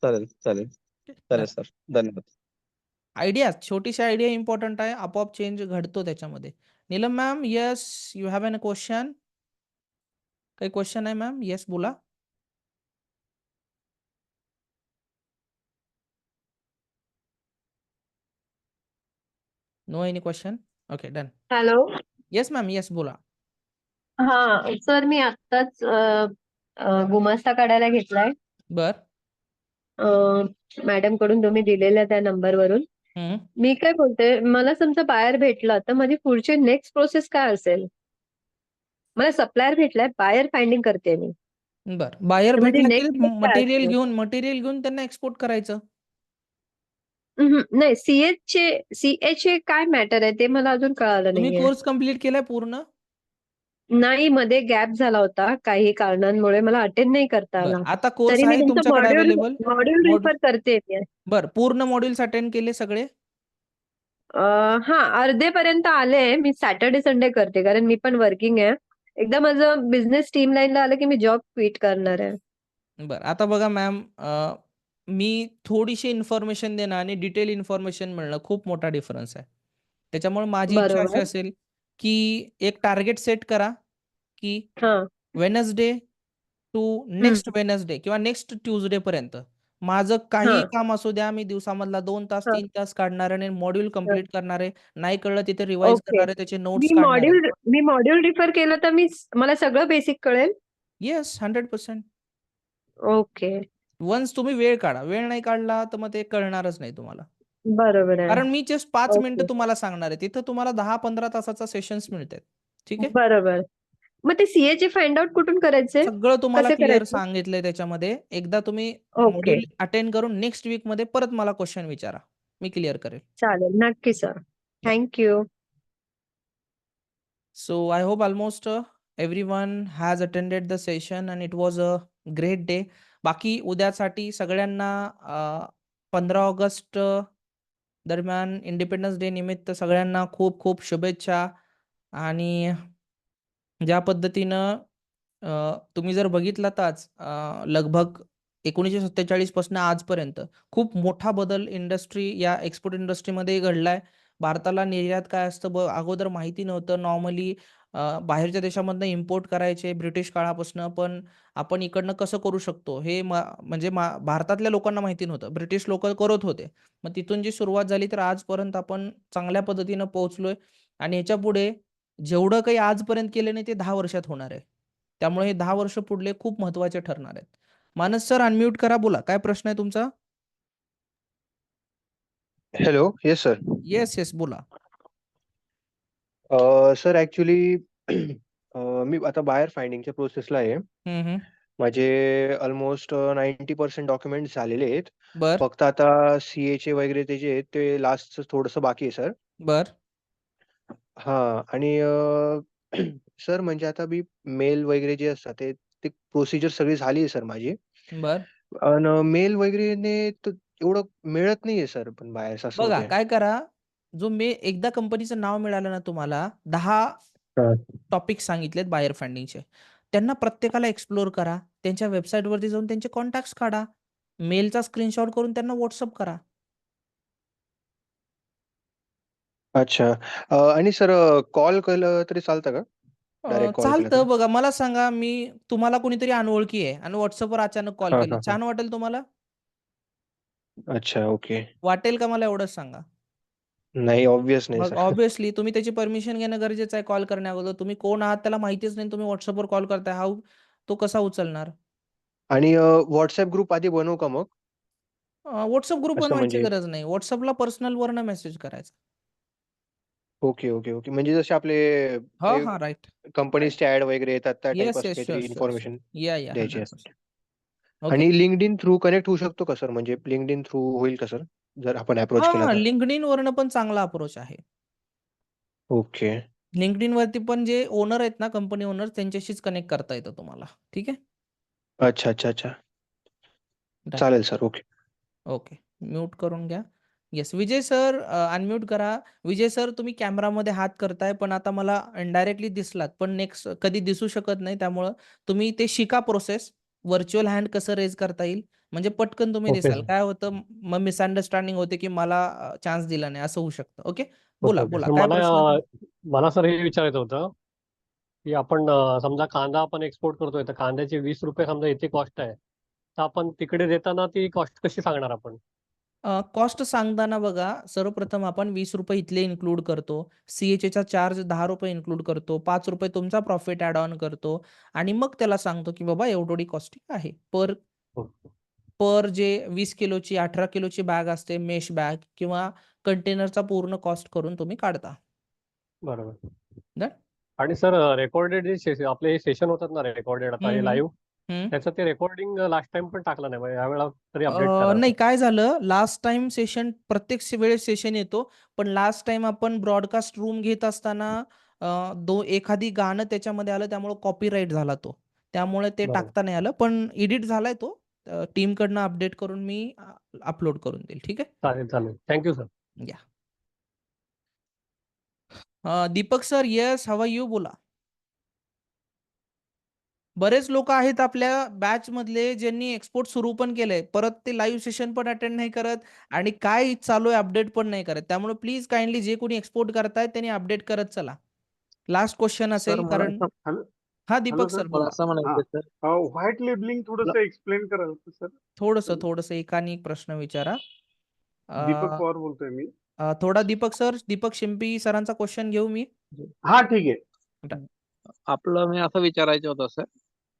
Speaker 17: चालेल, चालेल. चालेल
Speaker 1: डन.
Speaker 17: सर. धन्यवाद.
Speaker 1: आयडिया, छोटीशी आयडिया इम्पोर्टंट आहे. आपोआप चेंज घडतो त्याच्यामध्ये. Neelam ma'am, yes, you have an question? काही क्वेशन आहे मॅम? येस, बोला. No any question? Okay, done.
Speaker 18: Hello.
Speaker 1: Yes ma'am, yes, बोला.
Speaker 18: हा सर, मी आत्ताच गुमास्ता काढायला घेतलाय.
Speaker 1: बर.
Speaker 18: मॅडम कडून तुम्ही दिलेल्या त्या नंबरवरून.
Speaker 1: हं.
Speaker 18: मी काय बोलते, मला समजा बायर भेटला तर माझी पुढची नेक्स्ट प्रोसेस काय असेल? मला सप्लायर भेटलाय, बायर फाइंडिंग करते मी.
Speaker 1: बरं. बायर
Speaker 18: तर माझी
Speaker 1: भेटला की
Speaker 18: नेक्स्ट स्टेप काय
Speaker 1: मटेरियल
Speaker 18: असेल?
Speaker 1: घेऊन त्यांना एक्सपोर्ट करायचं.
Speaker 18: नाही, सीएचे काय मॅटर आहे ते मला अजून कळालं
Speaker 1: तुम्ही
Speaker 18: नाहीये.
Speaker 1: कोर्स कंप्लीट केलाय पूर्ण?
Speaker 18: नाही, मध्ये गॅप झाला होता. काही कारणांमुळे मला अटेंड नाही करता
Speaker 1: बरं.
Speaker 18: आला.
Speaker 1: आता कोर्स
Speaker 18: तरी मी
Speaker 1: आहे
Speaker 18: तुमचं
Speaker 1: तुमच्याकडे
Speaker 18: मॉड्यूल
Speaker 1: अवेलेबल?
Speaker 18: मॉड्यूल रिफर करते मी.
Speaker 1: बरं. पूर्ण मॉड्यूल्स अटेंड केले सगळे?
Speaker 18: अर्धेपर्यंत आले. मी सॅटर्डे संडे करते कारण मी पण वर्किंग आहे. एकदा माझं बिझनेस स्ट्रीमलाईनला आलं की मी जॉब क्विट करणार आहे.
Speaker 1: बरं. आता बघा मॅम, मी थोडीशी इन्फॉर्मेशन देणं आणि डिटेल इन्फॉर्मेशन मिळणं खूप मोठा डिफरन्स आहे. त्याच्यामुळे माझी इच्छा अशी
Speaker 18: बरोबर.
Speaker 1: असेल की एक टार्गेट सेट करा की
Speaker 18: हां.
Speaker 1: वेडनेसडे टू नेक्स्ट वेडनेसडे किंवा नेक्स्ट ट्यूसडे पर्यंत माझं काही
Speaker 18: हां.
Speaker 1: काम असू द्या, मी दिवसामधला 2 तास,
Speaker 18: हां.
Speaker 1: 3 तास काढणार आहे आणि मॉड्यूल
Speaker 18: हां.
Speaker 1: कंप्लीट करणार आहे. नाही कळलं तिथे रिवाईज
Speaker 18: ओके.
Speaker 1: करणार आहे, त्याचे नोट्स काढणार आहे.
Speaker 18: मी मॉड्यूल रिफर केलं तर मला सगळं बेसिक कळेल?
Speaker 1: येस, 100%.
Speaker 18: ओके.
Speaker 1: वन्स तुम्ही वेळ काढा. वेळ नाही काढला तर मग ते कळणारच नाही तुम्हाला.
Speaker 18: बरोबर आहे.
Speaker 1: कारण मी जस्ट 5 मिनिटं
Speaker 18: ओके.
Speaker 1: तुम्हाला सांगणार आहे. तिथं तुम्हाला 10-15 तासाचा सेशन्स मिळतायत. ठीक आहे?
Speaker 18: बरोबर. मग ते सीएचे फाइंड आउट कुठून करायचे?
Speaker 1: सगळं तुम्हाला
Speaker 18: कसे
Speaker 1: क्लिअर
Speaker 18: करायचे?
Speaker 1: सांगितलंय त्याच्यामध्ये. एकदा तुम्ही
Speaker 18: ओके.
Speaker 1: मॉड्यूल अटेंड करून नेक्स्ट वीकमध्ये परत मला क्वेशन विचारा. मी क्लिअर करेल.
Speaker 18: चालेल. नक्की sir. Thank you.
Speaker 1: So I hope almost everyone has attended the session and it was a great day. बाकी उद्यासाठी सगळ्यांना 15 ऑगस्ट दरम्यान इंडिपेंडन्स डे निमित्त सगळ्यांना खूप खूप शुभेच्छा. आणि ज्या पद्धतीनं तुम्ही जर बघितलात आज लगभग 1947 पासून आजपर्यंत खूप मोठा बदल या एक्सपोर्ट इंडस्ट्रीमध्ये घडलाय. भारताला निर्यात काय असतं अगोदर माहिती नव्हतं. नॉर्मली बाहेरच्या देशामधनं इम्पोर्ट करायचे ब्रिटिश काळापासून, पण आपण इकडनं कसं करू शकतो हे म्हणजे भारतातल्या लोकांना माहिती नव्हतं. ब्रिटिश लोक करत होते. मग तिथून जी सुरुवात झाली तर आजपर्यंत आपण चांगल्या पद्धतीनं पोहोचलोय आणि ह्याच्या पुढे जेवढं काही आजपर्यंत केलं नाही ते 10 वर्षात होणार आहे. त्यामुळे हे 10 वर्ष पुढले खूप महत्त्वाचे ठरणार आहेत. मानस सर अनम्यूट करा, बोला. काय प्रश्न आहे तुमचा?
Speaker 19: हॅलो. Yes sir.
Speaker 1: येस, बोला.
Speaker 19: सर ॲक्च्युली मी आता बायर फाइंडिंगच्या प्रोसेसला आहे. माझे ऑलमोस्ट 90% डॉक्युमेंट्स झालेले आहेत.
Speaker 1: बर.
Speaker 19: फक्त आता सीएचे वगैरे ते जे आहेत ते लास्टचं थोडंसं बाकी आहे सर.
Speaker 1: बर.
Speaker 19: हां. आणि सर म्हणजे आता मी मेल वगैरे जे असतात ते प्रोसिजर सगळी झाली आहे सर माझी.
Speaker 1: बर.
Speaker 19: आणि मेल वगैरेने एवढं मिळत नाहीये सर पण बायर्स असं
Speaker 1: बघा
Speaker 19: होतंय.
Speaker 1: काय करा, एकदा कंपनीचं नाव मिळालं ना तुम्हाला, 10
Speaker 19: हां.
Speaker 1: टॉपिक सांगितलेत बायर फंडिंगचे. त्यांना प्रत्येकाला एक्सप्लोर करा. त्यांच्या वेबसाईटवरती जाऊन त्यांचे कॉन्टॅक्ट्स काढा. मेलचा स्क्रीनशॉट करून त्यांना व्हॉट्सअप करा.
Speaker 19: अच्छा. आणि सर कॉल केलं तरी चालतं का? डायरेक्ट कॉल केला तर?
Speaker 1: चालतं बघा. मला सांगा, तुम्हाला कोणीतरी अनोळखी आहे आणि WhatsAppवर अचानक कॉल
Speaker 19: हां,
Speaker 1: केला.
Speaker 19: हां, हां.
Speaker 1: छान वाटेल तुम्हाला?
Speaker 19: अच्छा. ओके.
Speaker 1: वाटेल का मला एवढंच सांगा?
Speaker 19: नाही ऑब्व्हियस नाही
Speaker 1: मग
Speaker 19: सर.
Speaker 1: ऑब्व्हियसली तुम्ही त्याची परमिशन घेणं गरजेचं आहे कॉल करण्या अगोदर. तुम्ही कोण आहात त्याला माहितीच नाही. तुम्ही WhatsAppवर कॉल करताय. तो कसा उचलणार?
Speaker 19: आणि WhatsApp ग्रुप आधी बनवू का मग?
Speaker 1: WhatsApp ग्रुप
Speaker 19: असं
Speaker 1: बनवायची
Speaker 19: म्हणजे
Speaker 1: गरज नाही. WhatsAppला पर्सनलवरनं मेसेज करायचा.
Speaker 19: Okay, okay, okay. म्हणजे जसे आपले
Speaker 1: हां,
Speaker 19: ते
Speaker 1: हां. राइट.
Speaker 19: कंपनीजचे ॲड वगैरे येतात त्या टाइप
Speaker 1: येस,
Speaker 19: असं
Speaker 1: येस.
Speaker 19: काहीतरी
Speaker 1: शुअर, शुअर, शुअर.
Speaker 19: इन्फॉर्मेशन
Speaker 1: या.
Speaker 19: द्यायची
Speaker 1: 100%.
Speaker 19: असते.
Speaker 1: ओके.
Speaker 19: आणि LinkedIn थ्रू कनेक्ट होऊ शकतो का सर? म्हणजे LinkedIn थ्रू होईल का सर? जर आपण अप्रोच केला
Speaker 1: हां,
Speaker 19: तर?
Speaker 1: LinkedInवरनं पण चांगला अप्रोच आहे.
Speaker 19: ओके.
Speaker 1: LinkedInवरती पण जे ओनर आहेत ना, कंपनी ओनर त्यांच्याशीच कनेक्ट करता येतं तुम्हाला. ठीक आहे?
Speaker 19: अच्छा, अच्छा, अच्छा.
Speaker 1: डन.
Speaker 19: चालेल सर. ओके.
Speaker 1: ओके. म्यूट करून घ्या. येस. विजय सर अनम्यूट करा. विजय सर तुम्ही कॅमेरामध्ये हात करताय, पण आता मला इनडायरेक्टली दिसलात, पण नेक्स्ट कधी दिसू शकत नाही. त्यामुळं तुम्ही ते शिका प्रोसेस. व्हर्चुअल हँड कसं रेज करता येईल. म्हणजे पटकन तुम्ही
Speaker 16: ओके
Speaker 1: दिसाल.
Speaker 16: सर.
Speaker 1: काय होतं मग मिसअंडरस्टँडिंग होते, की मला चान्स दिला नाही असं होऊ शकतं. ओके.
Speaker 16: ओके,
Speaker 1: बोला,
Speaker 16: ओके.
Speaker 1: बोला.
Speaker 16: सर
Speaker 1: काय प्रश्न आहे
Speaker 16: मला सर हे विचारायचं होतं, की आपण समजा कांदा आपण एक्सपोर्ट करतोय, तर कांद्याचे ₹20 समजा इथे कॉस्ट आहे. तर आपण तिकडे देताना ती कॉस्ट कशी सांगणार आपण?
Speaker 1: कॉस्ट सांगताना बघा, सर्वप्रथम आपण ₹20 इथले इन्क्लूड करतो. सीएचचा चार्ज ₹10 इन्क्लूड करतो. ₹5 तुमचा प्रॉफिट ॲड ऑन करतो आणि मग त्याला सांगतो, की बाबा एवढी कॉस्टिंग आहे. पर जे 20 किलोची, 18 किलोची बॅग असते, मेश बॅग किंवा कंटेनरचा पूर्ण कॉस्ट करून तुम्ही काढता.
Speaker 16: बरोबर.
Speaker 1: डन?
Speaker 16: आणि सर रेकॉर्डेड जे आपले हे सेशन होतात ना रेकॉर्डेड आता हे लाईव्ह, त्याचं ते रेकॉर्डिंग लास्ट टाइम पण टाकलं नाही. म्हणजे यावेळेला तरी अपडेट करा
Speaker 1: नाही
Speaker 16: सर.
Speaker 1: काय झालं, लास्ट टाइम सेशन प्रत्येक वेळेस सेशन येतो. पण लास्ट टाइम आपण ब्रॉडकास्ट रूम घेत असताना एखादी गाणं त्याच्यामध्ये आलं, त्यामुळे कॉपीराईट झाला तो. त्यामुळे ते
Speaker 16: बरोबर.
Speaker 1: टाकता नाही आलं. पण एडिट झालाय तो. टीमकडनं अपडेट करून मी अपलोड करून देईल. ठीक आहे?
Speaker 16: चालेल, चालेल. Thank you sir.
Speaker 1: या. Deepak sir, yes, how are you? बोला. बरेच लोक आहेत आपल्या बॅच मधले ज्यांनी एक्सपोर्ट सुरू पण केलंय, परत ते लाईव्ह सेशन पण अटेंड नाही करत आणि काय चालू आहे अपडेट पण नाही करत. त्यामुळे प्लीज काइंडली जे कोणी एक्सपोर्ट करतायत त्यांनी अपडेट करत चला. लास्ट क्वेश्चन
Speaker 5: सर
Speaker 1: असेल,
Speaker 5: मला
Speaker 1: कारण
Speaker 5: हॅलो
Speaker 1: हा
Speaker 5: हॅलो
Speaker 1: दीपक
Speaker 5: सर
Speaker 1: सर
Speaker 13: मला
Speaker 1: बोला.
Speaker 13: असं म्हणायचं सर
Speaker 5: व्हाईट लेबलिंग थोडंसं एक्सप्लेन कराल का सर?
Speaker 1: थोडस एकाने एक प्रश्न विचारा.
Speaker 5: दीपक पवार बोलतोय मी.
Speaker 1: थोडा दीपक शिंपी सरांचा क्वेश्चन घेऊ मी.
Speaker 5: हा ठीक आहे.
Speaker 13: आपलं मी असं विचारायचं होतं सर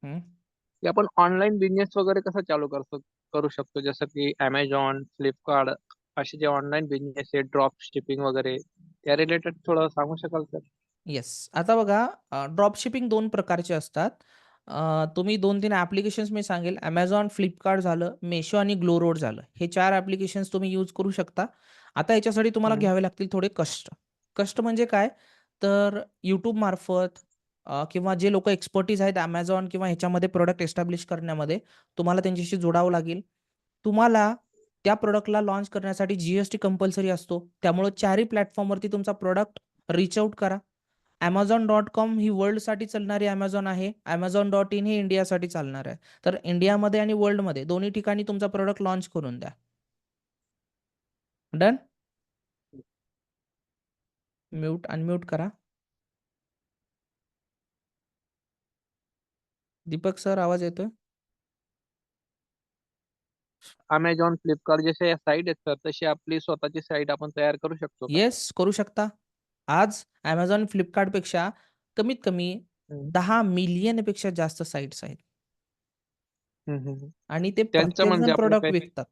Speaker 1: हम्म.
Speaker 13: की आपण ऑनलाईन बिझनेस वगैरे कसा चालू करू शकतो, जसं की अमेझॉन, फ्लिपकार्ट असे जे ऑनलाईन बिझनेस आहे, ड्रॉप शिपिंग वगैरे, त्या रिलेटेड थोडं सांगू शकाल सर?
Speaker 1: येस. आता बघा, ड्रॉप शिपिंग 2 प्रकारचे असतात. तुम्ही 2-3 ॲप्लिकेशन्स मी सांगेल. Amazon, फ्लिपकार्ट झालं, मेशो आणि ग्लोरोड झालं. हे 4 ॲप्लिकेशन्स तुम्ही यूज करू शकता. आता याच्यासाठी तुम्हाला घ्यावे लागतील थोडे कष्ट. कष्ट म्हणजे काय? तर YouTube मार्फत किंवा जे लोकं एक्सपर्टीज आहेत Amazon किंवा ह्याच्यामध्ये प्रॉडक्ट एस्टॅब्लिश करण्यामध्ये, तुम्हाला त्यांच्याशी जोडावं लागेल. तुम्हाला त्या प्रॉडक्टला लॉन्च करण्यासाठी GST कंपल्सरी असतो. त्यामुळे 4ही प्लॅटफॉर्मवरती तुमचा प्रॉडक्ट रीच आउट करा. Amazon.com ही वर्ल्डसाठी चालणारी Amazon आहे. Amazon.in ही इंडियासाठी चालणार आहे. तर इंडियामध्ये आणि वर्ल्डमध्ये दोन्ही ठिकाणी तुमचा प्रॉडक्ट लॉन्च करून द्या. डन? म्यूट, अनम्यूट करा. दीपक सर आवाज येतोय?
Speaker 13: अमेझॉन, फ्लिपकार्ट जसे साईट आहेत सर, तशी आपली स्वतःची साईट आपण तयार करू शकतो का?
Speaker 1: येस, करू शकता. आज Amazon, फ्लिपकार्टपेक्षा कमीत कमी 10 मिलियन पेक्षा जास्त साइट्स आहेत. आणि ते
Speaker 13: त्यांचं म्हणजे
Speaker 1: प्रत्येकजण
Speaker 13: आपलं
Speaker 1: प्रॉडक्ट
Speaker 13: काही
Speaker 1: विकतात.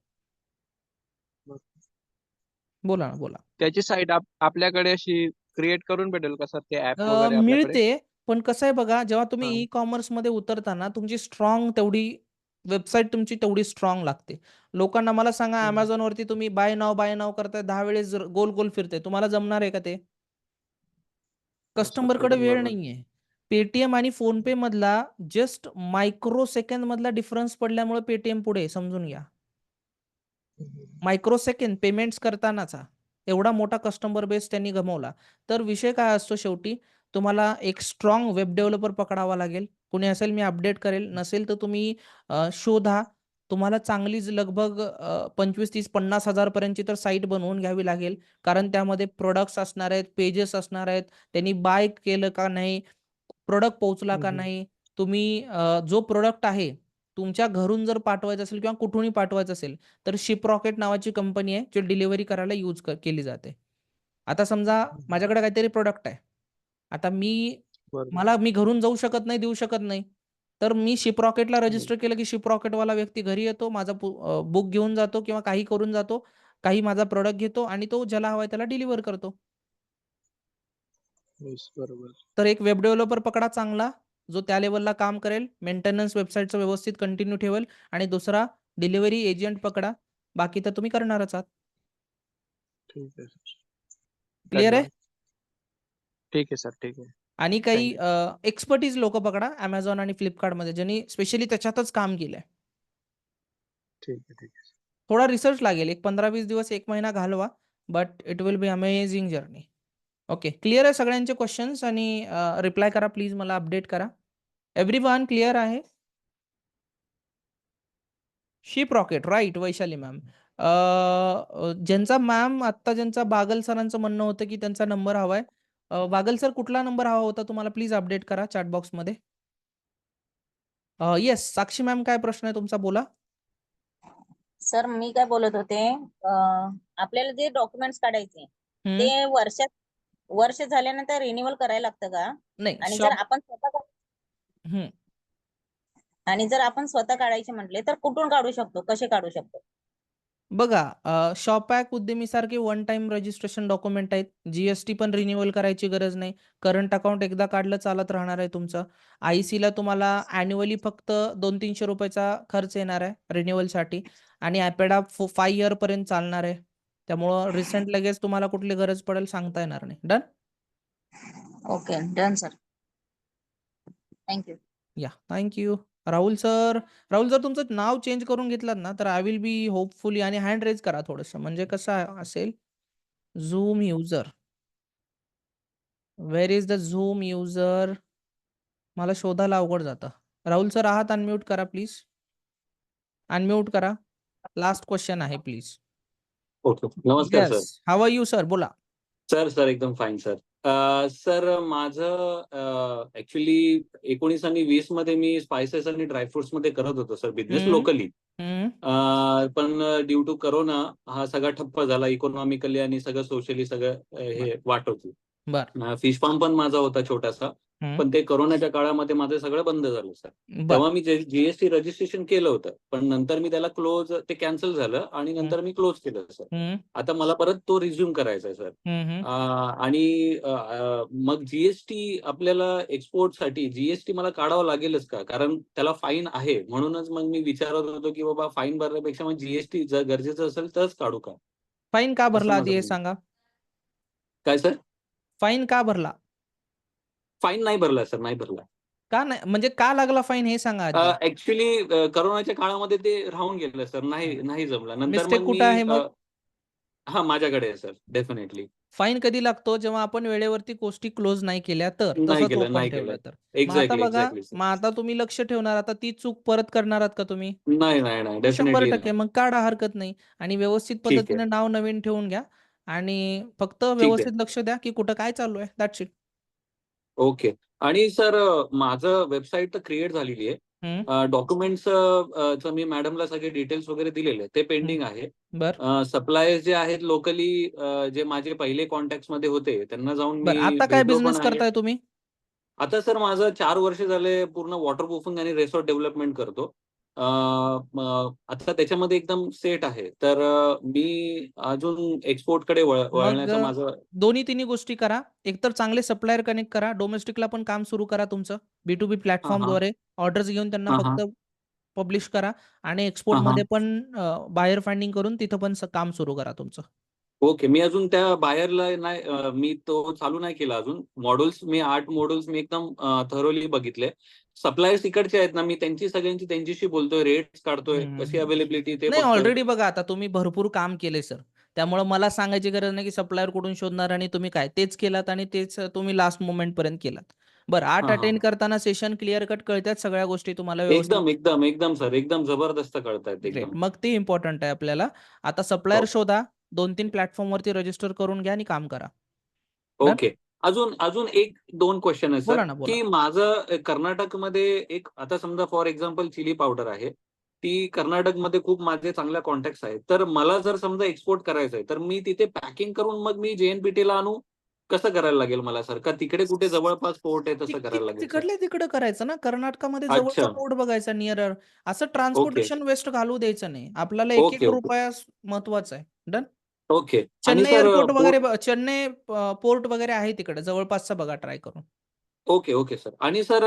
Speaker 1: बोला ना, बोला.
Speaker 13: त्याची साईट आपल्याकडे अशी क्रिएट करून भेटेल का सर, ते ऍप वगैरे आपल्याकडे?
Speaker 1: मिळते, पण कसं आहे बघा, जेव्हा तुम्ही
Speaker 13: हां.
Speaker 1: ई-कॉमर्समध्ये उतरताना तुमची स्ट्राँग तेवढी वेबसाईट तुमची तेवढी स्ट्राँग लागते. लोकांना मला सांगा, Amazonवरती तुम्ही बाय नाऊ करताय, 10 वेळेस गोल-गोल फिरते. तुम्हाला जमणार आहे का ते? कस्टमरकडे वेळ नाहीये. Paytm आणि PhonePe मधला जस्ट मायक्रो सेकंड मधला डिफरन्स पडल्यामुळे Paytm पुढे आहे, समजून घ्या. मायक्रो सेकंड पेमेंट्स करतानाचा एवढा मोठा कस्टमर बेस त्यांनी गमावला. तर विषय काय असतो शेवटी, तुम्हाला एक स्ट्राँग वेब डेव्हलपर पकडावा लागेल. कुणी असेल मी अपडेट करेल, नसेल तर तुम्ही शोधा. तुम्हाला चांगलीच लगभग 25, 30, 50 हजार पर्यंतची तर साईट बनवून घ्यावी लागेल. कारण त्यामध्ये प्रॉडक्ट्स असणार आहेत, पेजेस असणार आहेत. त्यांनी बाय केलं का नाही, प्रॉडक्ट पोहोचला का नाही, तुम्ही जो प्रॉडक्ट आहे तुमच्या घरून जर पाठवायचं असेल किंवा कुठूनही पाठवायचं असेल, तर शिपरॉकेट नावाची कंपनी आहे, जी डिलिव्हरी करायला यूज केली जाते. आता समजा माझ्याकडे काहीतरी प्रॉडक्ट आहे. आता मी घरून जाऊ शकत नाही, देऊ शकत नाही. तर मी शिपरॉकेटला रजिस्टर केलं, की शिपरॉकेटवाला व्यक्ती घरी येतो, माझा बुक घेऊन जातो किंवा काही करून जातो. काही माझा प्रॉडक्ट घेतो आणि तो ज्याला हवाय त्याला डिलिव्हर करतो.
Speaker 13: बरोबर.
Speaker 1: तर एक वेब डेव्हलपर पकडा चांगला, जो त्या लेव्हलला काम करेल, मेंटेनन्स वेबसाईटचं व्यवस्थित कंटिन्यू ठेवेल आणि दुसरा डिलिव्हरी एजंट पकडा. बाकी तर तुम्ही करणारच आहात.
Speaker 13: ठीक आहे सर.
Speaker 1: क्लिअर आहे?
Speaker 13: ठीक आहे सर, ठीक आहे.
Speaker 1: आणि काही एक्सपर्टीज लोकं पकडा Amazon आणि Flipkartमध्ये, ज्यांनी स्पेशली त्याच्यातच काम केलंय.
Speaker 13: ठीक आहे, ठीक आहे.
Speaker 1: थोडा रिसर्च लागेल. एक 15-20 दिवस, 1 महिना घालवा. But it will be amazing journey. Okay. Clear आहे सगळ्यांचे क्वेश्चन्स आणि रिप्लाय करा प्लीज, मला अपडेट करा. एव्हरीवन क्लिअर आहे? Shiprocket right, Vaishali ma'am. ज्यांचा बागल सरांचं म्हणणं होतं, की त्यांचा नंबर हवाय. बागल सर, कुठला नंबर हवा होता तुम्हाला? प्लीज अपडेट करा चॅट बॉक्समध्ये. येस, साक्षी मॅम, काय प्रश्न आहे तुमचा? बोला.
Speaker 20: सर, मी काय बोलत होते, आपल्याला जे डॉक्युमेंट्स काढायचे ते वर्ष झाल्यानंतर रिन्युअल करायला लागतं का?
Speaker 1: नाही.
Speaker 20: आणि जर आपण स्वतः काढायचे म्हटले तर कुठून काढू शकतो, कसे काढू शकतो?
Speaker 1: बघा, shop act उद्यमीसारखे one time registration document आहेत. GST पण रिन्युअल करायची गरज नाही. करंट अकाउंट एकदा काढलं चालत राहणार आहे तुमचं. ICला तुम्हाला अॅन्युअली फक्त 200-300 रुपयाचा खर्च येणार आहे रिन्युअलसाठी आणि ॲपेडा 5 इयरपर्यंत चालणार आहे. त्यामुळं रिसेंट लगेच तुम्हाला कुठली गरज पडेल सांगता येणार नाही. Done?
Speaker 20: Okay, done sir. Thank you.
Speaker 1: Yeah, thank you. Rahul sir, तुमचं नाव चेंज करून घेतलात ना, तर आय विल बी होपफुली, आणि हँड रेज करा थोडंसं, म्हणजे कसं असेल, Zoom user, where is the Zoom user, मला शोधायला अवघड जातं. राहुल सर आहात, अनम्यूट करा प्लीज. अनम्यूट करा. लास्ट क्वेश्चन आहे प्लीज.
Speaker 21: ओके. नमस्कार sir.
Speaker 1: Yes, how are you sir, बोला.
Speaker 21: सर एकदम फाईन सर. सर माझं ऍक्च्युली 19 आणि 20 मध्ये मी स्पायसेस आणि ड्रायफ्रुट्स मध्ये करत होतो सर बिझनेस लोकली. पण ड्यू टू करोना हा सगळा ठप्प झाला, इकॉनॉमिकली आणि सगळं सोशली सगळं हे वाट होती.
Speaker 1: बर.
Speaker 21: फिश फार्म पण माझा होता छोटासा, पण ते करोनाच्या काळामध्ये माझं सगळं बंद झालं सर. तेव्हा मी जीएसटी रजिस्ट्रेशन केलं होतं, पण नंतर मी त्याला ते कॅन्सल झालं आणि नंतर मी क्लोज केलं सर. आता मला परत तो रिझ्यूम करायचा आहे सर. आणि मग जीएसटी आपल्याला एक्सपोर्टसाठी जीएसटी मला काढावं लागेलच का? कारण त्याला फाईन आहे, म्हणूनच मग मी विचारत होतो की बाबा फाईन भरण्यापेक्षा मग जीएसटी जर गरजेचं असेल तरच काढू का?
Speaker 1: फाईन का भरला
Speaker 21: असं
Speaker 1: आधी हे
Speaker 21: माझं
Speaker 1: सांगा.
Speaker 21: काय सर?
Speaker 1: फाईन का भरला?
Speaker 21: फाईन नाही भरला सर, नाही भरला.
Speaker 1: का नाही, म्हणजे का लागला फाईन हे सांगा आधी.
Speaker 21: ऍक्च्युली करोनाच्या काळामध्ये ते राहून गेलं सर, नाही जमलं. नंतर
Speaker 1: मिस्टेक
Speaker 21: मग
Speaker 1: कुठं आहे
Speaker 21: मी
Speaker 1: मग?
Speaker 21: हा माझ्याकडे आहे सर, डेफिनेटली.
Speaker 1: फाईन कधी लागतो? जेव्हा आपण वेळेवरती गोष्टी क्लोज नाही केल्या तर,
Speaker 21: नाही
Speaker 1: तसंच ओपन
Speaker 21: केलं.
Speaker 1: ठेवलं तर. मग आता
Speaker 21: एक्झॅक्टली
Speaker 1: बघा,
Speaker 21: सर.
Speaker 1: मग आता तुम्ही लक्ष ठेवणार, आता ती चूक परत करणार आहात का तुम्ही?
Speaker 21: नाही,
Speaker 1: 100%
Speaker 21: डेफिनेटली नाही.
Speaker 1: मग काढा, हरकत नाही. आणि व्यवस्थित
Speaker 21: ठीक आहे.
Speaker 1: पद्धतीने नाव नवीन ठेवून घ्या आणि फक्त
Speaker 21: ठीक आहे.
Speaker 1: व्यवस्थित लक्ष द्या की कुठं काय चालू आहे. That's it.
Speaker 21: ओके. आणि सर माझं वेबसाईट तर क्रिएट झालेली आहे. डॉक्युमेंट्स मी मॅडमला सगळे डिटेल्स वगैरे दिलेले ते पेंडिंग आहे.
Speaker 1: बर.
Speaker 21: सप्लायर्स जे आहेत लोकली, जे माझे पहिले कॉन्टॅक्ट मध्ये होते त्यांना जाऊन
Speaker 1: बर,
Speaker 21: मी
Speaker 1: आता काय
Speaker 21: भेटलो पण
Speaker 1: बिझनेस
Speaker 21: आहे.
Speaker 1: करताय तुम्ही?
Speaker 21: आता सर माझं 4 वर्ष झाले पूर्ण वॉटरप्रूफिंग आणि रिसॉर्ट डेव्हलपमेंट करतो. आता त्याच्यामध्ये एकदम सेट आहे. तर मी अजून एक्सपोर्टकडे
Speaker 1: मग
Speaker 21: वळण्याचं माझं
Speaker 1: दोन्ही तिन्ही गोष्टी करा. एकतर चांगले सप्लायर कनेक्ट करा, डोमेस्टिकला पण काम सुरू करा तुमचं B2B प्लॅटफॉर्मद्वारे. ऑर्डर्स घेऊन त्यांना फक्त पब्लिश करा आणि एक्सपोर्टमध्ये पण बायर फाइंडिंग करून तिथं पण काम सुरू करा तुमचं.
Speaker 21: ओके. मी अजून त्या बायरला नाही, मी तो चालू नाही केला अजून. मी 8 मॉड्यूल्स मी एकदम थरोली बघितले. सप्लायर्स इकडचे आहेत ना, मी त्यांच्याशी बोलतोय, रेट्स काढतोय, कशी अवेलेबिलिटी ते
Speaker 1: नाही,
Speaker 21: बघतोय.
Speaker 1: ऑलरेडी बघा आता तुम्ही भरपूर काम केले सर. त्यामुळे मला सांगायची गरज नाही की सप्लायर कुठून शोधणार आणि तुम्ही काय तेच केलात आणि तेच तुम्ही लास्ट मोमेंट पर्यंत केलात. बरं, 8 अटेंड करताना सेशन क्लिअर कट कळतात सगळ्या गोष्टी तुम्हाला व्यवस्थित.
Speaker 21: एकदम सर, एकदम जबरदस्त कळतायत
Speaker 1: ग्रेट.
Speaker 21: एकदम.
Speaker 1: मग ते इम्पॉर्टंट आहे आपल्याला. आता सप्लायर शोधा, 2-3 प्लॅटफॉर्मवरती रजिस्टर करून घ्या आणि काम करा.
Speaker 21: ओके. अजून 1-2 क्वेश्चन आहे सर,
Speaker 1: बोला ना, बोला.
Speaker 21: की माझं कर्नाटकमध्ये एक, आता समजा फॉर एक्झाम्पल चिली पावडर आहे, ती कर्नाटकमध्ये खूप माझे चांगल्या कॉन्टॅक्ट्स आहेत. तर मला जर समजा एक्सपोर्ट करायचं आहे, तर मी तिथे पॅकिंग करून मग मी JNPT ला आणू, कसं करायला लागेल मला सर? का तिकडे कुठे जवळपास पोर्ट आहे तसं करायला लागेल सर?
Speaker 1: तिकडले तिकडं करायचं ना. कर्नाटकामध्ये
Speaker 21: अच्छा.
Speaker 1: जवळचा पोर्ट बघायचा नियर. असं
Speaker 21: ओके.
Speaker 1: ट्रान्सपोर्टेशन वेस्ट घालू द्यायचं नाही. आपल्याला एक
Speaker 21: ओके.
Speaker 1: रुपया महत्वाचा आहे. डन.
Speaker 21: ओके. आणि
Speaker 1: चेन्नई
Speaker 21: सर
Speaker 1: एअरपोर्ट वगैरे चेन्नई पोर्ट वगैरे आहे तिकडे जवळपासचा बघा ट्राय करून.
Speaker 21: Okay sir. आणि सर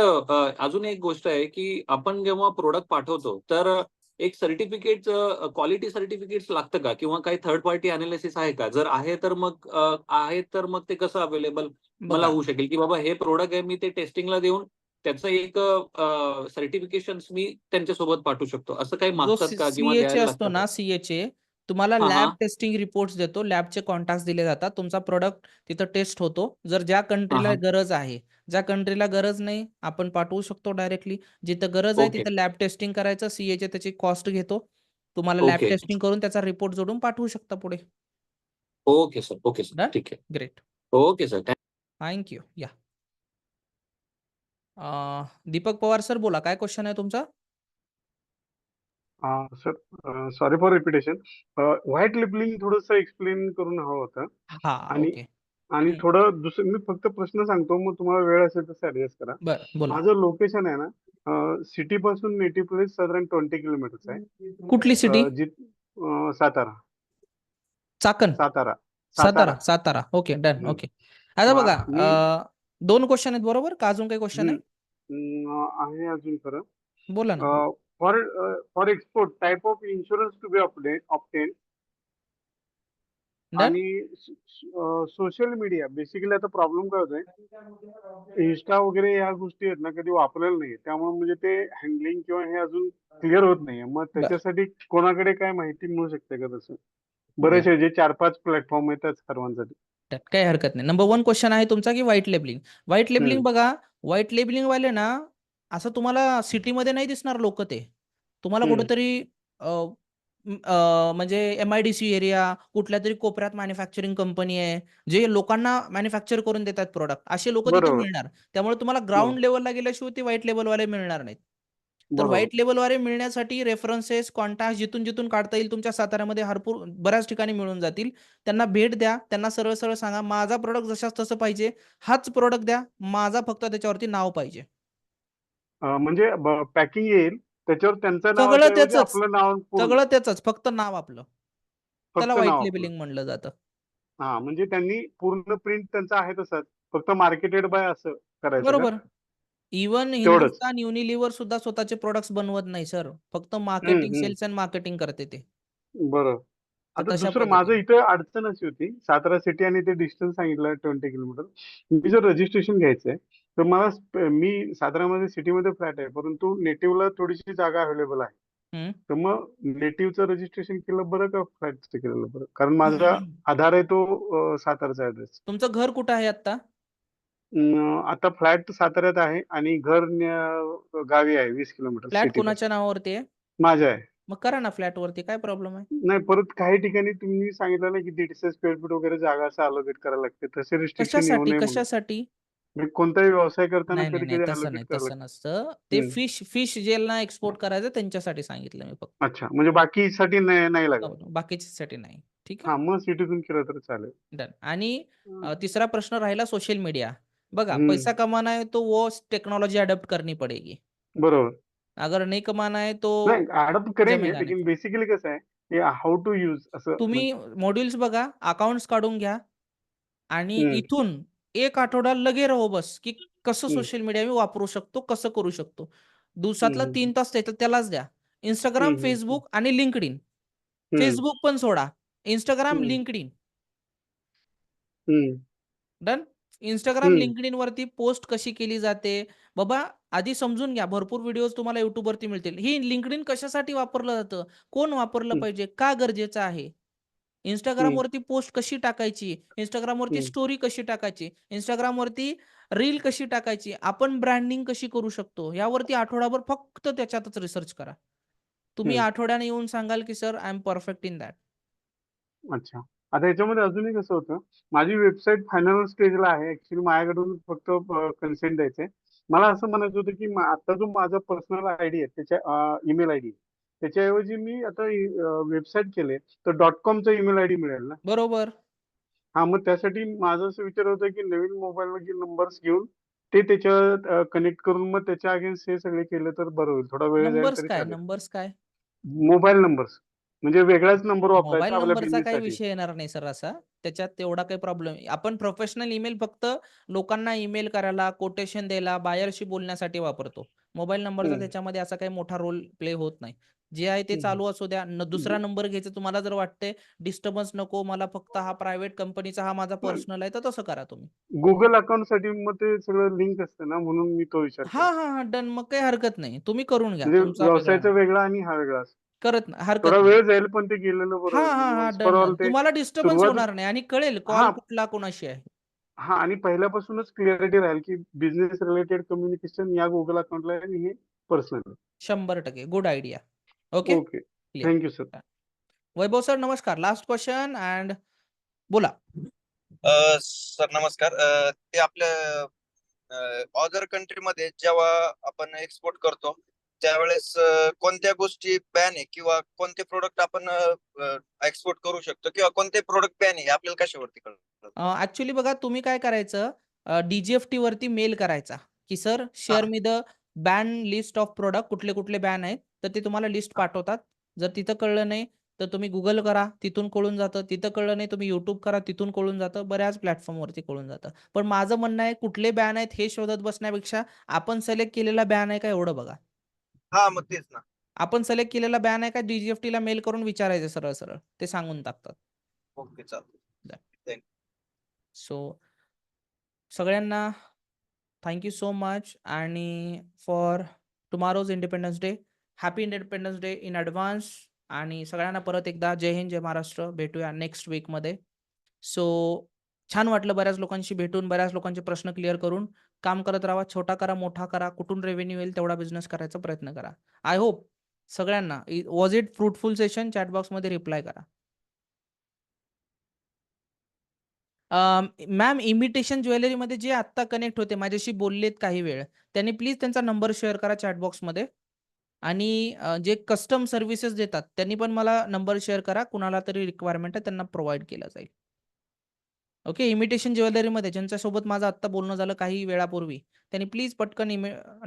Speaker 21: अजून एक गोष्ट आहे, की आपण जेव्हा प्रोडक्ट पाठवतो तर एक सर्टिफिकेट, क्वालिटी सर्टिफिकेट्स लागतं का? किंवा काही थर्ड पार्टी अनालिसिस आहे का? जर आहे तर मग ते कसं अवेलेबल मला
Speaker 1: बघा,
Speaker 21: होऊ शकेल, की बाबा हे प्रोडक्ट आहे, मी ते टेस्टिंगला देऊन त्याचं एक सर्टिफिकेशन मी त्यांच्यासोबत पाठवू शकतो. असं काही
Speaker 1: जो
Speaker 21: मागतात का किंवा
Speaker 1: CHA
Speaker 21: द्यायला
Speaker 1: असतो
Speaker 21: लागतं का?
Speaker 1: ना, CHA तुम्हाला लॅब टेस्टिंग रिपोर्ट्स देतो. लॅबचे कॉन्टॅक्ट्स दिले जातात. तुमचा प्रोडक्ट तिथं टेस्ट होतो. जर ज्या कंट्रीला गरज आहे, ज्या कंट्रीला गरज नाही, आपण पाठवू शकतो डायरेक्टली. जिथं गरज आहे
Speaker 21: ओके.
Speaker 1: तिथं लॅब टेस्टिंग करायचं. CHA त्याची कॉस्ट घेतो. तुम्हाला लॅब
Speaker 21: ओके.
Speaker 1: टेस्टिंग करून त्याचा रिपोर्ट जोडून पाठवू शकता पुढे.
Speaker 21: Okay sir.
Speaker 1: डन.
Speaker 21: ठीक आहे.
Speaker 1: Great.
Speaker 21: Okay sir.
Speaker 1: Thank you. या. दीपक पवार सर बोला, काय क्वेश्चन आहे तुमचा?
Speaker 5: Sir sorry for repetition. White labelling थोडंसं एक्सप्लेन करून हवं होतं.
Speaker 1: हा,
Speaker 5: आणि
Speaker 1: ओके.
Speaker 5: थोडं दुसरं मी फक्त प्रश्न सांगतो, मग तुम्हाला वेळ असेल तर ऍडजस्ट करा.
Speaker 1: बरं, बोला.
Speaker 5: माझं लोकेशन आहे ना, सिटी पासून नेटिव्ह प्लेस साधारण 20 किलोमीटर आहे.
Speaker 1: कुठली city?
Speaker 5: Satara.
Speaker 1: Chakan. Satara. Okay, done. Okay. आता बघा, 2 क्वेश्चन आहेत बरोबर का? अजून काही क्वेश्चन आहे?
Speaker 5: आहे अजून खरं.
Speaker 1: बोला ना.
Speaker 5: For export type of insurance to be obtain. आणि सोशल मीडिया बेसिकली आता प्रॉब्लेम काय होतोय, इंस्टा वगैरे या गोष्टी आहेत ना, कधी वापरलेलं नाही. त्यामुळे म्हणजे ते हँडलिंग किंवा हे अजून क्लिअर होत नाहीये. मग त्याच्यासाठी कोणाकडे काय माहिती मिळू शकते का? तसं बरेचसे जे 4-5 प्लॅटफॉर्म आहेत त्याच सर्वांसाठी.
Speaker 1: काही हरकत नाही. नंबर 1 क्वेश्चन आहे तुमचा की व्हाईट लेबलिंग. व्हाईट लेबलिंग बघा, व्हाईट लेबलिंग वाले ना असं तुम्हाला सिटीमध्ये नाही दिसणार लोक ते. तुम्हाला
Speaker 5: हम्म.
Speaker 1: कुठेतरी म्हणजे MIDC एरिया, कुठल्या तरी कोपऱ्यात मॅन्युफॅक्चरिंग कंपनी आहे, जे लोकांना मॅन्युफॅक्चर करून देतात प्रॉडक्ट. असे लोक तिथे
Speaker 5: बरोबर.
Speaker 1: मिळणार. त्यामुळे तुम्हाला
Speaker 5: हो.
Speaker 1: ग्राउंड लेव्हलला गेल्याशिवाय ते व्हाईट लेव्हलवाले मिळणार नाहीत. तर
Speaker 5: बरोबर.
Speaker 1: व्हाईट लेव्हलवाले मिळण्यासाठी रेफरन्सेस, कॉन्टॅक्ट जिथून काढता येईल तुमच्या साताऱ्यामध्ये बऱ्याच ठिकाणी मिळून जातील. त्यांना भेट द्या. त्यांना सरळ-सरळ सांगा, माझा प्रॉडक्ट जशास तसं पाहिजे. हाच प्रॉडक्ट द्या. माझा फक्त त्याच्यावरती नाव पाहिजे.
Speaker 5: म्हणजे पॅकिंग येईल त्याच्यावर त्यांच्या
Speaker 1: सगळं
Speaker 5: नावाच्या ऐवजी
Speaker 1: त्याचंच.
Speaker 5: आपलं नाव पूर्ण
Speaker 1: सगळं त्याचंच. फक्त नाव आपलं. त्याला
Speaker 5: फक्त
Speaker 1: व्हाईट
Speaker 5: नाव आपलं.
Speaker 1: लेबलिंग म्हणलं जातं.
Speaker 5: हा म्हणजे त्यांनी पूर्ण प्रिंट त्यांचा आहे तसाच फक्त मार्केटेड बाय असं करायचं का?
Speaker 1: बरोबर. इव्हन
Speaker 5: तेवढंच.
Speaker 1: हिंदुस्तान युनिलिव्हर सुद्धा स्वतःचे प्रॉडक्ट्स बनवत नाही सर. फक्त
Speaker 5: हम्म
Speaker 1: मार्केटिंग,
Speaker 5: हम्म
Speaker 1: सेल्स अँड मार्केटिंग करते ते.
Speaker 5: बरं.
Speaker 1: तर
Speaker 5: आता
Speaker 1: तशा
Speaker 5: दुसरं माझं
Speaker 1: पद्धतीने.
Speaker 5: इथं अडचण अशी होती सातारा सिटी आणि ते डिस्टन्स सांगितलं 20 किलोमीटर. मी जर रजिस्ट्रेशन घ्यायचंय तर मला मी सातारामध्ये सिटीमध्ये फ्लॅट आहे परंतु नेटिव्हला थोडीशी जागा अवेलेबल आहे.
Speaker 1: हं.
Speaker 5: तर मग नेटिव्हचं रजिस्ट्रेशन केलं बरं का फ्लॅटचं केलेलं बरं? कारण माझा आधार आहे तो सातारचा ऍड्रेस.
Speaker 1: तुमचं घर कुठं आहे आता?
Speaker 5: आता फ्लॅट साताऱ्यात आहे आणि घर गावी आहे 20 किलोमीटर
Speaker 1: फ्लॅट
Speaker 5: सिटीपासून.
Speaker 1: कोणाच्या नावावरती आहे?
Speaker 5: माझ्या आहे.
Speaker 1: मग करा ना फ्लॅटवरती, काय प्रॉब्लेम आहे?
Speaker 5: नाही परत काही ठिकाणी तुम्ही सांगितलं ना की 150 स्क्वेअर फूट वगैरे जागा असं अलोकेट करायला लागते तसे रिस्ट्रिक्शन येऊ
Speaker 1: कशासाठी?
Speaker 5: नये म्हणून.
Speaker 1: कशासाठी?
Speaker 5: म्हणजे कोणताही व्यवसाय करताना
Speaker 1: नाही, नाही,
Speaker 5: कधी
Speaker 1: नाही.
Speaker 5: कधी
Speaker 1: तसं
Speaker 5: अलोकेट
Speaker 1: नाही,
Speaker 5: करायला
Speaker 1: तसं
Speaker 5: लागतं.
Speaker 1: नसतं. ते
Speaker 5: हम्म.
Speaker 1: फिश जेलना एक्सपोर्ट करायचं त्यांच्यासाठी सांगितलं मी फक्त.
Speaker 5: अच्छा म्हणजे बाकीसाठी नाही लागत.
Speaker 1: बाकीच्यासाठी नाही. ठीक आहे?
Speaker 5: हा मग सिटीतून केलं तर चालेल.
Speaker 1: डन. आणि तिसरा प्रश्न राहिला सोशल मीडिया. बघा, पैसा
Speaker 5: हम्म.
Speaker 1: कमाना है तो वो टेक्नोलॉजी अडॉप्ट करनी पड़ेगी.
Speaker 5: बरोबर.
Speaker 1: अगर नहीं कमाना है तो
Speaker 5: नाही अडॉप्ट करेंगे
Speaker 1: जमेगा नहीं.
Speaker 5: लेकिन बेसिकली कसं आहे हे हाऊ टू यूज असं
Speaker 1: तुम्ही मॉड्यूल्स बघा, अकाउंट्स काढून घ्या आणि
Speaker 5: हम्म.
Speaker 1: इथून 1 आठवडा लगे राहो बस, की कसं
Speaker 5: हम्म.
Speaker 1: सोशल मीडिया मी वापरू शकतो, कसं करू शकतो. दिवसातला
Speaker 5: हम्म.
Speaker 1: 3 तास त्यालाच द्या. Instagram,
Speaker 5: हम्म.
Speaker 1: Facebook आणि LinkedIn.
Speaker 5: हम्म.
Speaker 1: Facebook पण सोडा. Instagram,
Speaker 5: हम्म.
Speaker 1: LinkedIn.
Speaker 5: हम्म.
Speaker 1: डन. Instagram,
Speaker 5: हम्म.
Speaker 1: LinkedIn वरती पोस्ट कशी केली जाते. बाबा आधी समजून घ्या. भरपूर व्हिडिओज तुम्हाला YouTube वरती मिळतील. ही LinkedIn कशासाठी वापरलं जातं? कोण वापरलं
Speaker 5: हम्म.
Speaker 1: पाहिजे? का गरजेचं आहे? Instagram वरती पोस्ट कशी टाकायची? Instagram वरती
Speaker 5: हम्म.
Speaker 1: स्टोरी कशी टाकायची? Instagram वरती रील कशी टाकायची? आपण ब्रँडिंग कशी करू शकतो? यावरती आठवडाभर फक्त त्याच्यातच रिसर्च करा. तुम्ही
Speaker 5: हम्म.
Speaker 1: आठवड्याने येऊन सांगाल, की sir I am perfect in that.
Speaker 5: अच्छा. आता याच्यामध्ये अजूनही कसं होतं माझी वेबसाईट फायनल स्टेजला आहे ऍक्च्युली माझ्याकडून फक्त कन्सेंट द्यायचंय. मला असं म्हणायचं होतं की आता जो माझा पर्सनल आयडी आहे त्याच्या ईमेल आयडी त्याच्याऐवजी मी आता वेबसाईट केले तर .comचा ईमेल आयडी मिळेल ना?
Speaker 1: बरोबर.
Speaker 5: हा मग त्यासाठी माझं असं विचार होतं की नवीन मोबाईल नंबर्स घेऊन ते त्याच्या कनेक्ट करून मग त्याच्या अगेन्स्ट हे सगळे केलं तर बरं होईल. थोडा वेळ जाईल
Speaker 1: नंबर्स
Speaker 5: तरी
Speaker 1: काय?
Speaker 5: चालेल.
Speaker 1: नंबर्स काय?
Speaker 5: मोबाईल नंबर्स म्हणजे वेगळाच नंबर
Speaker 1: मोबाईल
Speaker 5: वापरायचा आपल्या
Speaker 1: नंबरचा काही
Speaker 5: बिझनेससाठी.
Speaker 1: विषय येणार नाही सर असा. त्याच्यात तेवढा काही प्रॉब्लेम आपण प्रोफेशनल ईमेल फक्त लोकांना ईमेल करायला, कोटेशन द्यायला, बायरशी बोलण्यासाठी वापरतो. मोबाईल नंबरचा त्याच्यामध्ये असा काही मोठा रोल प्ले होत नाही. जे आहे ते चालू असू द्या. दुसरा नंबर घ्यायचा तुम्हाला जर वाटतंय डिस्टर्बन्स नको, मला फक्त हा प्रायव्हेट कंपनीचा हा माझा पर्सनल आहे, तर तसं करा तुम्ही.
Speaker 5: गुगल अकाउंटसाठी मग ते सगळं लिंक असतं ना म्हणून मी तो विचार केला.
Speaker 1: हां. डन. मग काही हरकत नाही. तुम्ही करून घ्या.
Speaker 5: म्हणजे
Speaker 1: तुमचा वेगळा
Speaker 5: व्यवसायाचा वेगळा आणि हा वेगळा असतो.
Speaker 1: हरकत
Speaker 5: थोडा
Speaker 1: नाही.
Speaker 5: वेळ जाईल पण ते गेलेलं बरं होईल. म्हणजे once for all
Speaker 1: डन.
Speaker 5: ते
Speaker 1: तुम्हाला डिस्टर्बन्स
Speaker 5: सुरुवात
Speaker 1: होणार नाही आणि कळेल कॉल
Speaker 5: हा
Speaker 1: कुठला कोणाशी आहे.
Speaker 5: हा आणि पहिल्यापासूनच क्लिअरिटी राहील की बिझनेस रिलेटेड कम्युनिकेशन या गुगल अकाउंटला आहे आणि हे personal.
Speaker 1: 100% good idea. Okay.
Speaker 5: Okay.
Speaker 1: Clear.
Speaker 5: Thank you sir.
Speaker 1: Vaibhav sir नमस्कार. लास्ट क्वेश्चन अँड बोला.
Speaker 3: सर नमस्कार. ते आपल्या अदर कंट्रीमध्ये जेव्हा आपण एक्सपोर्ट करतो त्यावेळेस कोणत्या गोष्टी बॅन आहे किंवा कोणते प्रोडक्ट आपण एक्सपोर्ट करू शकतो किंवा कोणते प्रोडक्ट बॅन आहे हे आपल्याला कशावरती कळतं?
Speaker 1: ऍक्च्युली बघा तुम्ही काय करायचं DGFT वरती मेल करायचा की sir share me the ban list of product कुठले कुठले बॅन आहेत तर ते तुम्हाला लिस्ट पाठवतात. जर तिथं कळलं नाही तर तुम्ही गुगल करा तिथून कळून जातं. तिथं कळलं नाही तुम्ही युट्यूब करा तिथून कळून जातं. बऱ्याच प्लॅटफॉर्मवरती कळून जातं. पण माझं म्हणणं आहे कुठले बॅन आहेत हे शोधत बसण्यापेक्षा आपण सिलेक्ट केलेला बॅन आहे का एवढं बघा.
Speaker 3: हा मग तेच ना.
Speaker 1: आपण सिलेक्ट केलेला बॅन आहे का DGFT ला मेल करून विचारायचं सरळ सरळ ते सांगून टाकतात.
Speaker 3: ओके चालतं.
Speaker 1: सो सगळ्यांना थँक्यू सो मच आणि for tomorrow's independence day. Happy independence day in advance आणि सगळ्यांना परत एकदा जय हिंद जय महाराष्ट्र. भेटूया नेक्स्ट वीकमध्ये. सो छान वाटलं बऱ्याच लोकांशी भेटून, बऱ्याच लोकांचे प्रश्न क्लिअर करून. काम करत राहा, छोटा करा, मोठा करा, कुठून रेव्हेन्यू येईल तेवढा बिझनेस करायचा प्रयत्न करा. आय होप सगळ्यांना was it fruitful session? Chat बॉक्समध्ये रिप्लाय करा. मॅम, इमिटेशन ज्वेलरीमध्ये जे आत्ता कनेक्ट होते, माझ्याशी बोललेत काही वेळ, त्यांनी प्लीज त्यांचा नंबर शेअर करा चॅट बॉक्समध्ये. आणि जे कस्टम सर्व्हिसेस देतात त्यांनी पण मला नंबर शेअर करा. कुणाला तरी रिक्वायरमेंट आहे त्यांना प्रोव्हाइड केलं जाईल. ओके. इमिटेशन ज्वेलरीमध्ये ज्यांच्यासोबत माझं आत्ता बोलणं झालं काही वेळापूर्वी, त्यांनी प्लीज पटकन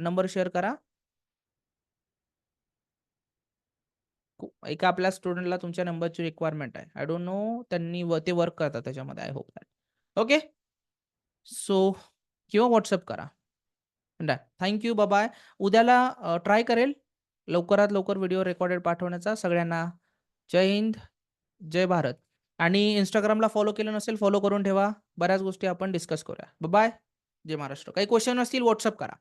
Speaker 1: नंबर शेअर करा. एका आपल्या स्टुडंटला तुमच्या नंबरची रिक्वायरमेंट आहे. आय डोंट नो त्यांनी ते वर्क करतात त्याच्यामध्ये. I hope that. Okay. So किंवा व्हॉट्सअप करा. थँक्यू. बाय. उद्याला ट्राय करेल लवकरात लवकर व्हिडिओ रेकॉर्डेड पाठवण्याचा. सगळ्यांना जय हिंद, जय भारत. आणि इंस्टाग्रामला फॉलो केलं नसेल फॉलो करून ठेवा. बऱ्याच गोष्टी आपण डिस्कस करूया. बाय. जय महाराष्ट्र. काही क्वेश्चन असतील व्हॉट्सअप करा.